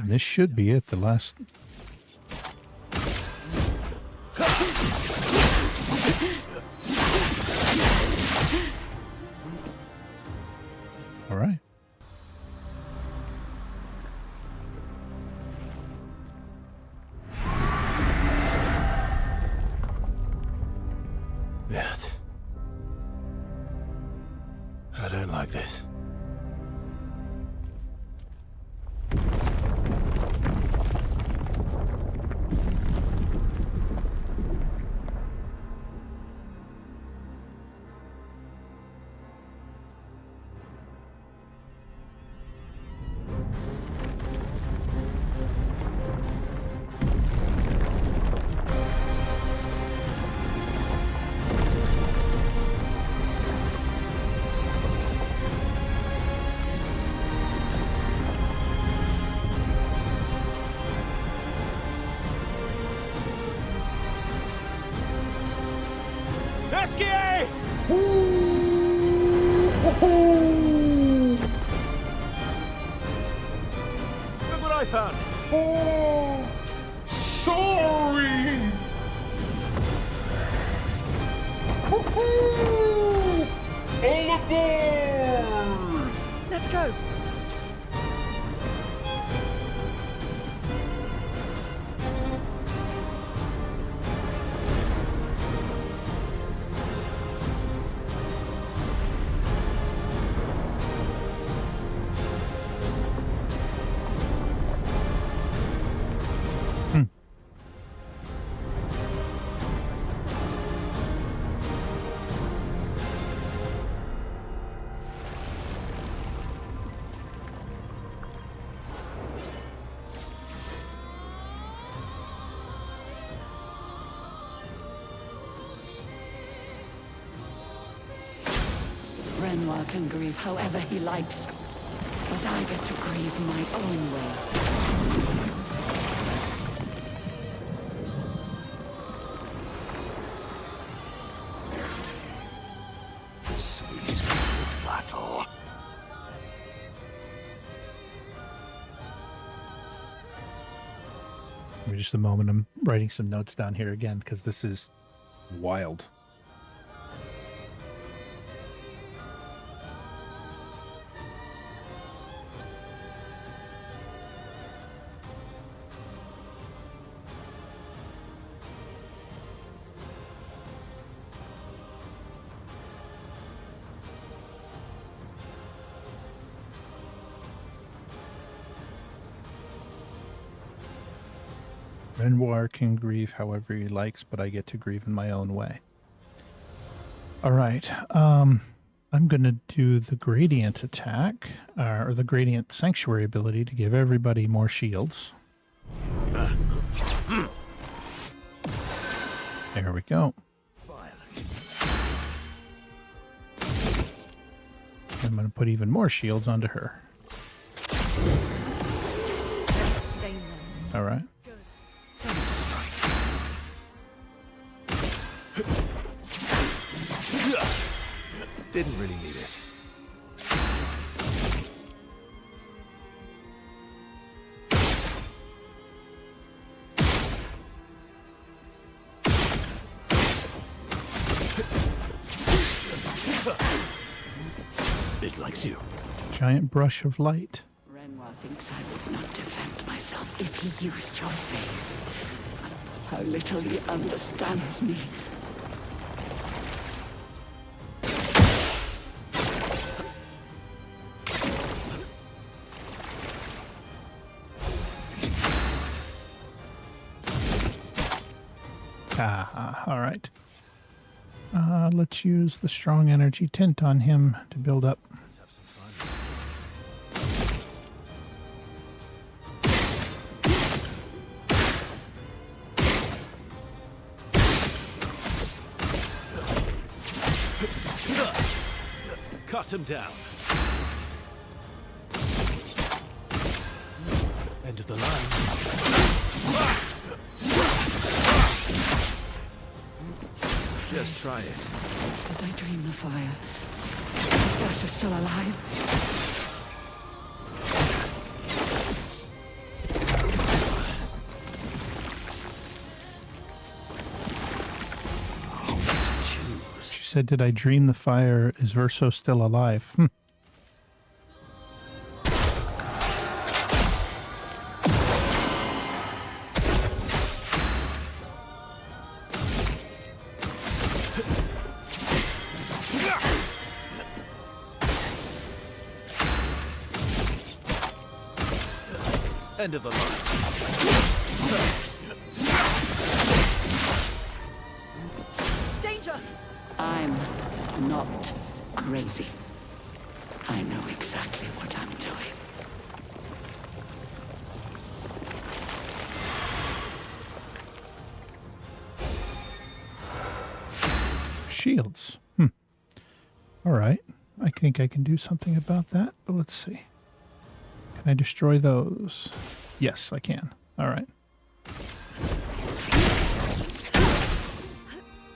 And this should be it. The last. All right. Bert. I don't like this. Esquier! Look what I found. Oh, sorry. All aboard! Let's go. Renoir can grieve however he likes, but I get to grieve my own way. Sweet battle. Give me just a moment. I'm writing some notes down here again because this is wild. Renoir can grieve however he likes, but I get to grieve in my own way. All right. I'm going to do the gradient attack, or the gradient sanctuary ability to give everybody more shields. There we go. I'm going to put even more shields onto her. All right. Didn't really need it. It likes you. Giant brush of light. Renoir thinks I would not defend myself if he used your face. How little he understands me. All right. Let's use the strong energy tint on him to build up. Let's have some fun. Cut him down. End of the line. Just try it. Did I dream the fire? Is Vasher still alive? said, did I dream the fire? Is Verso still alive? End of the line. Danger! I'm not crazy. I know exactly what I'm doing. Shields. All right. I think I can do something about that, but let's see. Can I destroy those? Yes, I can. All right.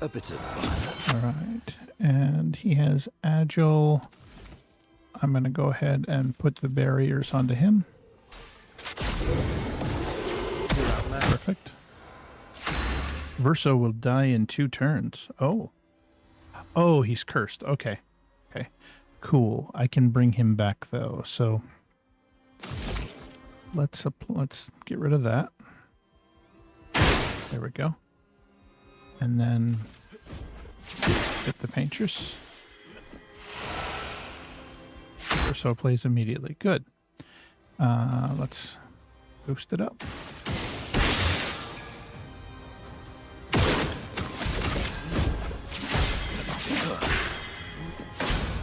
A bit of violence. All right. And he has agile. I'm going to go ahead and put the barriers onto him. Perfect. Verso will die in 2 turns. Oh. Oh, he's cursed. Okay. Okay. Cool. I can bring him back though. So let's get rid of that. There we go. And then get the painters. Verso plays immediately. Good. Let's boost it up.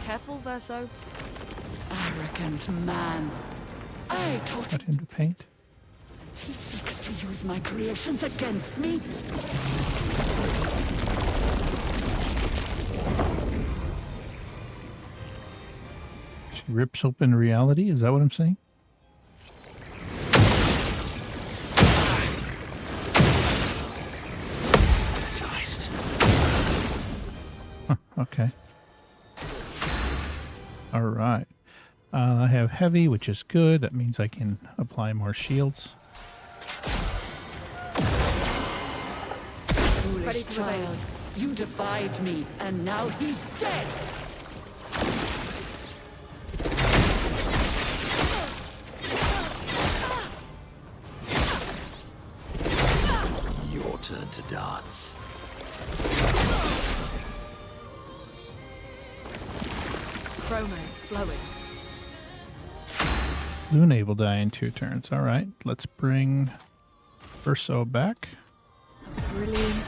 Careful, Verso. Arrogant man. I taught Got him to paint. he seeks to use my creations against me. She rips open reality. Is that what I'm saying? Huh, okay. All right. I have heavy, which is good. That means I can apply more shields. Foolish child, you defied me, and now he's dead. Your turn to dance. Chroma is flowing. Lune will die in 2 turns. All right. Let's bring Verso back. Brilliant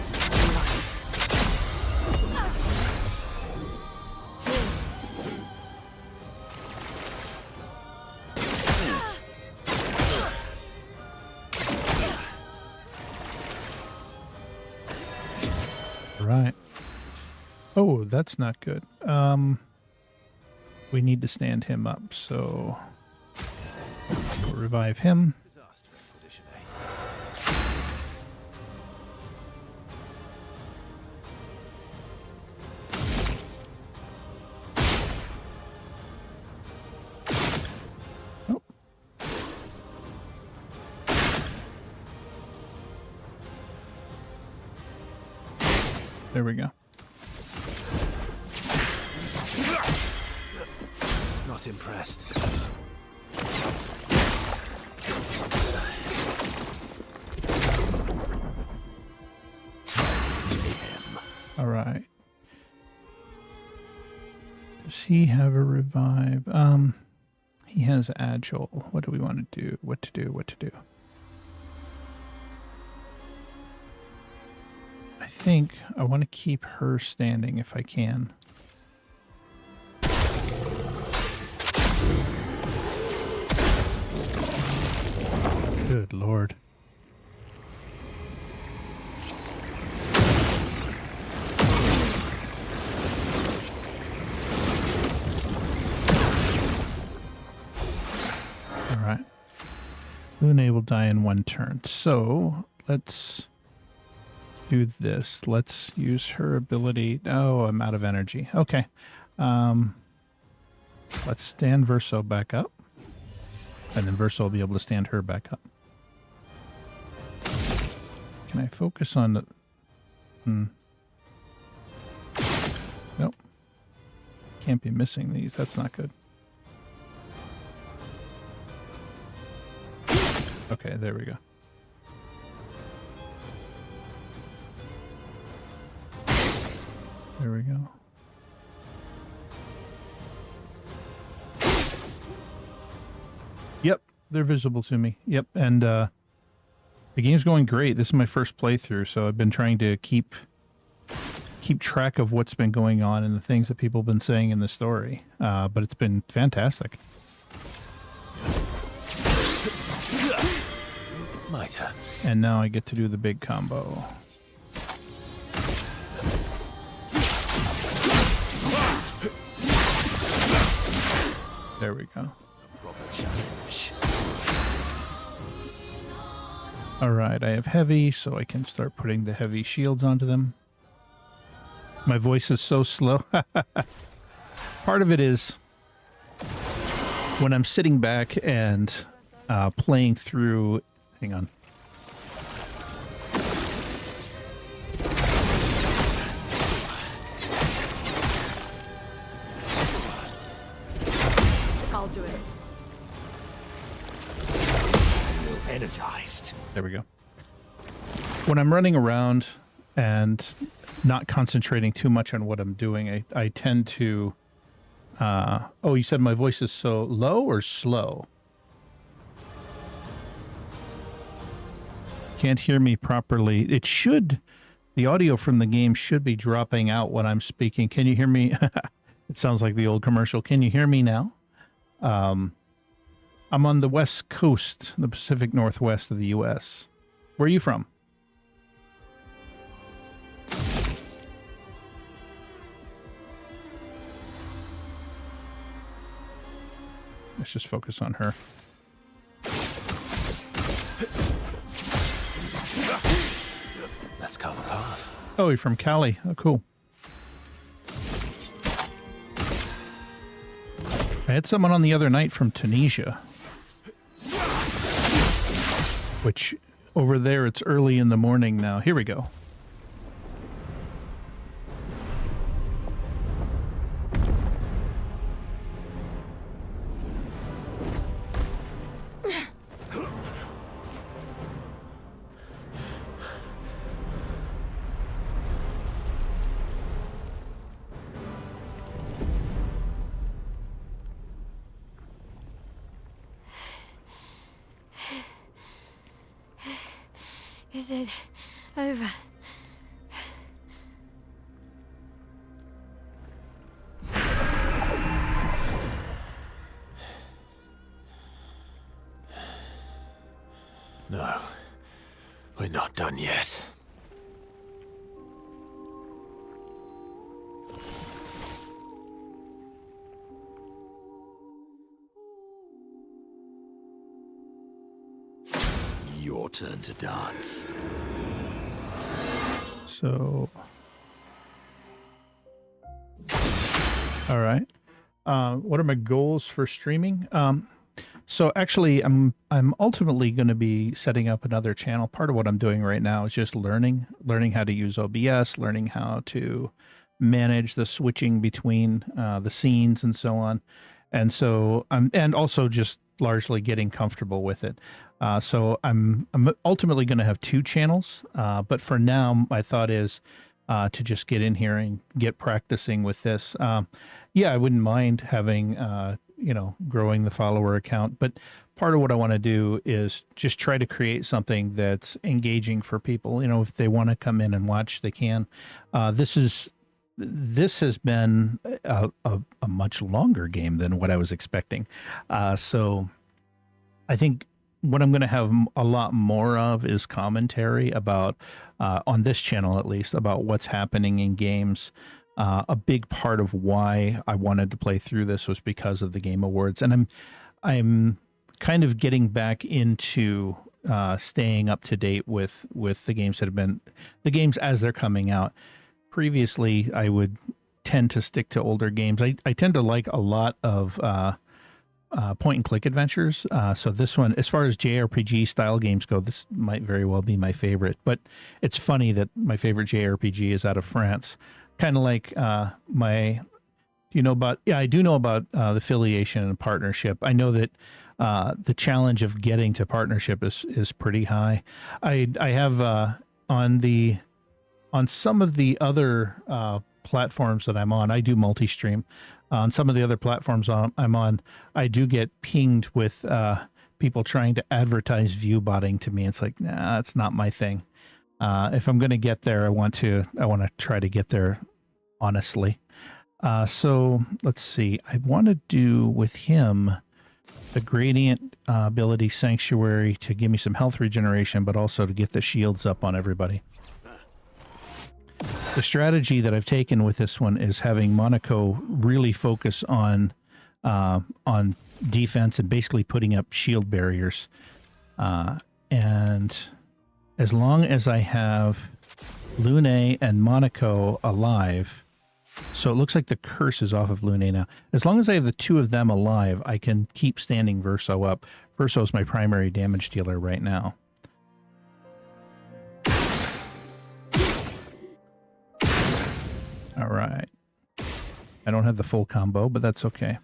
Right. Oh, that's not good. We need to stand him up, so we'll revive him. Disaster expedition, Oh. There we go. Not impressed. All right. Does he have a revive? He has agile. What do we want to do? What to do? What to do? I think I want to keep her standing if I can. Good Lord. All right. Lune will die in 1 turn. So let's do this. Let's use her ability. Oh, I'm out of energy. Okay. Let's stand Verso back up. And then Verso will be able to stand her back up. Can I focus on the... can't be missing these. That's not good. Okay, there we go. There we go. Yep, they're visible to me. Yep, and the game's going great. This is my first playthrough, so I've been trying to keep track of what's been going on and the things that people have been saying in the story. But it's been fantastic. My turn. And now I get to do the big combo. There we go. A proper challenge. Alright, I have heavy, so I can start putting the heavy shields onto them. My voice is so slow. Part of it is when I'm sitting back and playing through... Hang on. I'll do it. Energized. There we go. When I'm running around and not concentrating too much on what I'm doing, I tend to... oh, you said my voice is so low or slow? Can't hear me properly. It should... The audio from the game should be dropping out when I'm speaking. Can you hear me? It sounds like the old commercial. Can you hear me now? I'm on the West Coast, the Pacific Northwest of the U.S. Where are you from? Let's just focus on her. Let's carve a path. Oh, you're from Cali. Oh, cool. I had someone on the other night from Tunisia. Which, over there, it's early in the morning now. Here we go. Is it over? No, we're not done yet. Your turn to dance. So... All right. What are my goals for streaming? So actually, I'm ultimately going to be setting up another channel. Part of what I'm doing right now is just learning how to use OBS, learning how to manage the switching between the scenes and so on. And so and also just largely getting comfortable with it. So I'm ultimately going to have two channels, but for now, my thought is to just get in here and get practicing with this. Yeah, I wouldn't mind having, growing the follower account, but part of what I want to do is just try to create something that's engaging for people. You know, if they want to come in and watch, they can. This has been a much longer game than what I was expecting. So I think what I'm going to have a lot more of is commentary about, on this channel at least, about what's happening in games. A big part of why I wanted to play through this was because of the Game Awards, and I'm kind of getting back into staying up to date with the games that have been the games as they're coming out. Previously, I would tend to stick to older games. I tend to like a lot of point and click adventures. So this one, as far as JRPG style games go, this might very well be my favorite. But it's funny that my favorite JRPG is out of France. Kind of like do Do you know about? Yeah, I do know about the affiliation and partnership. I know that the challenge of getting to partnership is pretty high. I have on some of the other platforms that I'm on. I do multi-stream. On some of the other platforms I'm on, I do get pinged with people trying to advertise view botting to me. It's like, nah, that's not my thing. If I'm going to get there, I want to try to get there honestly. So let's see. I want to do with him the gradient ability sanctuary to give me some health regeneration, but also to get the shields up on everybody. The strategy that I've taken with this one is having Monaco really focus on defense and basically putting up shield barriers. And as long as I have Lune and Monaco alive, so it looks like the curse is off of Lune now. As long as I have the two of them alive, I can keep standing Verso up. Verso is my primary damage dealer right now. All right. I don't have the full combo, but that's okay.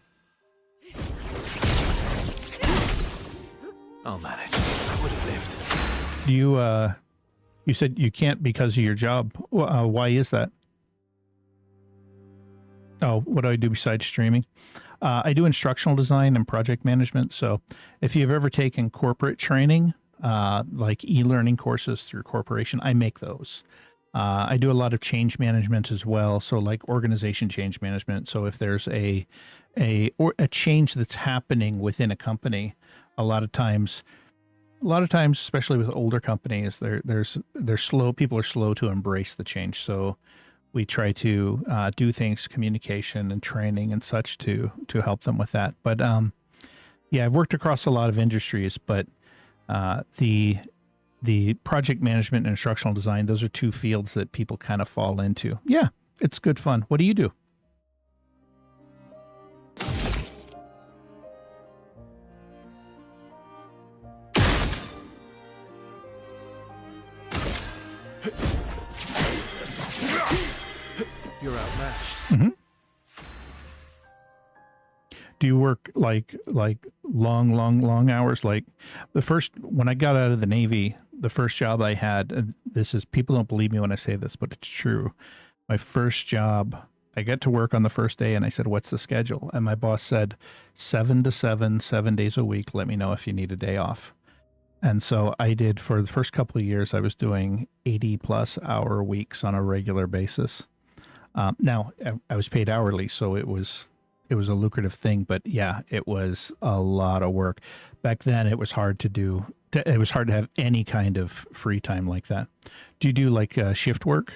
I'll manage. I would have lived. Do you, you said you can't because of your job. Why is that? Oh, what do I do besides streaming? I do instructional design and project management. So if you've ever taken corporate training, like e-learning courses through corporation, I make those. I do a lot of change management as well. So like organization change management. So if there's a change that's happening within a company, a lot of times, especially with older companies, they're slow. People are slow to embrace the change. So we try to do things, communication and training and such to help them with that. But yeah, I've worked across a lot of industries, but the project management and instructional design, those are two fields that people kind of fall into. Yeah, it's good fun. What do you do? You're outmatched. Mm-hmm. Do you work like long hours? Like when I got out of the Navy, the first job I had, and this is, people don't believe me when I say this, but it's true. My first job, I got to work on the first day and I said, what's the schedule? And my boss said 7 to 7, 7 days a week. Let me know if you need a day off. And so I did. For the first couple of years, I was doing 80+ hour weeks on a regular basis. Now I was paid hourly, so it was a lucrative thing, but yeah, it was a lot of work. Back then it was hard to do. It was hard to have any kind of free time like that. Do you do like shift work?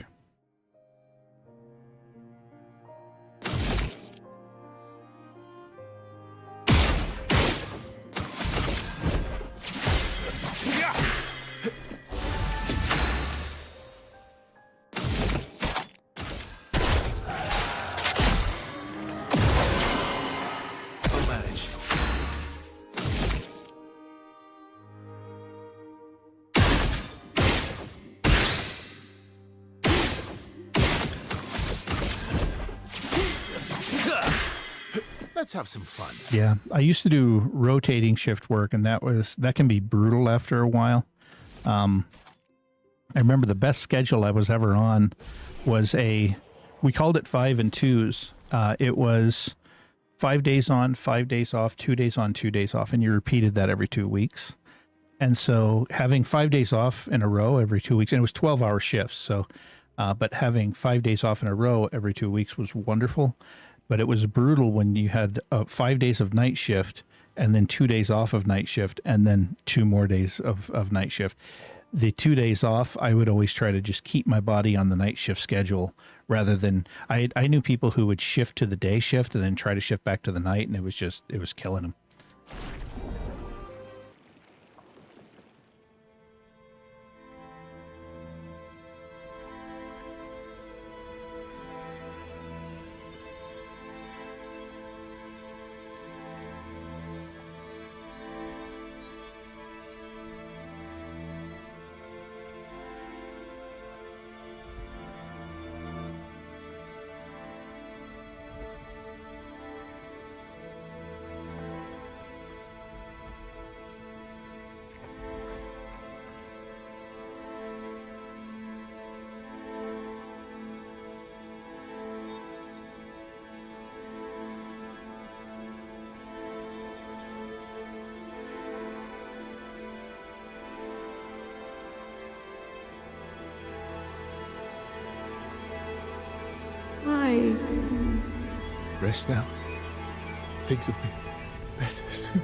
Let's have some fun. Yeah, I used to do rotating shift work, and that can be brutal after a while. I remember the best schedule I was ever on was we called it 5 and 2s. It was 5 days on, 5 days off, 2 days on, 2 days off, and you repeated that every 2 weeks. And so having 5 days off in a row every 2 weeks, and it was 12-hour shifts. So, but having 5 days off in a row every 2 weeks was wonderful. But it was brutal when you had 5 days of night shift and then 2 days off of night shift and then 2 more days of night shift. The 2 days off, I would always try to just keep my body on the night shift schedule rather than, I knew people who would shift to the day shift and then try to shift back to the night, and it was killing them. Rest now. Things will be better soon.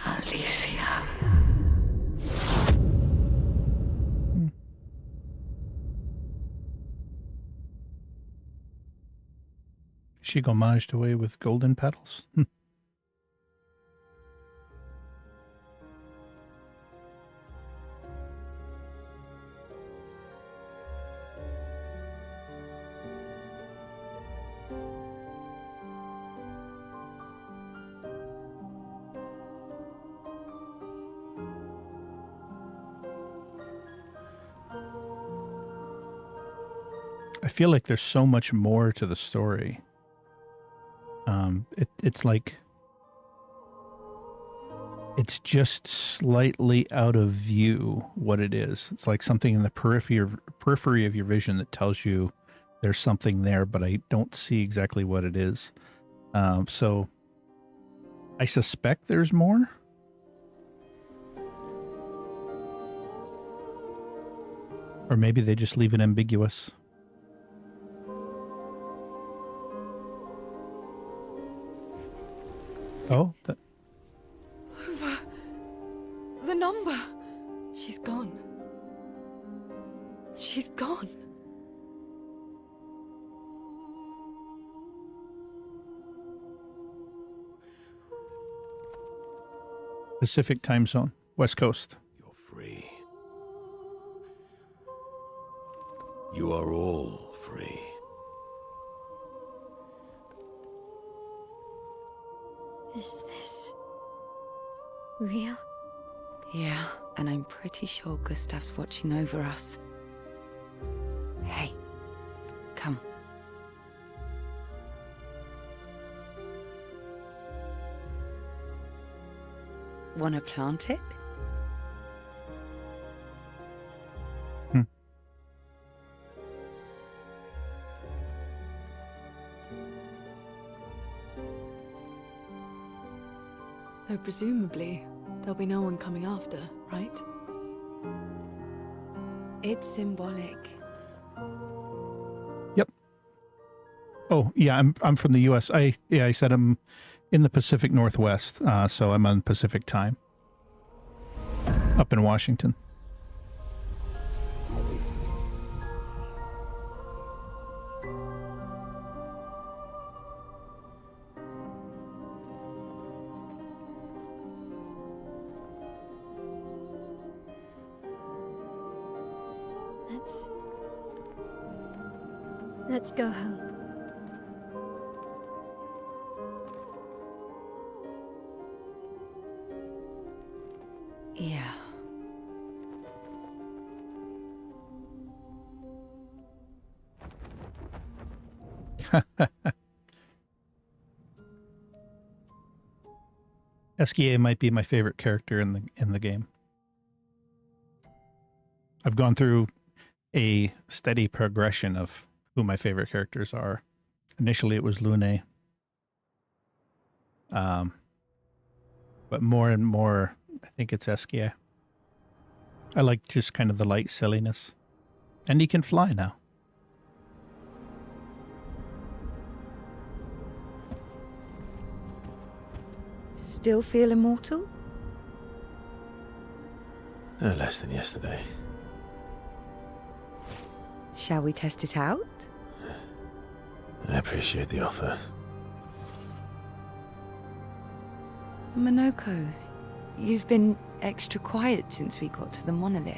Alicia. She gomaged away with golden petals. I feel like there's so much more to the story. It's like it's just slightly out of view what it is. It's like something in the periphery of your vision that tells you there's something there, but I don't see exactly what it is. So I suspect there's more. Or maybe they just leave it ambiguous. Oh, Over. The number. She's gone. She's gone. Pacific time zone, West Coast. You're free. You are all free. Is this real? Yeah, and I'm pretty sure Gustav's watching over us. Hey, come. Wanna plant it? Though presumably, there'll be no one coming after, right? It's symbolic. Yep. Oh, yeah, I'm from the US. I said I'm in the Pacific Northwest, so I'm on Pacific time. Up in Washington. Let's go home. Yeah. Eskia might be my favorite character in the game. I've gone through a steady progression of who my favorite characters are. Initially, it was Lune. But more and more, I think it's Eskia. I like just kind of the light silliness. And he can fly now. Still feel immortal? Less than yesterday. Shall we test it out? I appreciate the offer. Monoko, you've been extra quiet since we got to the monolith.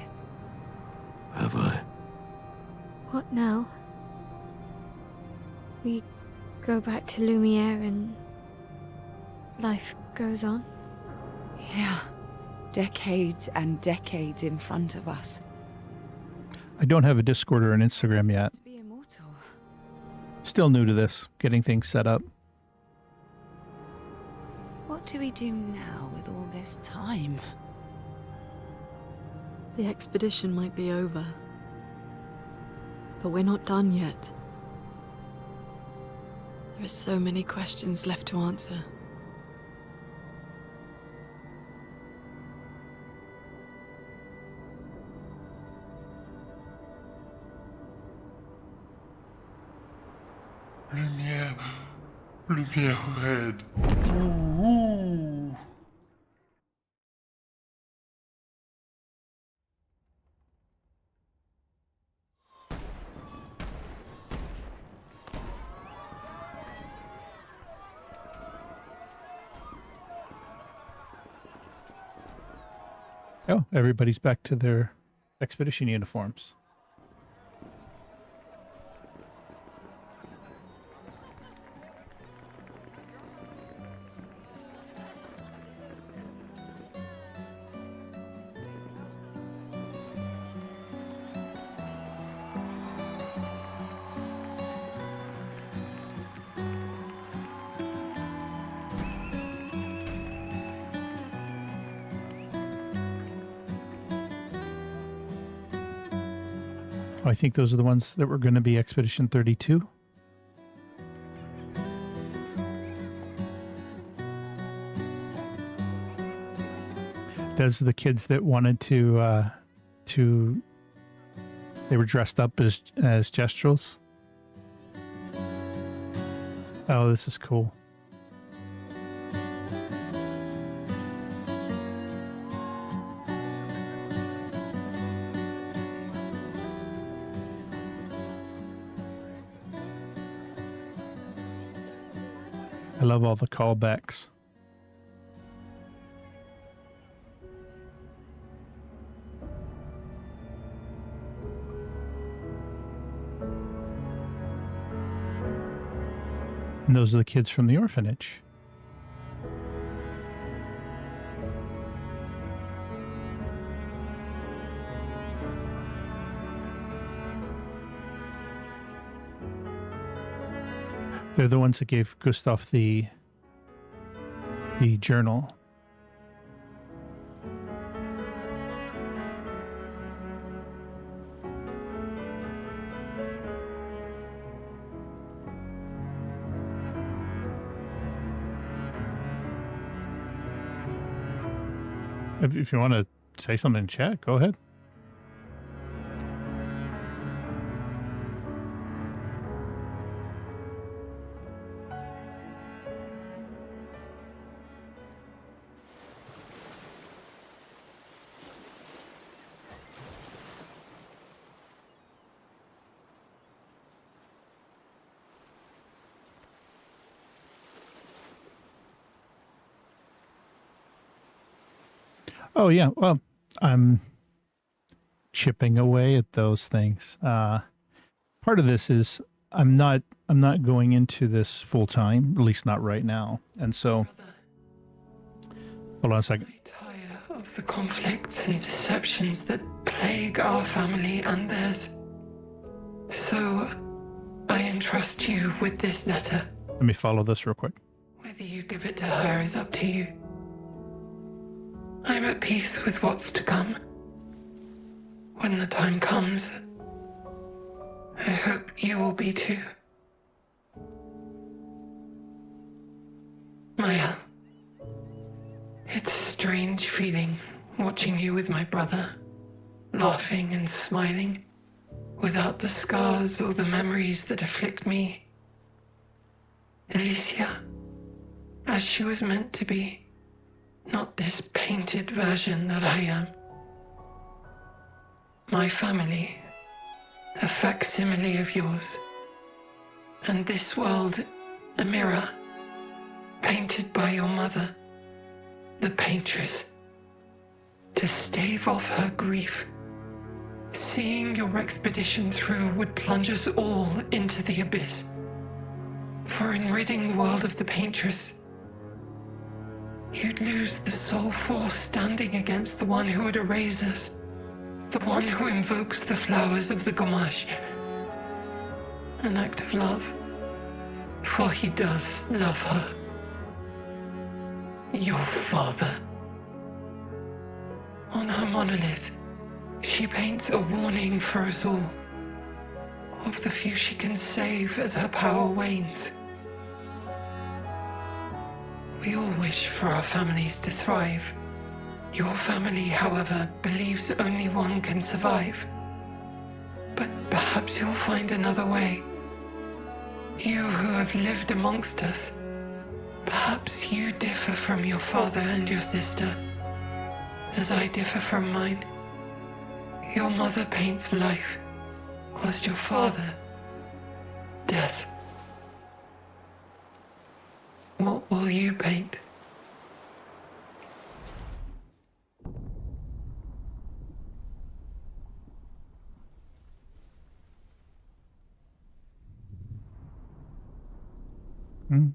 Have I? What now? We go back to Lumiere and life goes on? Yeah. Decades and decades in front of us. I don't have a Discord or an Instagram yet. To be immortal. Still new to this, getting things set up. What do we do now with all this time? The expedition might be over, but we're not done yet. There are so many questions left to answer. Lumiere red. Ooh. Oh, everybody's back to their expedition uniforms. I think those are the ones that were going to be Expedition 32. Those are the kids that wanted to they were dressed up as Jestrels. Oh, this is cool. I love all the callbacks. And those are the kids from the orphanage. They're the ones that gave Gustav the journal. If you want to say something in chat, go ahead. Oh yeah, well, I'm chipping away at those things. Part of this is I'm not going into this full time, at least not right now. And so, hold on a second. I tire of the conflicts and deceptions that plague our family and theirs. So, I entrust you with this letter. Let me follow this real quick. Whether you give it to her is up to you. I'm at peace with what's to come. When the time comes, I hope you will be too. Maya, it's a strange feeling watching you with my brother, laughing and smiling, without the scars or the memories that afflict me. Alicia, as she was meant to be. Not this painted version that I am. My family, a facsimile of yours, and this world, a mirror, painted by your mother, the paintress, to stave off her grief. Seeing your expedition through would plunge us all into the abyss. For in ridding the world of the paintress, you'd lose the sole force standing against the one who would erase us, the one who invokes the flowers of the Gamash. An act of love, for he does love her. Your father. On her monolith, she paints a warning for us all, of the few she can save as her power wanes. We all wish for our families to thrive. Your family, however, believes only one can survive. But perhaps you'll find another way. You who have lived amongst us, perhaps you differ from your father and your sister, as I differ from mine. Your mother paints life, whilst your father, death. What will you paint? Hmm.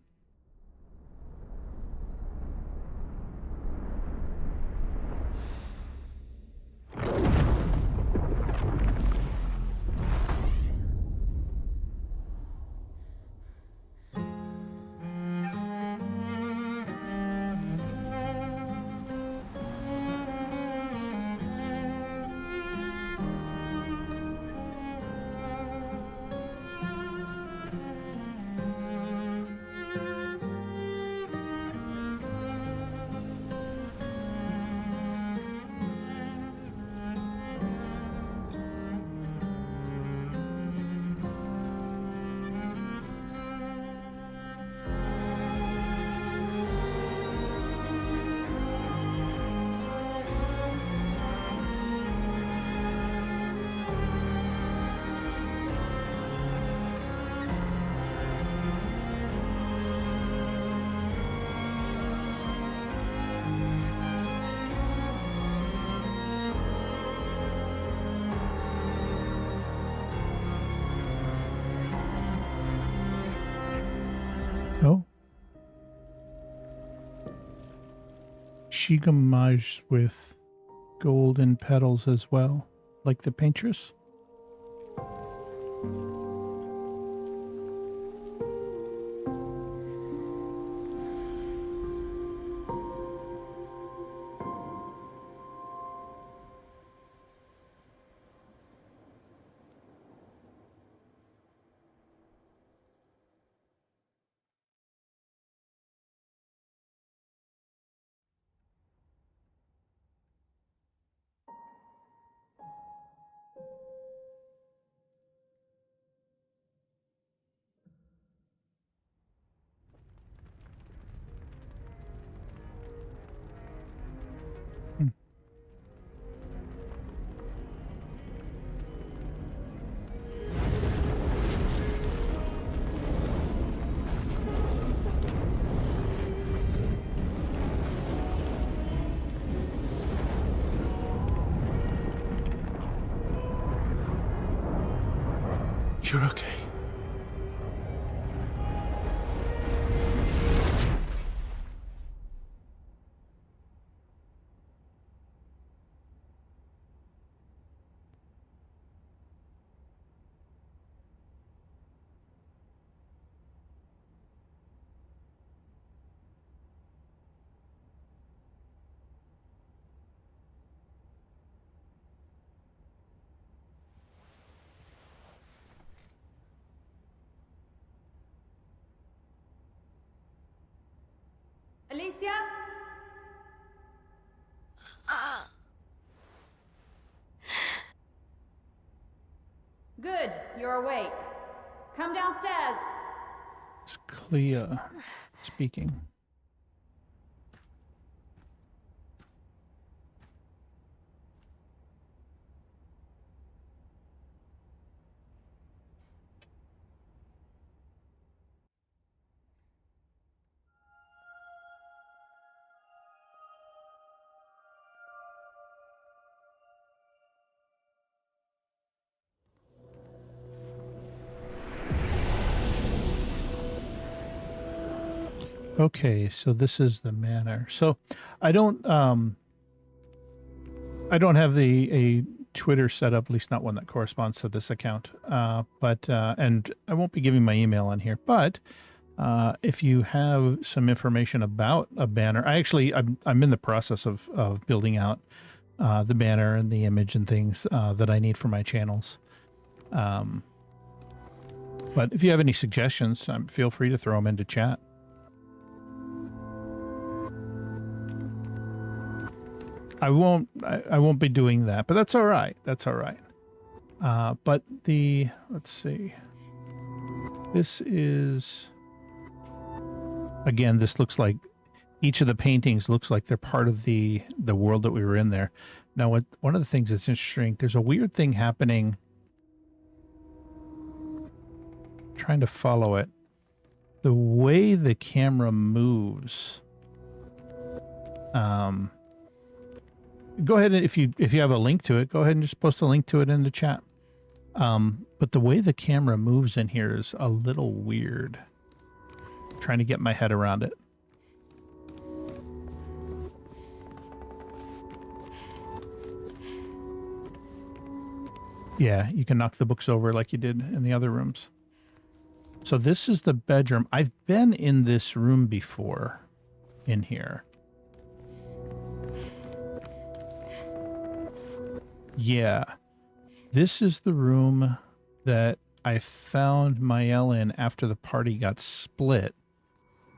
Oh. Shigamaj with golden petals as well, like the paintress. You're okay. Alicia? Good, you're awake. Come downstairs. It's Clea speaking. Okay, so this is the manor. So I don't have a Twitter set up, at least not one that corresponds to this account. But and I won't be giving my email on here. But if you have some information about a banner, I'm in the process of building out the banner and the image and things that I need for my channels. But if you have any suggestions, feel free to throw them into chat. I won't be doing that, but that's all right. That's all right. But let's see. This is, again, this looks like each of the paintings looks like they're part of the world that we were in there. Now, one of the things that's interesting, there's a weird thing happening. Trying to follow it. The way the camera moves. Go ahead, and if you have a link to it, go ahead and just post a link to it in the chat. But the way the camera moves in here is a little weird. Trying to get my head around it. Yeah, you can knock the books over like you did in the other rooms. So this is the bedroom. I've been in this room before in here. Yeah, this is the room that I found Maëlle in after the party got split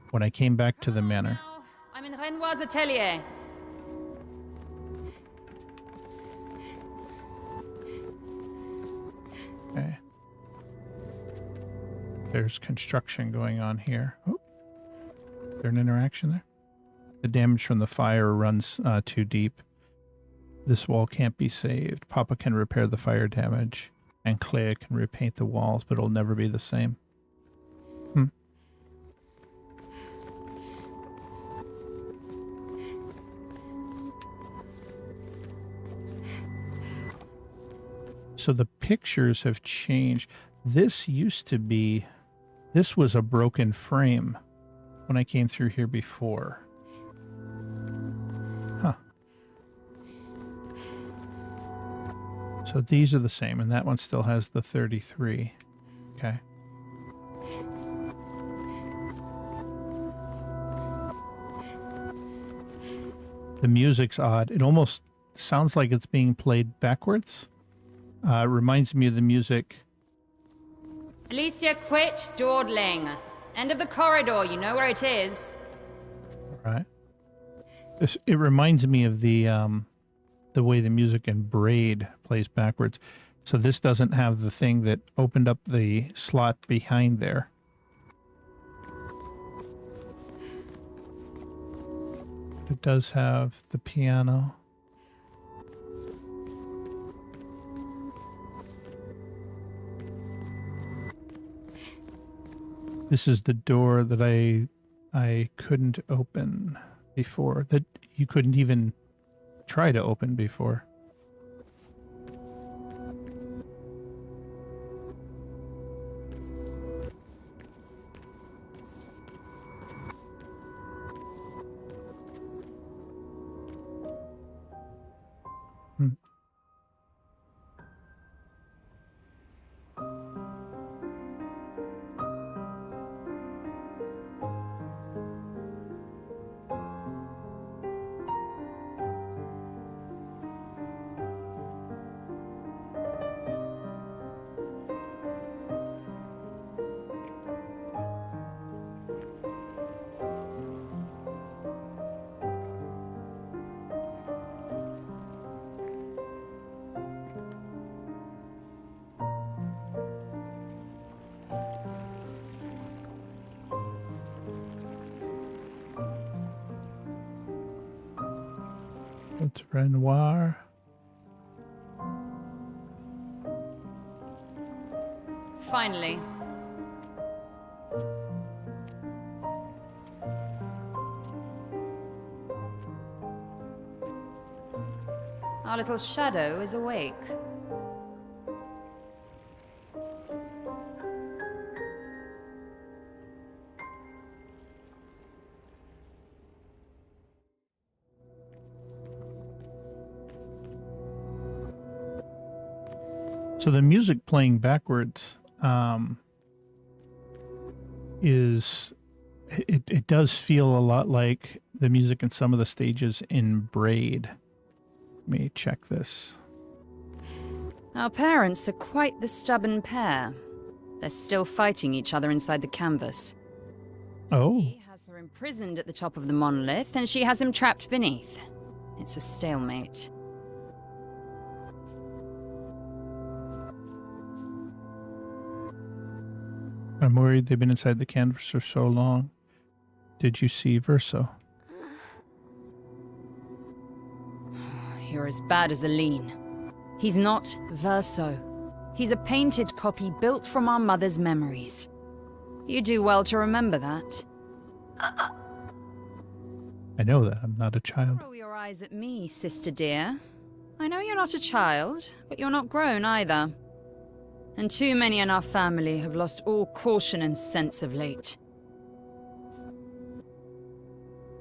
when I came back to the manor. I'm in Renoir's atelier. Okay. There's construction going on here. Oh, is there an interaction there? The damage from the fire runs too deep. This wall can't be saved. Papa can repair the fire damage, and Claire can repaint the walls, but it'll never be the same. So the pictures have changed. This was a broken frame when I came through here before. Huh. So these are the same, and that one still has the 33. Okay. The music's odd. It almost sounds like it's being played backwards. It reminds me of the music. Alicia, quit dawdling. End of the corridor, you know where it is. All right. It reminds me of the way the music in Braid plays backwards. So this doesn't have the thing that opened up the slot behind there. It does have the piano. This is the door that I couldn't open before, that you couldn't even try to open before. It's Renoir. Finally. Our little shadow is awake. So the music playing backwards it does feel a lot like the music in some of the stages in Braid. Let me check this. Our parents are quite the stubborn pair. They're still fighting each other inside the canvas. Oh. He has her imprisoned at the top of the monolith, and she has him trapped beneath. It's a stalemate. I'm worried they've been inside the canvas for so long. Did you see Verso? You're as bad as Aline. He's not Verso. He's a painted copy built from our mother's memories. You do well to remember that. I know that. I'm not a child. Roll your eyes at me, sister dear. I know you're not a child, but you're not grown either. And too many in our family have lost all caution and sense of late.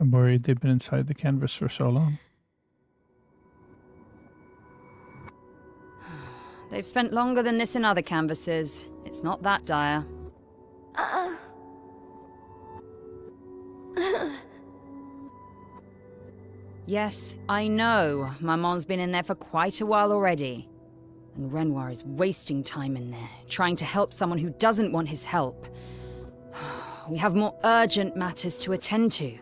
I'm worried they've been inside the canvas for so long. They've spent longer than this in other canvases. It's not that dire. Yes, I know. Maman's been in there for quite a while already. And Renoir is wasting time in there, trying to help someone who doesn't want his help. We have more urgent matters to attend to.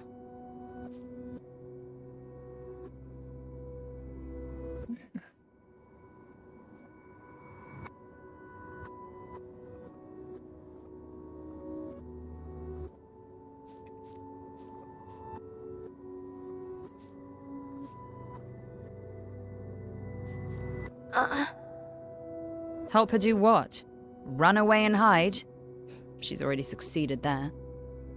Help her do what? Run away and hide? She's already succeeded there.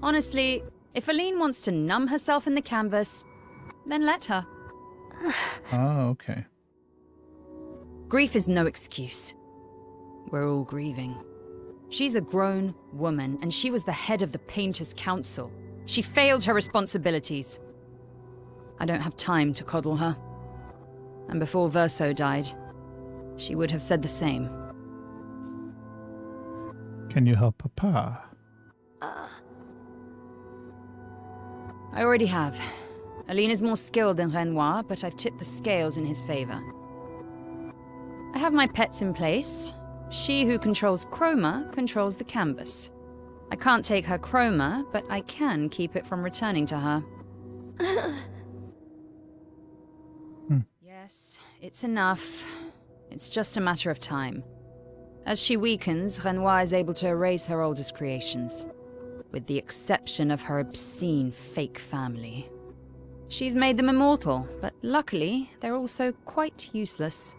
Honestly, if Aline wants to numb herself in the canvas, then let her. Oh, okay. Grief is no excuse. We're all grieving. She's a grown woman, and she was the head of the Painters' Council. She failed her responsibilities. I don't have time to coddle her. And before Verso died, she would have said the same. Can you help Papa? I already have. Aline is more skilled than Renoir, but I've tipped the scales in his favor. I have my pets in place. She who controls chroma controls the canvas. I can't take her chroma, but I can keep it from returning to her. Yes, it's enough. It's just a matter of time. As she weakens, Renoir is able to erase her oldest creations, with the exception of her obscene fake family. She's made them immortal, but luckily, they're also quite useless.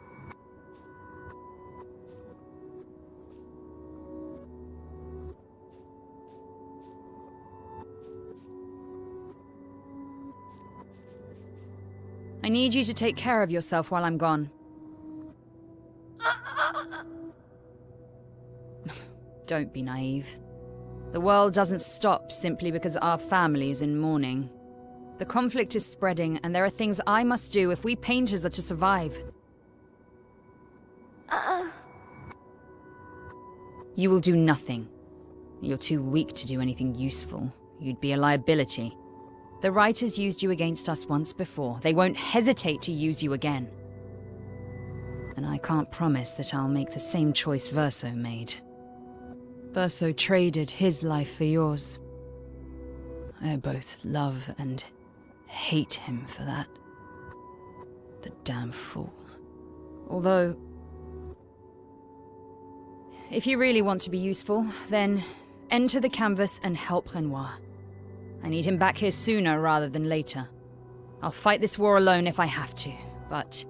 I need you to take care of yourself while I'm gone. Don't be naive. The world doesn't stop simply because our family is in mourning. The conflict is spreading, and there are things I must do if we painters are to survive. You will do nothing. You're too weak to do anything useful. You'd be a liability. The writers used you against us once before. They won't hesitate to use you again. And I can't promise that I'll make the same choice Verso made. Verso traded his life for yours. I both love and hate him for that. The damn fool. Although, if you really want to be useful, then enter the canvas and help Renoir. I need him back here sooner rather than later. I'll fight this war alone if I have to, but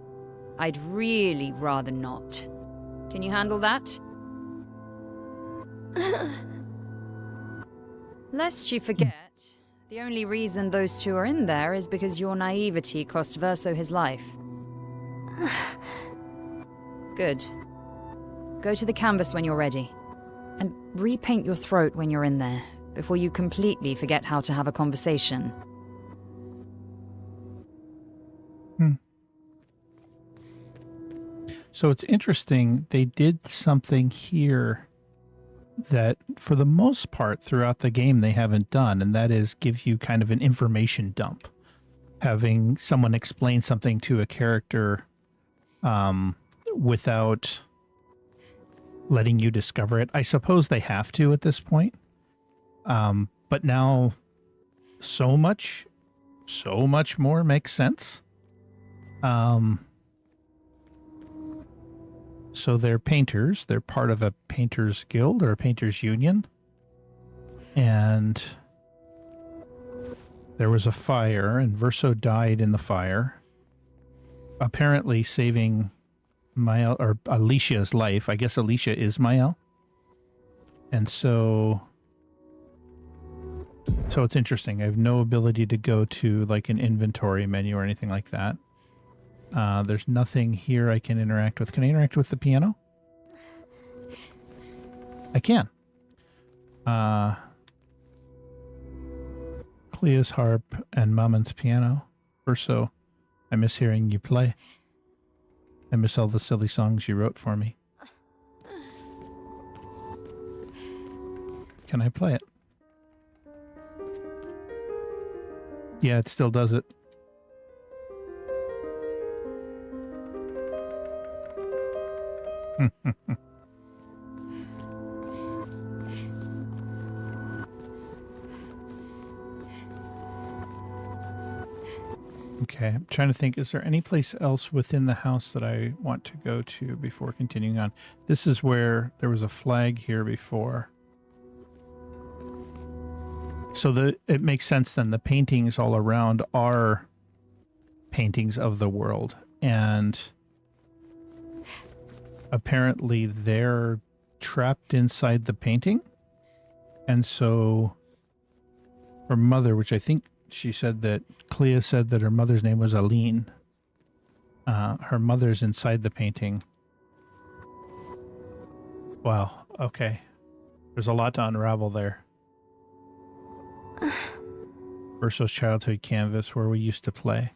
I'd really rather not. Can you handle that? Lest you forget, the only reason those two are in there is because your naivety cost Verso his life. Good. Go to the canvas when you're ready. And repaint your throat when you're in there, before you completely forget how to have a conversation. So it's interesting. They did something here that, for the most part, throughout the game, they haven't done, and that is give you kind of an information dump. Having someone explain something to a character without letting you discover it. I suppose they have to at this point. But now so much more makes sense. So they're painters. They're part of a painters guild or a painters union. And there was a fire, and Verso died in the fire, apparently saving Mael, or Alicia's life. I guess Alicia is Mael. And so it's interesting. I have no ability to go to like an inventory menu or anything like that. There's nothing here I can interact with. Can I interact with the piano? I can. Clea's harp and Mamon's piano. Verso, I miss hearing you play. I miss all the silly songs you wrote for me. Can I play it? Yeah, it still does it. Okay, I'm trying to think, is there any place else within the house that I want to go to before continuing on? This is where there was a flag here before. So it makes sense then. The paintings all around are paintings of the world. And apparently they're trapped inside the painting. And so her mother, which I think she said that Clea said that her mother's name was Aline. Her mother's inside the painting. Wow. Okay. There's a lot to unravel there. Verso's childhood canvas where we used to play.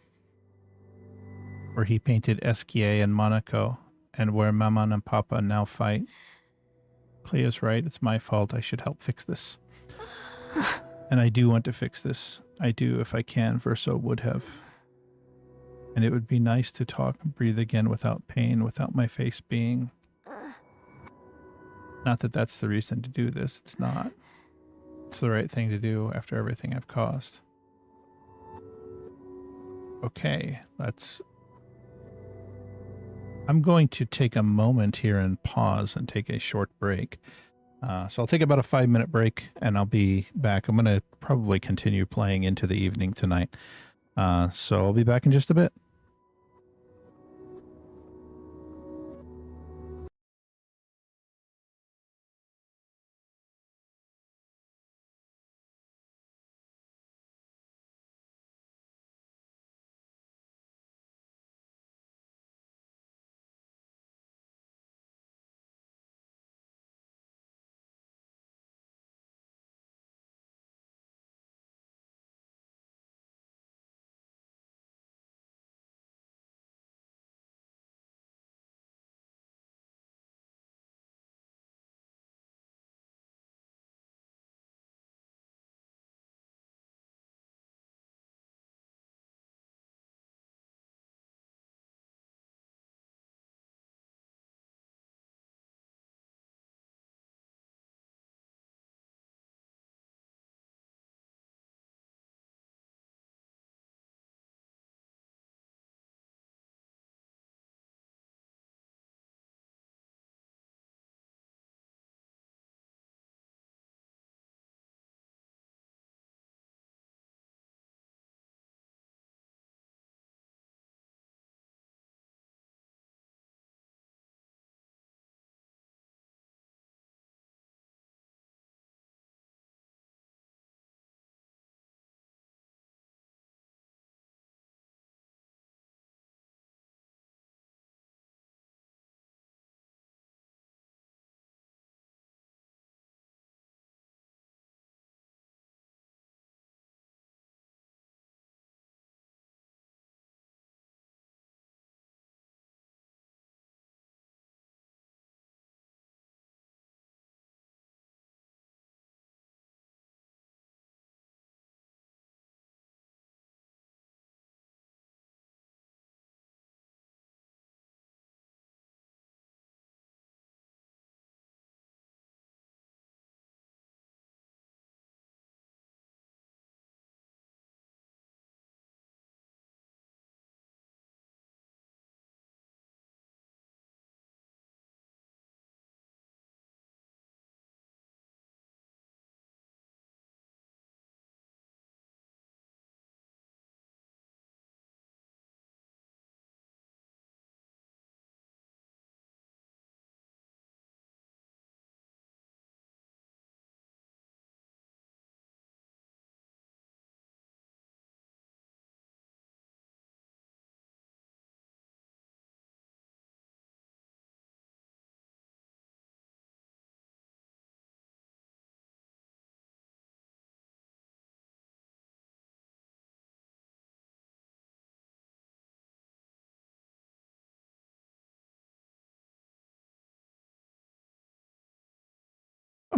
Where he painted Esquier and Monaco, and where Maman and Papa now fight. Clea's right. It's my fault. I should help fix this. And I do want to fix this. I do, if I can. Verso would have. And it would be nice to talk and breathe again without pain, without my face being... Not that that's the reason to do this. It's not. It's the right thing to do after everything I've caused. Okay, I'm going to take a moment here and pause and take a short break. So I'll take about a 5-minute break and I'll be back. I'm going to probably continue playing into the evening tonight. So I'll be back in just a bit.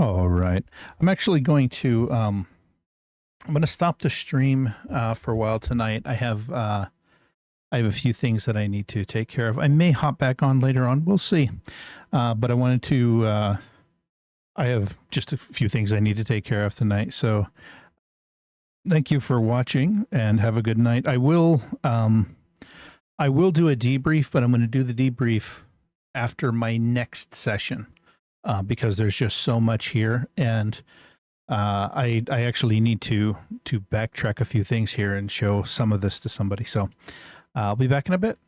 All right. I'm actually going to I'm going to stop the stream for a while tonight. I have a few things that I need to take care of. I may hop back on later on. We'll see. But I wanted to I have just a few things I need to take care of tonight. So thank you for watching and have a good night. I will do a debrief, but I'm going to do the debrief after my next session because there's just so much here, and I actually need to backtrack a few things here and show some of this to somebody. So I'll be back in a bit.